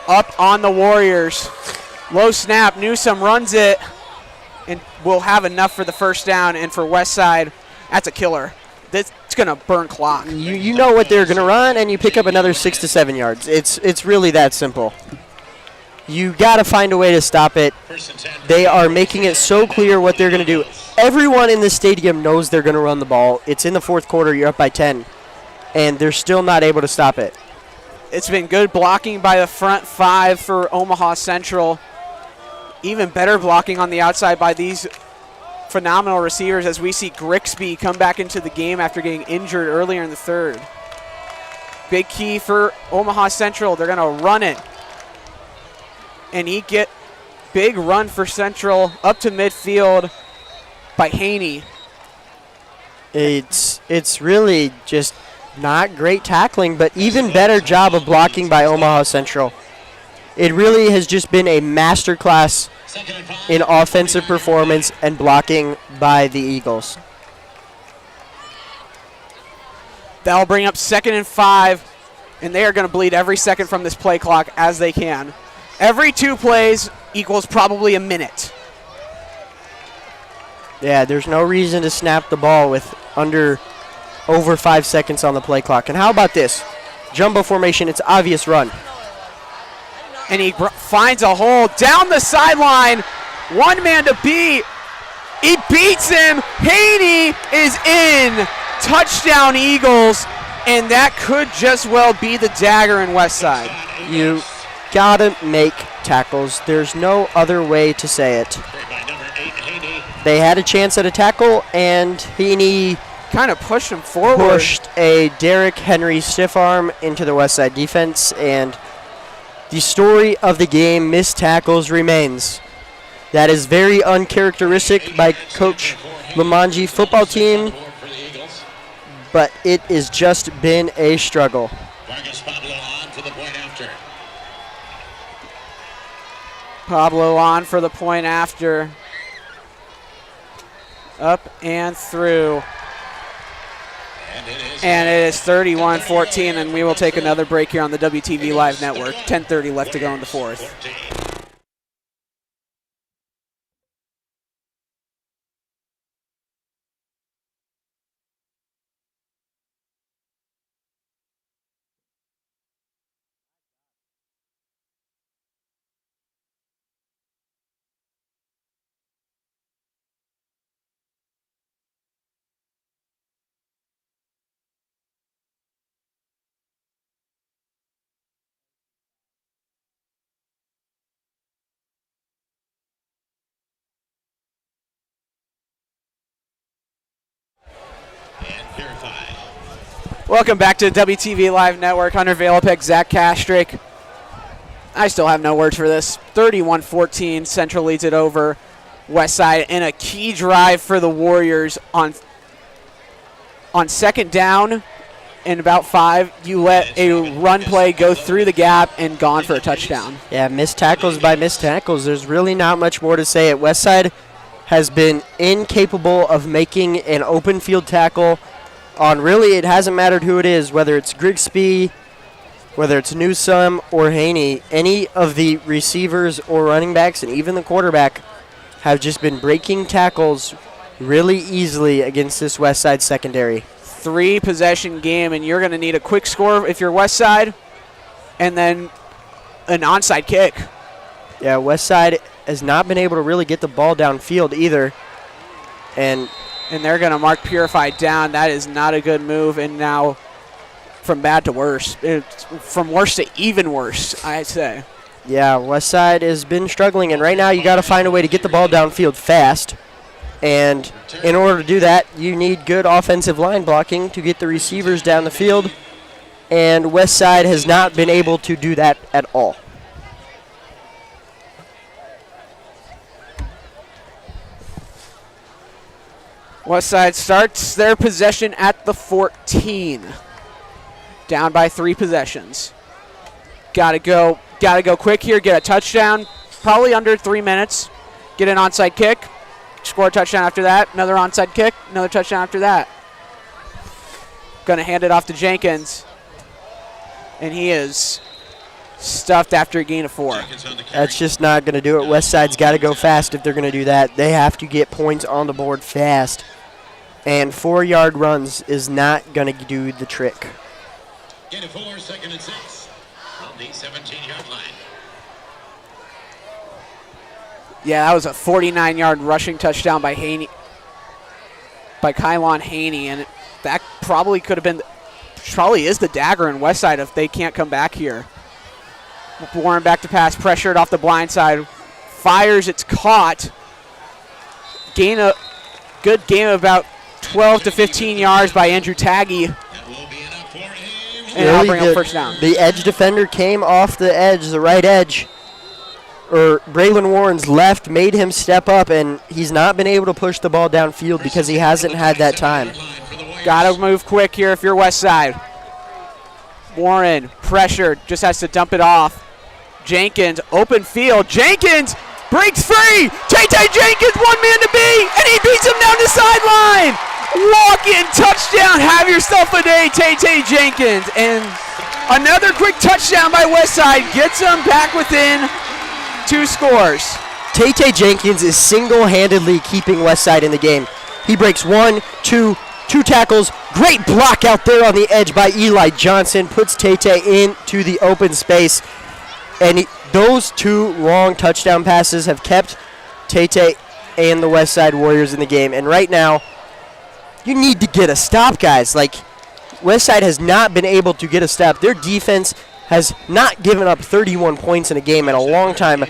up on the Warriors. Low snap, Newsom runs it and will have enough for the first down. And for Westside, that's a killer. It's going to burn clock. You know what they're going to run, and you pick up another 6 to 7 yards. It's really that simple. You got to find a way to stop it. They are making it so clear what they're going to do. Everyone in the stadium knows they're going to run the ball. It's in the fourth quarter. You're up by 10, and they're still not able to stop it. It's been good blocking by the front 5 for Omaha Central. Even better blocking on the outside by these phenomenal receivers as we see Grixby come back into the game after getting injured earlier in the third. Big key for Omaha Central. They're going to run it. And he get big run for Central up to midfield by Haney. It's really just not great tackling, but even better job of blocking by Omaha Central. It really has just been a masterclass in offensive performance and blocking by the Eagles. That'll bring up 2nd and 5, and they are going to bleed every second from this play clock as they can. Every 2 plays equals probably a minute. Yeah, there's no reason to snap the ball with over 5 seconds on the play clock. And how about this? Jumbo formation, it's obvious run. And he finds a hole down the sideline. One man to beat. He beats him. Haney is in. Touchdown Eagles. And that could just well be the dagger in Westside. You gotta make tackles. There's no other way to say it. They had a chance at a tackle, and Haney kind of pushed him forward. Pushed a Derrick Henry stiff arm into the Westside defense, and the story of the game, missed tackles, remains. That is very uncharacteristic by Coach Lamanji football team, but it has just been a struggle. Pablo on for the point after. Up and through. And it is 31-14, and we will take another break here on the WTV Live Network. 10:30 left to go in the fourth. Welcome back to WTV Live Network. Hunter Valopek, Zach Kastrick. I still have no words for this. 31-14, Central leads it over Westside, and a key drive for the Warriors on second down and about 5. You let a run play go through the gap and gone for a touchdown. Yeah, missed tackles by missed tackles. There's really not much more to say. At Westside has been incapable of making an open field tackle on really, it hasn't mattered who it is, whether it's Grigsby, whether it's Newsome or Haney. Any of the receivers or running backs and even the quarterback have just been breaking tackles really easily against this Westside secondary. 3-possession game, and you're going to need a quick score if you're Westside, and then an onside kick. Yeah, Westside has not been able to really get the ball downfield either. And they're going to mark Purified down. That is not a good move, and now from bad to worse. It's from worse to even worse, I'd say. Yeah, Westside has been struggling, and right now you got to find a way to get the ball downfield fast. And in order to do that, you need good offensive line blocking to get the receivers down the field. And Westside has not been able to do that at all. Westside starts their possession at the 14. Down by 3 possessions. Gotta go quick here, get a touchdown. Probably under 3 minutes. Get an onside kick. Score a touchdown after that. Another onside kick. Another touchdown after that. Gonna hand it off to Jenkins. And he is stuffed after a gain of 4. That's just not going to do it. Westside's got to go fast if they're going to do that. They have to get points on the board fast. And 4-yard runs is not going to do the trick. Gain of 4, 2nd and 6 from the 17-yard line. Yeah, that was a 49-yard rushing touchdown by Haney, by Kylon Haney, and that probably could have been, probably is the dagger in Westside if they can't come back here. Warren back to pass, pressured off the blind side, fires, it's caught. Good game of about 12 to 15 yards by Andrew Taggy. And I'll bring up first down. The edge defender came off the edge, the right edge. Braylon Warren's left made him step up, and he's not been able to push the ball downfield because he hasn't had that time. Got to move quick here if you're Westside. Warren, pressure, just has to dump it off. Jenkins, open field. Jenkins breaks free. Tay Jenkins, 1 man to beat, and he beats him down the sideline. Walk-in touchdown. Have yourself a day, Tay Jenkins. And another quick touchdown by Westside gets them back within 2 scores. Tay Jenkins is single-handedly keeping Westside in the game. He breaks 1, 2 tackles. Great block out there on the edge by Eli Johnson. Puts Tay into the open space. And those 2 long touchdown passes have kept Tay and the Westside Warriors in the game. And right now, you need to get a stop, guys. Like, Westside has not been able to get a stop. Their defense has not given up 31 points in a game in a long time.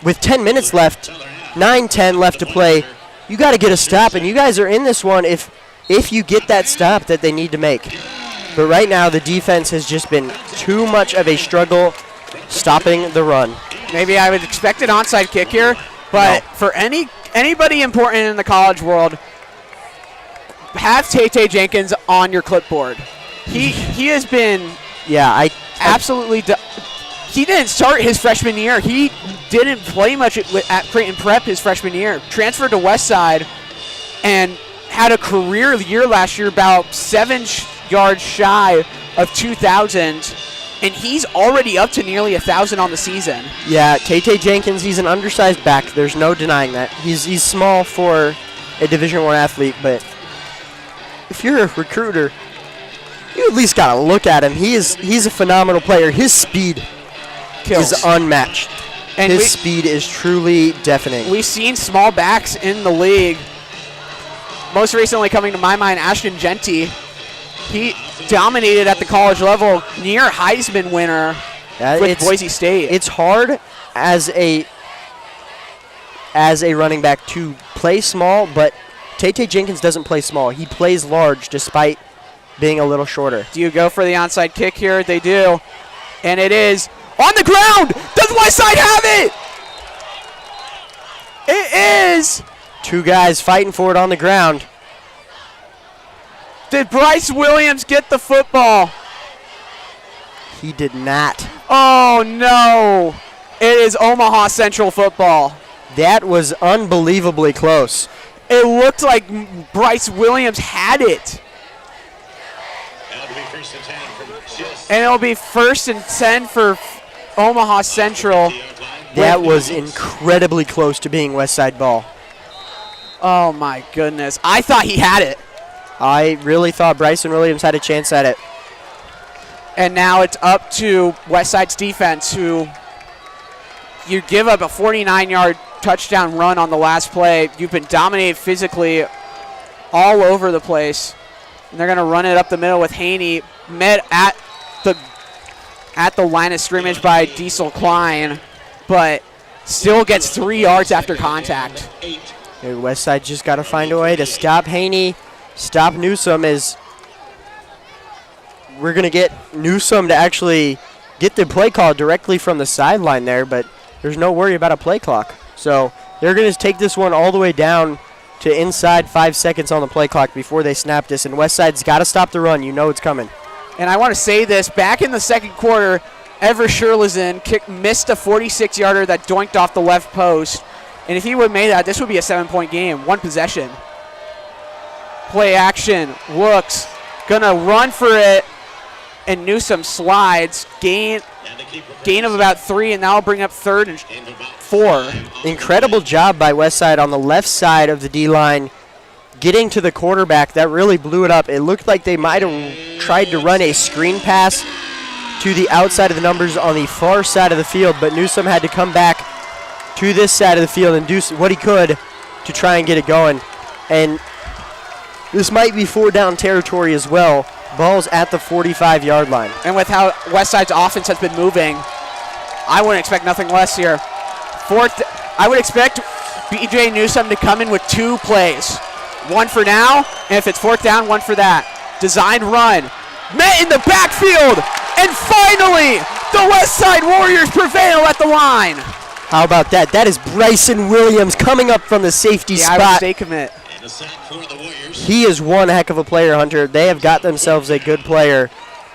With 10 minutes left, 9-10 left to play, you got to get a stop, and you guys are in this one if you get that stop that they need to make. But right now, the defense has just been too much of a struggle stopping the run. Maybe I would expect an onside kick here, but no. For anybody important in the college world, have Tay Jenkins on your clipboard. He has been absolutely. He didn't start his freshman year. He didn't play much at Creighton Prep his freshman year. Transferred to Westside and had a career year last year, about 7 yards shy of 2,000, and he's already up to nearly 1,000 on the season. Yeah, Tay Jenkins, he's an undersized back. There's no denying that. He's small for a Division I athlete, but if you're a recruiter, you at least got to look at him. He's a phenomenal player. His speed is unmatched. And his speed is truly deafening. We've seen small backs in the league. Most recently coming to my mind, Ashton Genty. He dominated at the college level, near Heisman winner with Boise State. It's hard as a running back to play small, but Tay Jenkins doesn't play small. He plays large despite being a little shorter. Do you go for the onside kick here? They do. And it is on the ground. Does Westside have it? It is. Two guys fighting for it on the ground. Did Bryce Williams get the football? He did not. Oh, no. It is Omaha Central football. That was unbelievably close. It looked like Bryce Williams had it. And it'll be first and 10 for Omaha Central. That was incredibly close to being Westside ball. Oh, my goodness. I thought he had it. I really thought Bryson Williams had a chance at it. And now it's up to Westside's defense, who you give up a 49-yard touchdown run on the last play. You've been dominated physically all over the place. And they're going to run it up the middle with Haney, met at the line of scrimmage by Diesel Klein, but still gets 3 yards after contact. Hey, Westside just got to find a way to stop Haney, stop Newsome, as we're going to get Newsome to actually get the play call directly from the sideline there, but there's no worry about a play clock. So they're going to take this one all the way down to inside 5 seconds on the play clock before they snap this, and Westside's got to stop the run. You know it's coming. And I want to say this, back in the second quarter, Ever Sherlizin missed a 46-yarder that doinked off the left post. And if he would have made that, this would be a 7-point game, one possession. Play action, looks, gonna run for it, and Newsome slides, gain of about 3, and now will bring up 3rd and 4. Incredible job by Westside on the left side of the D-line, getting to the quarterback. That really blew it up. It looked like they might have tried to run a screen pass to the outside of the numbers on the far side of the field, but Newsome had to come back to this side of the field and do what he could to try and get it going. And this might be 4-down territory as well. Ball's at the 45-yard line. And with how Westside's offense has been moving, I wouldn't expect nothing less here. I would expect B.J. Newsome to come in with 2 plays. One for now, and if it's 4th down, one for that. Designed run. Met in the backfield, and finally, the Westside Warriors prevail at the line. How about that? That is Bryson Williams coming up from the safety spot. I would stay commit. He is one heck of a player, Hunter. They have got themselves a good player.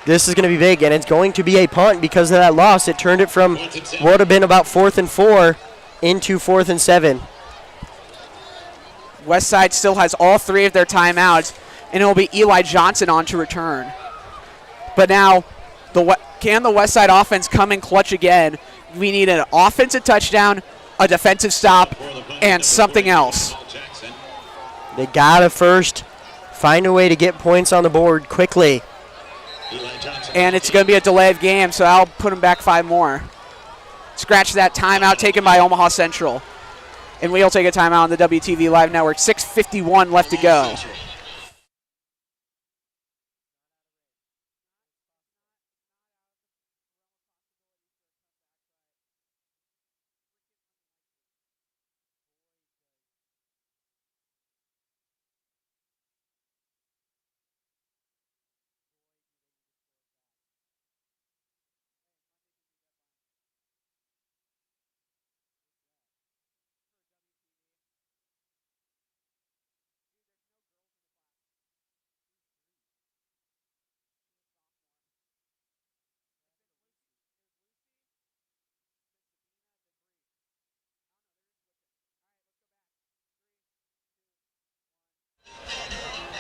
This is going to be big, and it's going to be a punt because of that loss. It turned it from what would have been about 4th and 4 into 4th and 7. Westside still has all 3 of their timeouts, and it will be Eli Johnson on to return. But now, can the Westside offense come in clutch again? We need an offensive touchdown, a defensive stop, and something else. They got to first find a way to get points on the board quickly. And it's going to be a delay of game, so I'll put them back 5 more. Scratch that timeout taken by Omaha Central. And we'll take a timeout on the WTV Live Network. 6:51 left to go.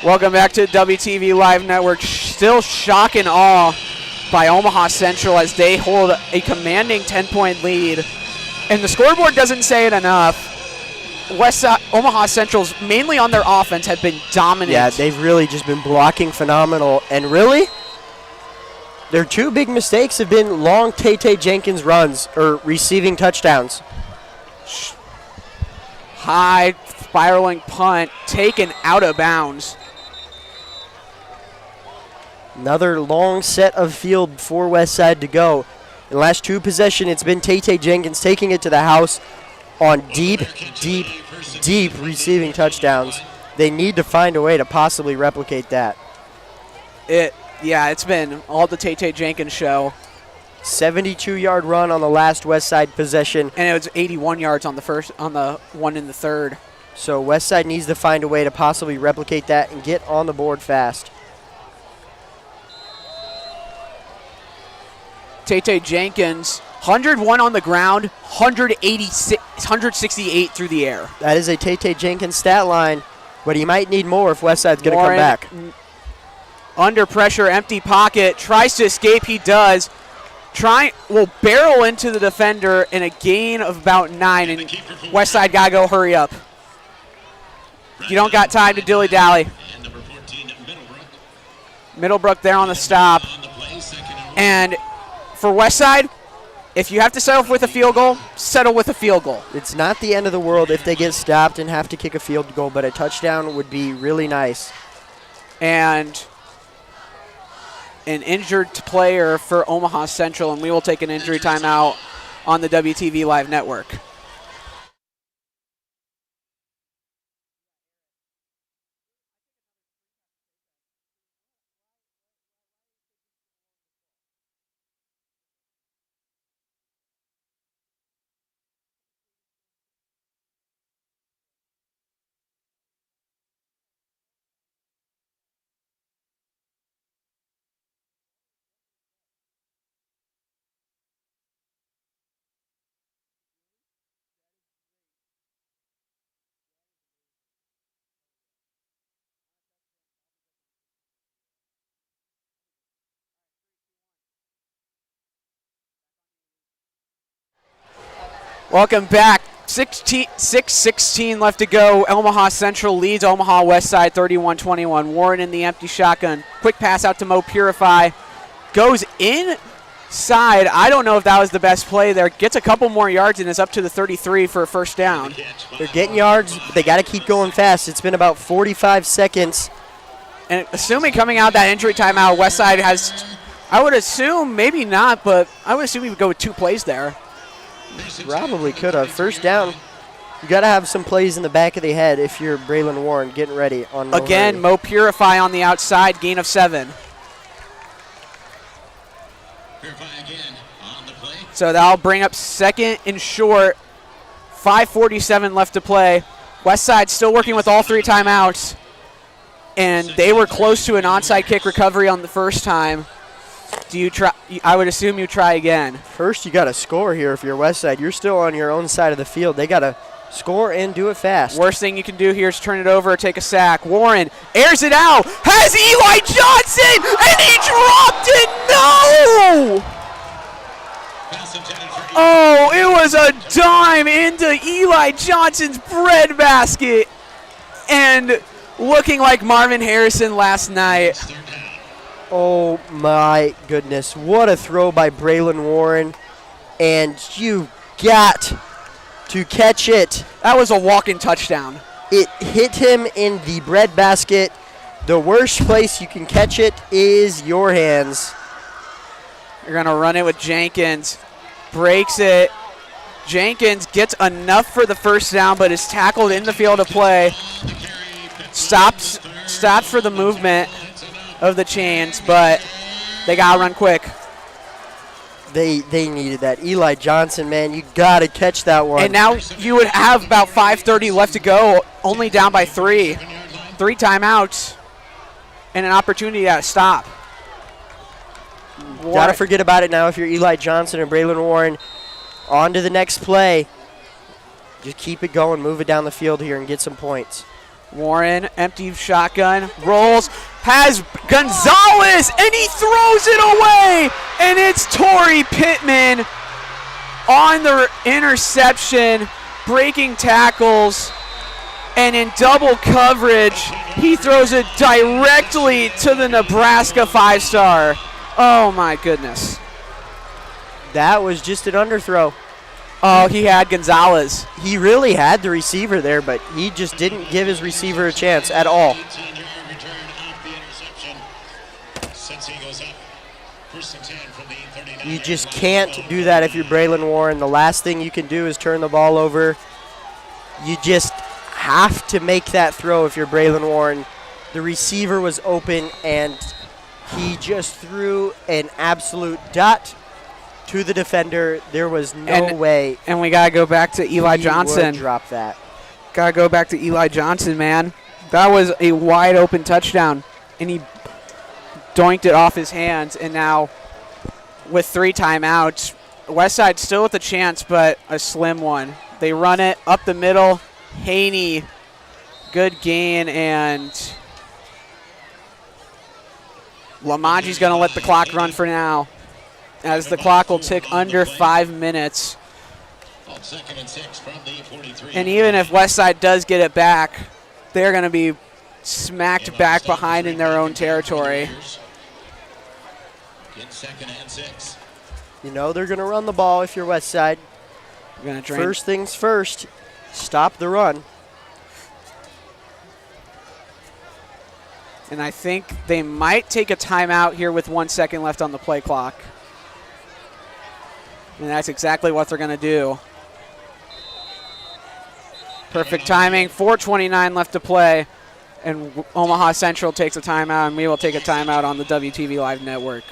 Welcome back to WTV Live Network. Still shock and awe by Omaha Central as they hold a commanding 10-point lead. And the scoreboard doesn't say it enough. Omaha Central's, mainly on their offense, have been dominant. Yeah, they've really just been blocking phenomenal. And really, their 2 big mistakes have been long Tay Jenkins runs or receiving touchdowns. High spiraling punt taken out of bounds. Another long set of field for Westside to go. In the last 2 possessions, it's been Tay Jenkins taking it to the house on deep receiving touchdowns. They need to find a way to possibly replicate that. It's been all the Tay Jenkins show 72-yard run on the last Westside possession. And it was 81 yards on the one in the third. So Westside needs to find a way to possibly replicate that and get on the board fast. Tate Jenkins, 101 on the ground, 168 through the air. That is a Tate Jenkins stat line, but he might need more if Westside's going to come back. Under pressure, empty pocket, tries to escape, he does. Will barrel into the defender in a gain of about 9, and Westside got to go hurry up. You don't got time to dilly-dally. Middlebrook there on the stop. And for Westside, if you have to settle with a field goal, settle with a field goal. It's not the end of the world if they get stopped and have to kick a field goal, but a touchdown would be really nice. And an injured player for Omaha Central, and we will take an injury timeout on the WTV Live Network. Welcome back. 6:16 left to go. Omaha Central leads Omaha Westside 31-21. Warren in the empty shotgun. Quick pass out to Mo Purify. Goes inside. I don't know if that was the best play there. Gets a couple more yards and is up to the 33 for a first down. They're getting yards, but they got to keep going fast. It's been about 45 seconds. And assuming coming out that injury timeout, Westside has, I would assume, maybe not, but I would assume he would go with 2 plays there. Probably could have. First down. You got to have some plays in the back of the head if you're Braylon Warren getting ready on no Again, hurry. Mo Purify on the outside, gain of 7. So that'll bring up second and short. 5:47 left to play. Westside still working with all 3 timeouts. And they were close to an onside kick recovery on the first time. Do you try? I would assume you try again. First, you got to score here if you're Westside. You're still on your own side of the field. They got to score and do it fast. Worst thing you can do here is turn it over or take a sack. Warren airs it out. Has Eli Johnson, and he dropped it. No! Oh, it was a dime into Eli Johnson's breadbasket. And looking like Marvin Harrison last night. Oh, my goodness. What a throw by Braylon Warren. And you got to catch it. That was a walk-in touchdown. It hit him in the breadbasket. The worst place you can catch it is your hands. You're going to run it with Jenkins. Breaks it. Jenkins gets enough for the first down, but is tackled in the field of play. Stops for the movement of the chains, but they got to run quick. They needed that. Eli Johnson, man, you got to catch that one. And now you would have about 5:30 left to go, only down by 3. 3 timeouts and an opportunity to stop. Got to forget about it now if you're Eli Johnson and Braylon Warren. On to the next play. Just keep it going, move it down the field here and get some points. Warren, empty shotgun, rolls, has Gonzalez, and he throws it away. And it's Torrey Pittman on the interception, breaking tackles, and in double coverage, he throws it directly to the Nebraska 5-star. Oh, my goodness. That was just an underthrow. Oh, he had Gonzalez. He really had the receiver there, but he just didn't give his receiver a chance at all. You just can't do that if you're Braylon Warren. The last thing you can do is turn the ball over. You just have to make that throw if you're Braylon Warren. The receiver was open, and he just threw an absolute dot to the defender. There was no way And we got to go back to Eli he Johnson. would drop that. Got to go back to Eli Johnson, man. That was a wide open touchdown, and he doinked it off his hands. And now with 3 timeouts, Westside still with a chance, but a slim one. They run it up the middle. Haney, good gain, and Lamaji's going to let the clock run for now, as the clock will tick under 5 minutes. And even if Westside does get it back, they're going to be smacked back behind in their own territory. You know they're going to run the ball if you're Westside. Drain. First things first, stop the run. And I think they might take a timeout here with 1 second left on the play clock. And that's exactly what they're going to do. Perfect timing, 4:29 left to play. And Omaha Central takes a timeout, and we will take a timeout on the WTV Live Network.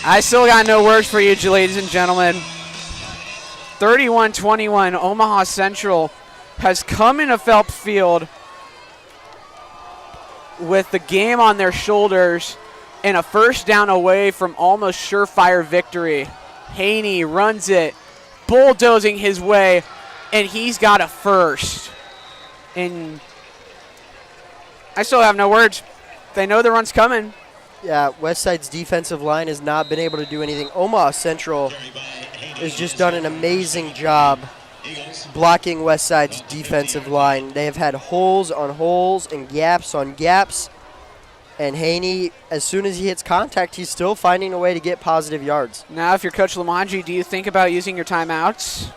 I still got no words for you, ladies and gentlemen. 31-21, Omaha Central has come into Phelps Field with the game on their shoulders and a first down away from almost surefire victory. Haney runs it, bulldozing his way, and he's got a first. And I still have no words. They know the run's coming. Yeah, Westside's defensive line has not been able to do anything. Omaha Central has just done an amazing job blocking Westside's defensive line. They have had holes on holes and gaps on gaps. And Haney, as soon as he hits contact, he's still finding a way to get positive yards. Now, if you're Coach Lamaji, do you think about using your timeouts?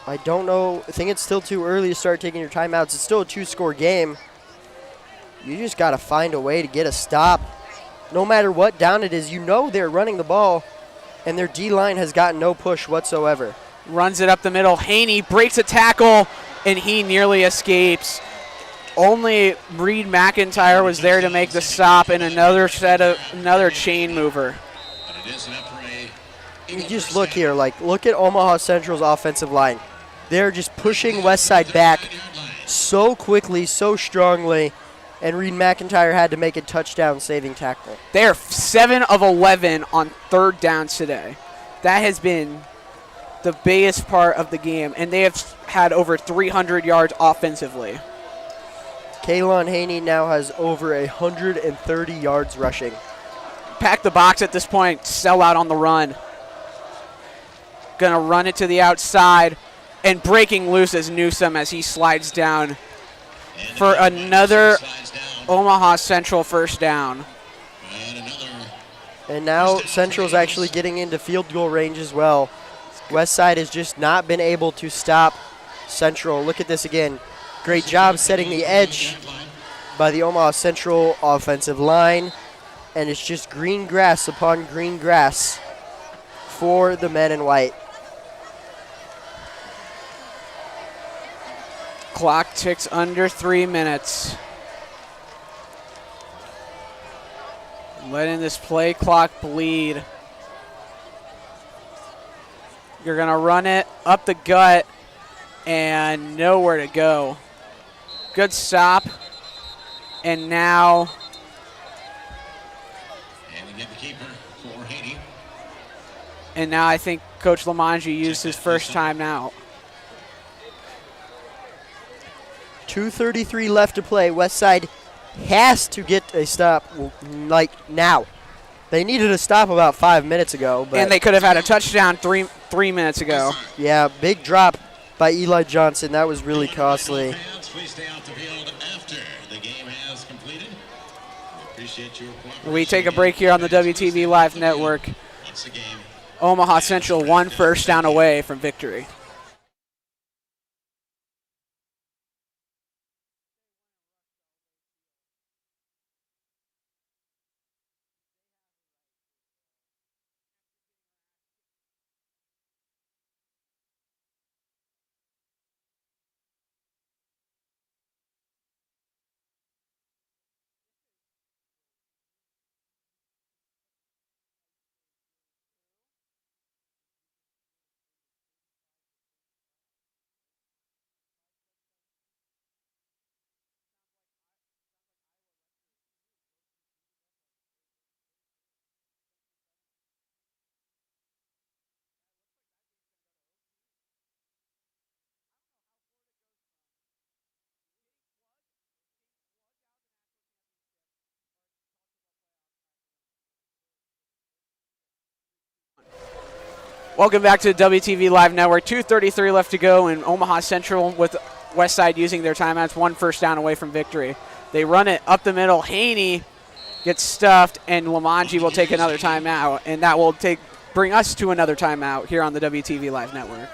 I don't know. I think it's still too early to start taking your timeouts. It's still a 2-score game. You just got to find a way to get a stop. No matter what down it is, you know they're running the ball, and their D-line has gotten no push whatsoever. Runs it up the middle. Haney breaks a tackle, and he nearly escapes. Only Reed McIntyre was there to make the stop, and another chain mover. You just look here, look at Omaha Central's offensive line. They're just pushing Westside back so quickly, so strongly, and Reed McIntyre had to make a touchdown-saving tackle. They are 7 of 11 on third downs today. That has been the biggest part of the game, and they have had over 300 yards offensively. Kaylon Haney now has over 130 yards rushing. Pack the box at this point, sell out on the run. Gonna run it to the outside, and breaking loose is Newsom as he slides down for another Omaha Central first down. And now Central's actually getting into field goal range as well. Westside has just not been able to stop Central. Look at this again. Great job setting the edge by the Omaha Central offensive line. And it's just green grass upon green grass for the men in white. Clock ticks under 3 minutes. Letting this play clock bleed. You're going to run it up the gut and nowhere to go. Good stop. And now And again, the keeper for Haney. I think Coach Lamanji used his first timeout. 2:33 left to play. Westside has to get a stop like now. They needed a stop about 5 minutes ago. But And they could have had a touchdown three minutes ago. yeah, big drop by Eli Johnson. That was really costly. Fans, please stay off the field after the game has completed. We appreciate your cooperation. We take a break here on the WTV Live Network. Once again, Omaha Central 1 first down away from victory. Welcome back to the WTV Live Network. 2:33 left to go, and Omaha Central with Westside using their timeouts, 1 first down away from victory. They run it up the middle. Haney gets stuffed, and Lamanji will take another timeout, and that will bring us to another timeout here on the WTV Live Network.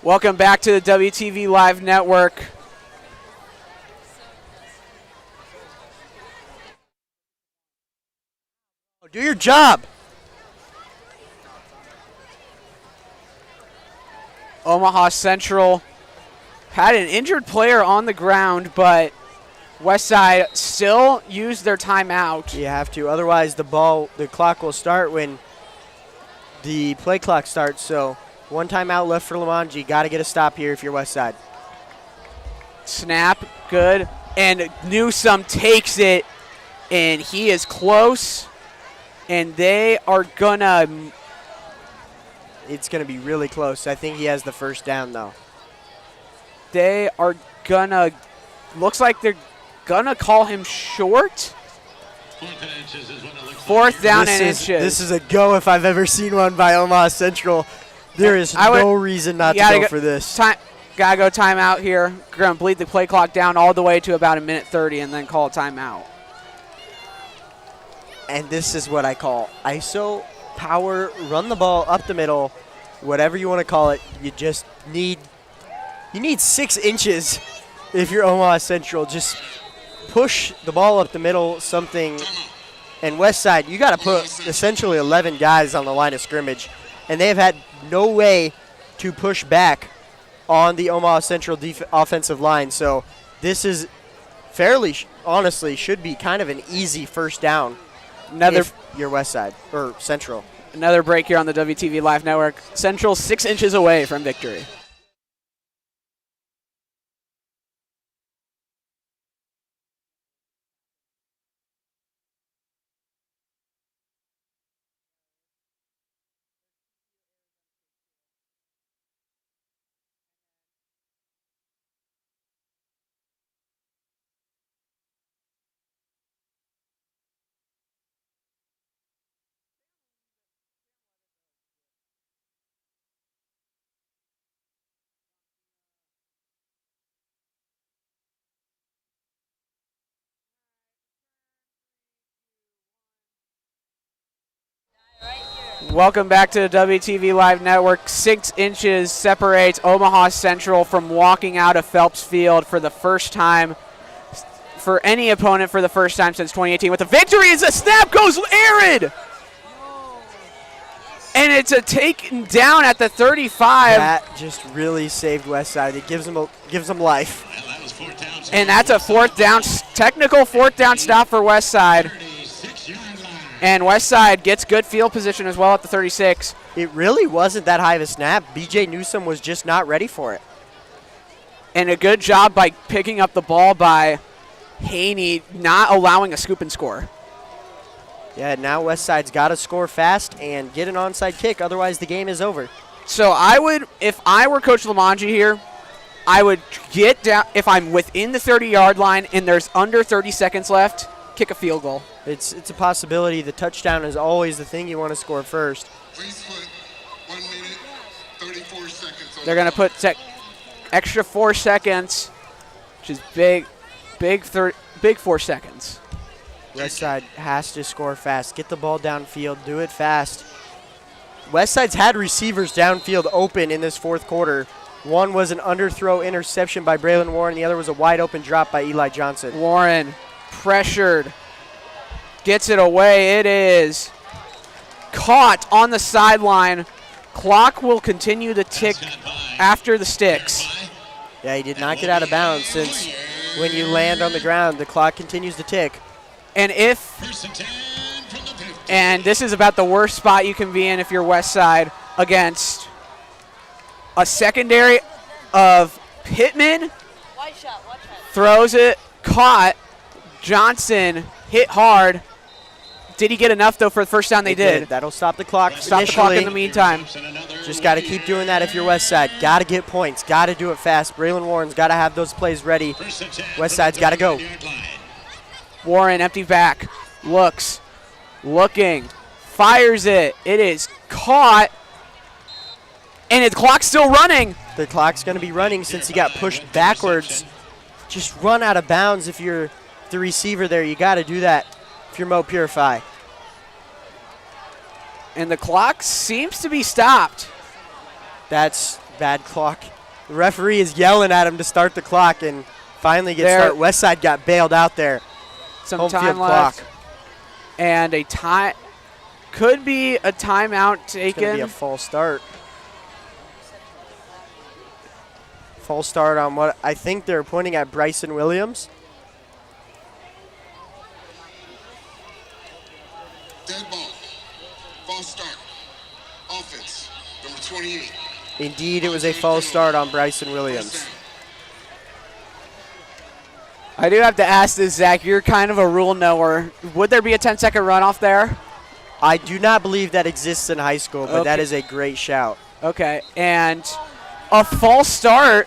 Welcome back to the WTV Live Network. Do your job. Omaha Central had an injured player on the ground, but Westside still used their timeout. You have to, otherwise the clock will start when the play clock starts. So 1 timeout left for Lamanji. Got to get a stop here if you're Westside. Snap, good, and Newsome takes it, and he is close, and they are gonna. It's gonna be really close. I think he has the first down though. They are gonna. Looks like they're gonna call him short. 4th down and inches. This is a go if I've ever seen one by Omaha Central. There is no reason not to go for this. Gotta go timeout here. Gonna bleed the play clock down all the way to about 1:30 and then call a timeout. And this is what I call ISO, power, run the ball up the middle, whatever you want to call it. You just need 6 inches if you're Omaha Central. Just push the ball up the middle, something. And Westside, you got to put essentially 11 guys on the line of scrimmage, and they have had no way to push back on the Omaha Central offensive line. So this is fairly, honestly, should be kind of an easy first down Another if you're Westside or Central. Another break here on the WTV Live Network. Central 6 inches away from victory. Welcome back to the WTV Live Network. 6 inches separates Omaha Central from walking out of Phelps Field for the first time, for any opponent for the first time since 2018. With the victory as a snap goes arid! And it's a taken down at the 35. That just really saved Westside. It gives them life. And that's a fourth down, technical fourth down stop for Westside. And Westside gets good field position as well at the 36. It really wasn't that high of a snap. BJ Newsom was just not ready for it. And a good job by picking up the ball by Haney, not allowing a scoop and score. Yeah, now Westside's got to score fast and get an onside kick. Otherwise, the game is over. So I would, if I were Coach Lamonji here, I would get down, if I'm within the 30-yard line and there's under 30 seconds left, kick a field goal. It's a possibility. The touchdown is always the thing you want to score first. Please put 1 minute, 34 seconds on They're going to put extra 4 seconds, which is big 4 seconds. Westside has to score fast. Get the ball downfield. Do it fast. Westside's had receivers downfield open in this fourth quarter. One was an underthrow interception by Braylon Warren. The other was a wide open drop by Eli Johnson. Warren pressured. Gets it away. It is caught on the sideline. Clock will continue to tick after the sticks. Yeah, he did not get out of bounds since when you land on the ground, the clock continues to tick. And this is about the worst spot you can be in if you're Westside against a secondary of Pittman. Throws it, caught. Johnson hit hard. Did he get enough, though, for the first down? They did. That'll stop the clock. Stop the clock in the meantime. Just got to keep doing that if you're Westside. Got to get points. Got to do it fast. Braylon Warren's got to have those plays ready. Westside's got to go. Warren, empty back. Looking. Fires it. It is caught. And the clock's still running. The clock's going to be running since he got pushed backwards. Just run out of bounds if you're the receiver there. You got to do that if you're Mo Purify. And the clock seems to be stopped. That's bad clock. The referee is yelling at him to start the clock and finally gets started. Westside got bailed out there. Some Home time field left. clock. And a time could be a timeout taken. It's going to be a false start. False start on what I think they're pointing at Bryson Williams. Dead ball. False start. Offense. Number 28. Indeed, it was a false start on Bryson Williams. I do have to ask this, Zach. You're kind of a rule knower. Would there be a 10-second runoff there? I do not believe that exists in high school, but that is a great shout. Okay, and a false start.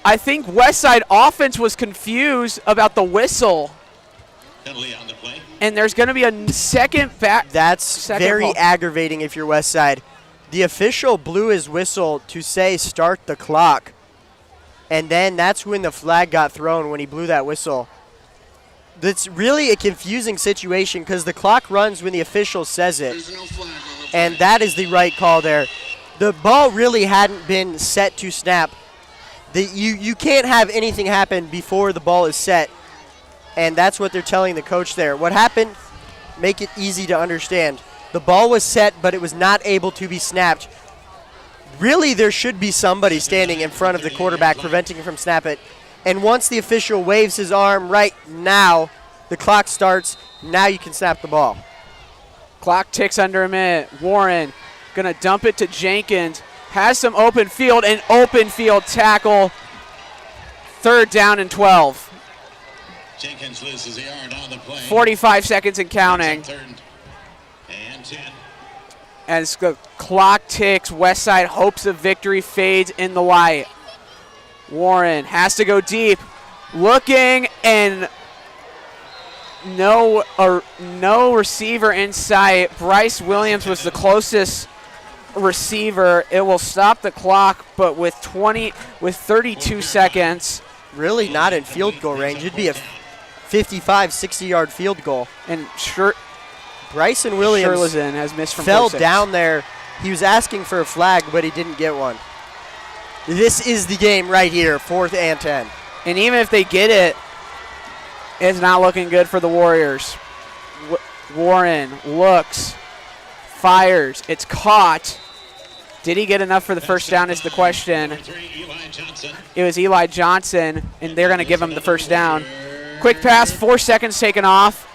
I think Westside offense was confused about the whistle. And there's going to be a second back. That's very aggravating if you're Westside. The official blew his whistle to say start the clock. And then that's when the flag got thrown, when he blew that whistle. That's really a confusing situation because the clock runs when the official says it. And that is the right call there. The ball really hadn't been set to snap. You can't have anything happen before the ball is set. And that's what they're telling the coach there. What happened, make it easy to understand. The ball was set, but it was not able to be snapped. Really, there should be somebody standing in front of the quarterback preventing him from snap it. And once the official waves his arm right now, The clock starts. Now you can snap the ball. Clock ticks under a minute. Warren going to dump it to Jenkins. Has some open field, an open field tackle. 3rd down and 12. Jenkins loses a yard on the play. 45 seconds and counting. 3rd and 10. As the clock ticks, Westside hopes of victory fades in the light. Warren has to go deep. Looking, and no receiver in sight. Bryce Williams was the closest receiver. It will stop the clock, but with 32 seconds. Really not in field goal range. It'd be a 55, 60-yard field goal. And Bryson Williams Sherlizan has missed from fell 46. down there. He was asking for a flag, but he didn't get one. This is the game right here, 4th and 10. And even if they get it, it's not looking good for the Warriors. Warren looks, fires, it's caught. Did he get enough for the first down is the question. It was Eli Johnson, and they're going to give him the first down. Quick pass, 4 seconds taken off.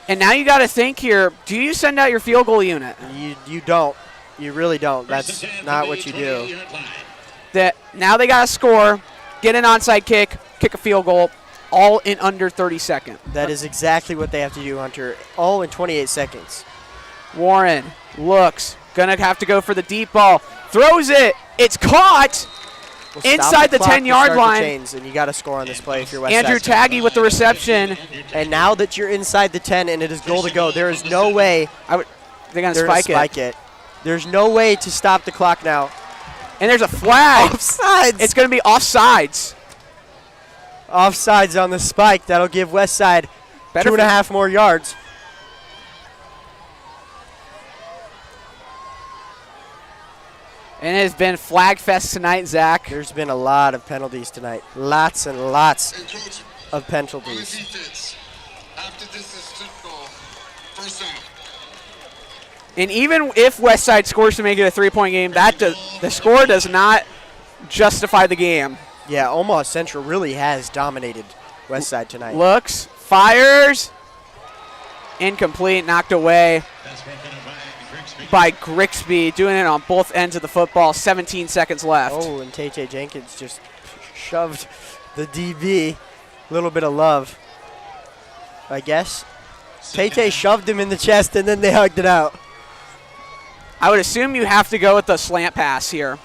And now you got to think here, do you send out your field goal unit? You don't. You really don't. That's not what you do. Now they got to score, get an onside kick, kick a field goal, all in under 30 seconds. That is exactly what they have to do, Hunter. All in 28 seconds. Warren looks, gonna have to go for the deep ball. Throws it, it's caught inside the 10-yard line. And you got to score on this play if you're Westside. Andrew Taggy with the reception. And now that you're inside the 10 and it is goal to go, there is no way They're gonna spike it. There's no way to stop the clock now. And there's a flag. Offsides. It's gonna be offsides. Offsides on the spike. That'll give Westside 2.5 more yards. And it has been flag fest tonight, Zach. There's been a lot of penalties tonight. Lots and lots of On penalties. defense, after this is stood goal, first down. And even if Westside scores to make it a 3-point game, the score does not justify the game. Yeah, Omaha Central really has dominated Westside tonight. Looks, fires, incomplete, knocked away by Grigsby, doing it on both ends of the football. 17 seconds left. Oh, and Tay Jenkins just shoved the DB. A little bit of love, I guess. Tay shoved him in the chest, and then they hugged it out. I would assume you have to go with the slant pass here.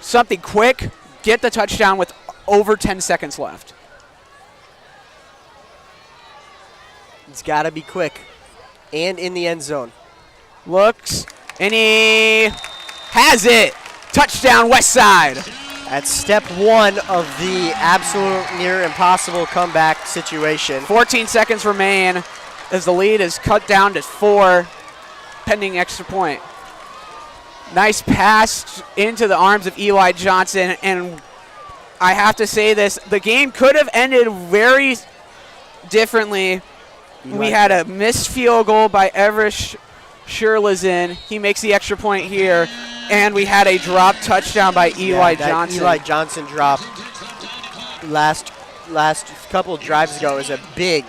Something quick, get the touchdown with over 10 seconds left. It's got to be quick and in the end zone. Looks, and he has it. Touchdown, Westside. That's step one of the absolute near impossible comeback situation. 14 seconds remain as the lead is cut down to 4, pending extra point. Nice pass into the arms of Eli Johnson, and I have to say this, the game could have ended very differently. We had a missed field goal by Everett Sherlizan. He makes the extra point here, and we had a drop touchdown by Eli Johnson. Eli Johnson drop last couple of drives ago is a big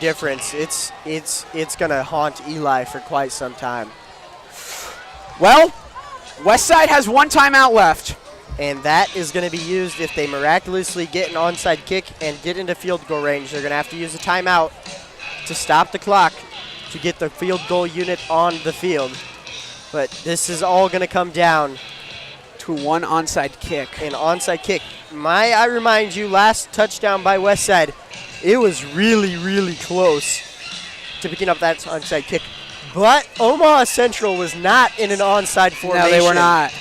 difference. It's gonna haunt Eli for quite some time. Well, Westside has 1 timeout left. And that is going to be used if they miraculously get an onside kick and get into field goal range. They're going to have to use a timeout to stop the clock to get the field goal unit on the field. But this is all going to come down to 1 onside kick. An onside kick. I remind you, last touchdown by Westside, it was really, really close to picking up that onside kick. But Omaha Central was not in an onside formation. No, they were not.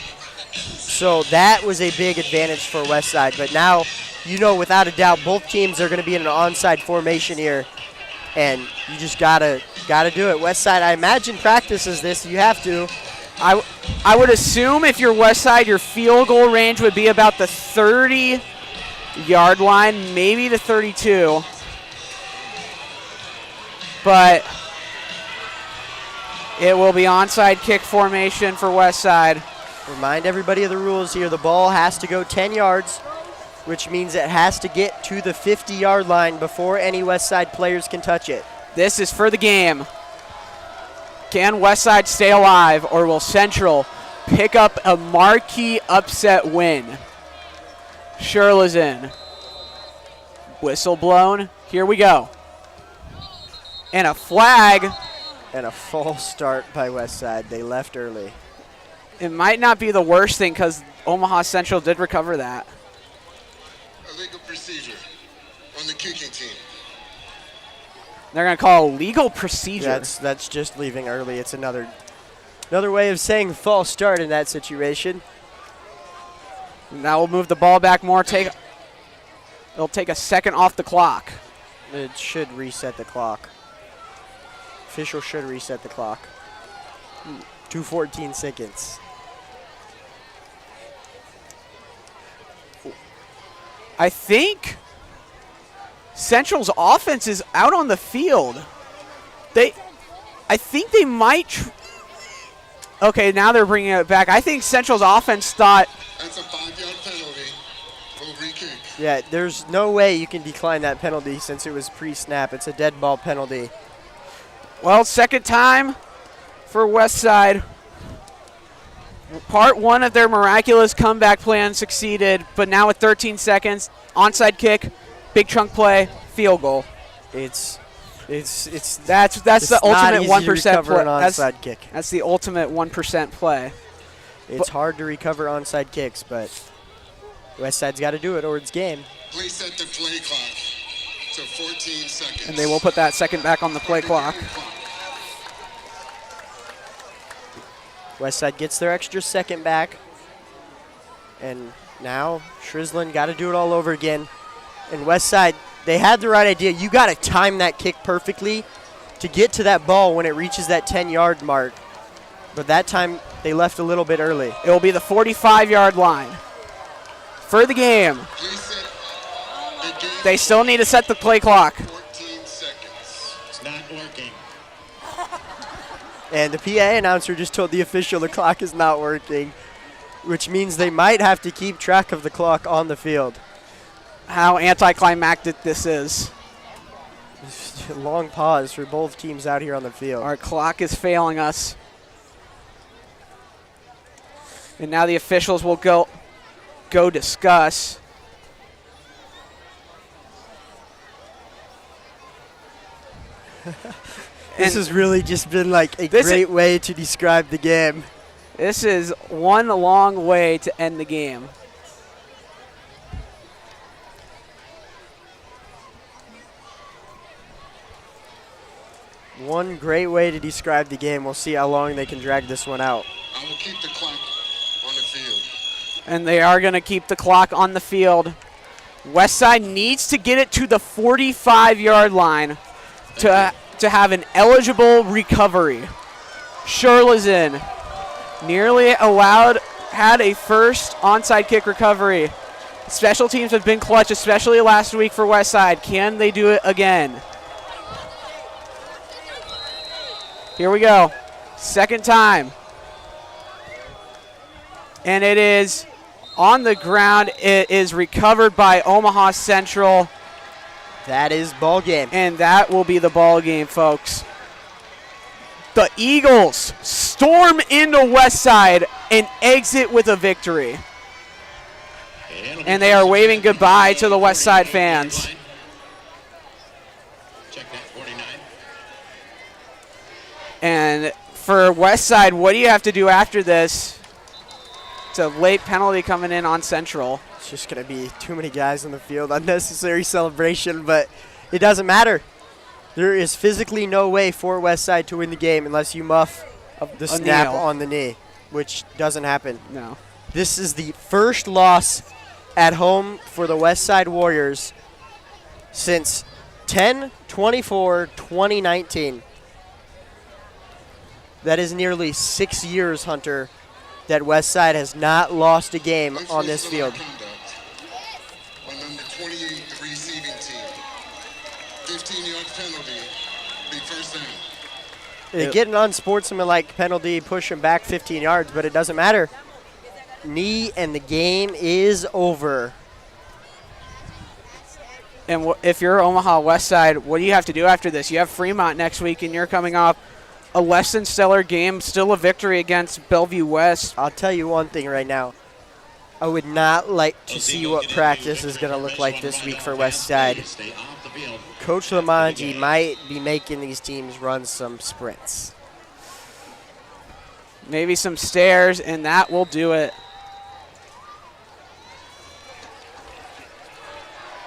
So that was a big advantage for Westside. But now, without a doubt, both teams are going to be in an onside formation here. And you just gotta do it. Westside, I imagine, practices this. You have to. I would assume if you're Westside, your field goal range would be about the 30-yard line, maybe the 32. But it will be onside kick formation for Westside. Remind everybody of the rules here. The ball has to go 10 yards which means it has to get to the 50-yard line before any Westside players can touch it. This is for the game. Can Westside stay alive, or will Central pick up a marquee upset win? Sherla's in. Whistle blown. Here we go. And a flag. And a false start by Westside. They left early. It might not be the worst thing because Omaha Central did recover that. Illegal procedure on the kicking team. They're going to call legal procedure. That's just leaving early. It's another way of saying false start in that situation. That will move the ball back more. It'll take a second off the clock. It should reset the clock. Official should reset the clock. 2:14 seconds. I think Central's offense is out on the field. I think they might. Okay, now they're bringing it back. I think Central's offense thought. That's a 5-yard penalty. We'll re-kick. Yeah, there's no way you can decline that penalty since it was pre-snap. It's a dead ball penalty. Well, second time for Westside. Part one of their miraculous comeback plan succeeded, but now with 13 seconds, onside kick, big chunk play, field goal. That's the ultimate 1% play. Onside kick. That's the ultimate 1% play. It's hard to recover onside kicks, but Westside's got to do it or it's game. Please set the play clock to 14 seconds. And they will put that second back on the play clock. Westside gets their extra second back. And now Shrislin got to do it all over again. And Westside, they had the right idea. You got to time that kick perfectly to get to that ball when it reaches that 10-yard mark. But that time, they left a little bit early. It will be the 45-yard line for the game. They still need to set the play clock. 14 seconds. It's not working. And the PA announcer just told the official the clock is not working, which means they might have to keep track of the clock on the field. How anticlimactic this is. Long pause for both teams out here on the field. Our clock is failing us. And now the officials will go discuss. This has really just been like a great way to describe the game. This is one long way to end the game. One great way to describe the game. We'll see how long they can drag this one out. I will keep the clock on the field. And they are going to keep the clock on the field. Westside needs to get it to the 45-yard line to have an eligible recovery. Sherla's in. Nearly had a first onside kick recovery. Special teams have been clutch, especially last week for Westside. Can they do it again? Here we go. Second time. And it is on the ground. It is recovered by Omaha Central. That is ball game. And that will be the ball game, folks. The Eagles storm into Westside and exit with a victory. And they are waving goodbye to the Westside fans. Check that 49. And for Westside, what do you have to do after this? It's a late penalty coming in on Central. It's just going to be too many guys on the field. Unnecessary celebration, but it doesn't matter. There is physically no way for Westside to win the game unless you muff the snap on the knee, which doesn't happen. No. This is the first loss at home for the Westside Warriors since 10/24/2019. That is nearly 6 years, Hunter, that Westside has not lost a game on this field. On number 28, the receiving team. 15-yard penalty. Big first down. They get an unsportsmanlike penalty, push him back 15 yards, but it doesn't matter. Knee and the game is over. And if you're Omaha Westside, what do you have to do after this? You have Fremont next week, and you're coming off a less than stellar game, still a victory against Bellevue West. I'll tell you one thing right now. I would not like to see what practice is going to look like this week for Westside. Coach Lamanji might be making these teams run some sprints. Maybe some stairs, and that will do it.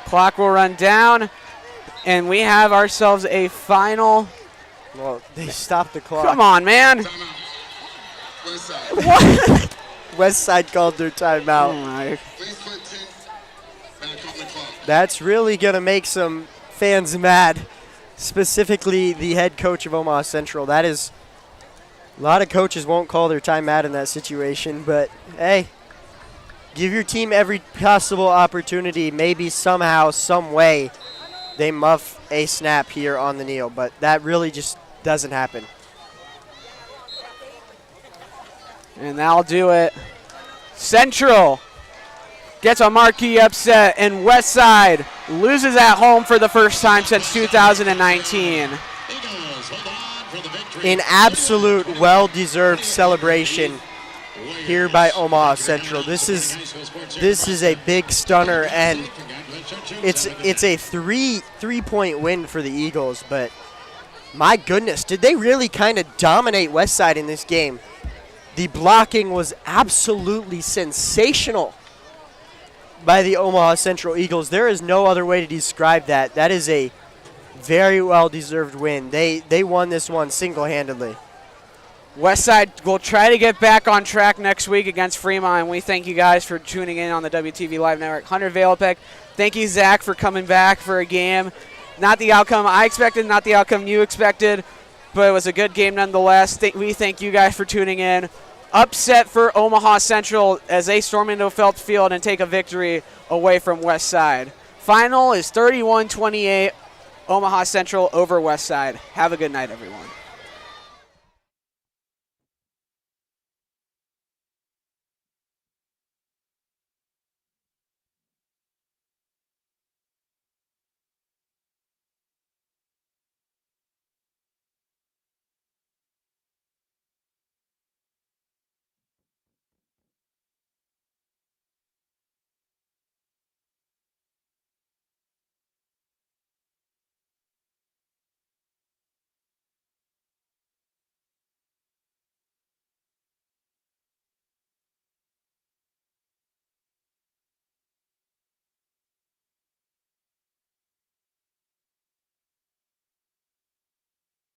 Clock will run down, and we have ourselves a final. Well, they stopped the clock. Come on, man. Timeout. Westside. What? Westside called their timeout. Oh my. Please put 10 back on the clock. That's really going to make some fans mad, specifically the head coach of Omaha Central. That is, a lot of coaches won't call their timeout in that situation, but hey, give your team every possible opportunity. Maybe somehow, some way, they muff a snap here on the kneel, but that really just doesn't happen. And that'll do it. Central gets a marquee upset, and Westside loses at home for the first time since 2019. An absolute well-deserved celebration here by Omaha Central. This is a big stunner, and it's a three-point win for the Eagles. But my goodness, did they really kind of dominate Westside in this game? The blocking was absolutely sensational by the Omaha Central Eagles. There is no other way to describe that. That is a very well-deserved win. They won this one single-handedly. Westside will try to get back on track next week against Fremont, and we thank you guys for tuning in on the WTV Live Network. Hunter Valopek, thank you, Zach, for coming back for a game. Not the outcome I expected, not the outcome you expected, but it was a good game nonetheless. We thank you guys for tuning in. Upset for Omaha Central as they storm into Phelps Field and take a victory away from Westside. Final is 31-28, Omaha Central over Westside. Have a good night, everyone.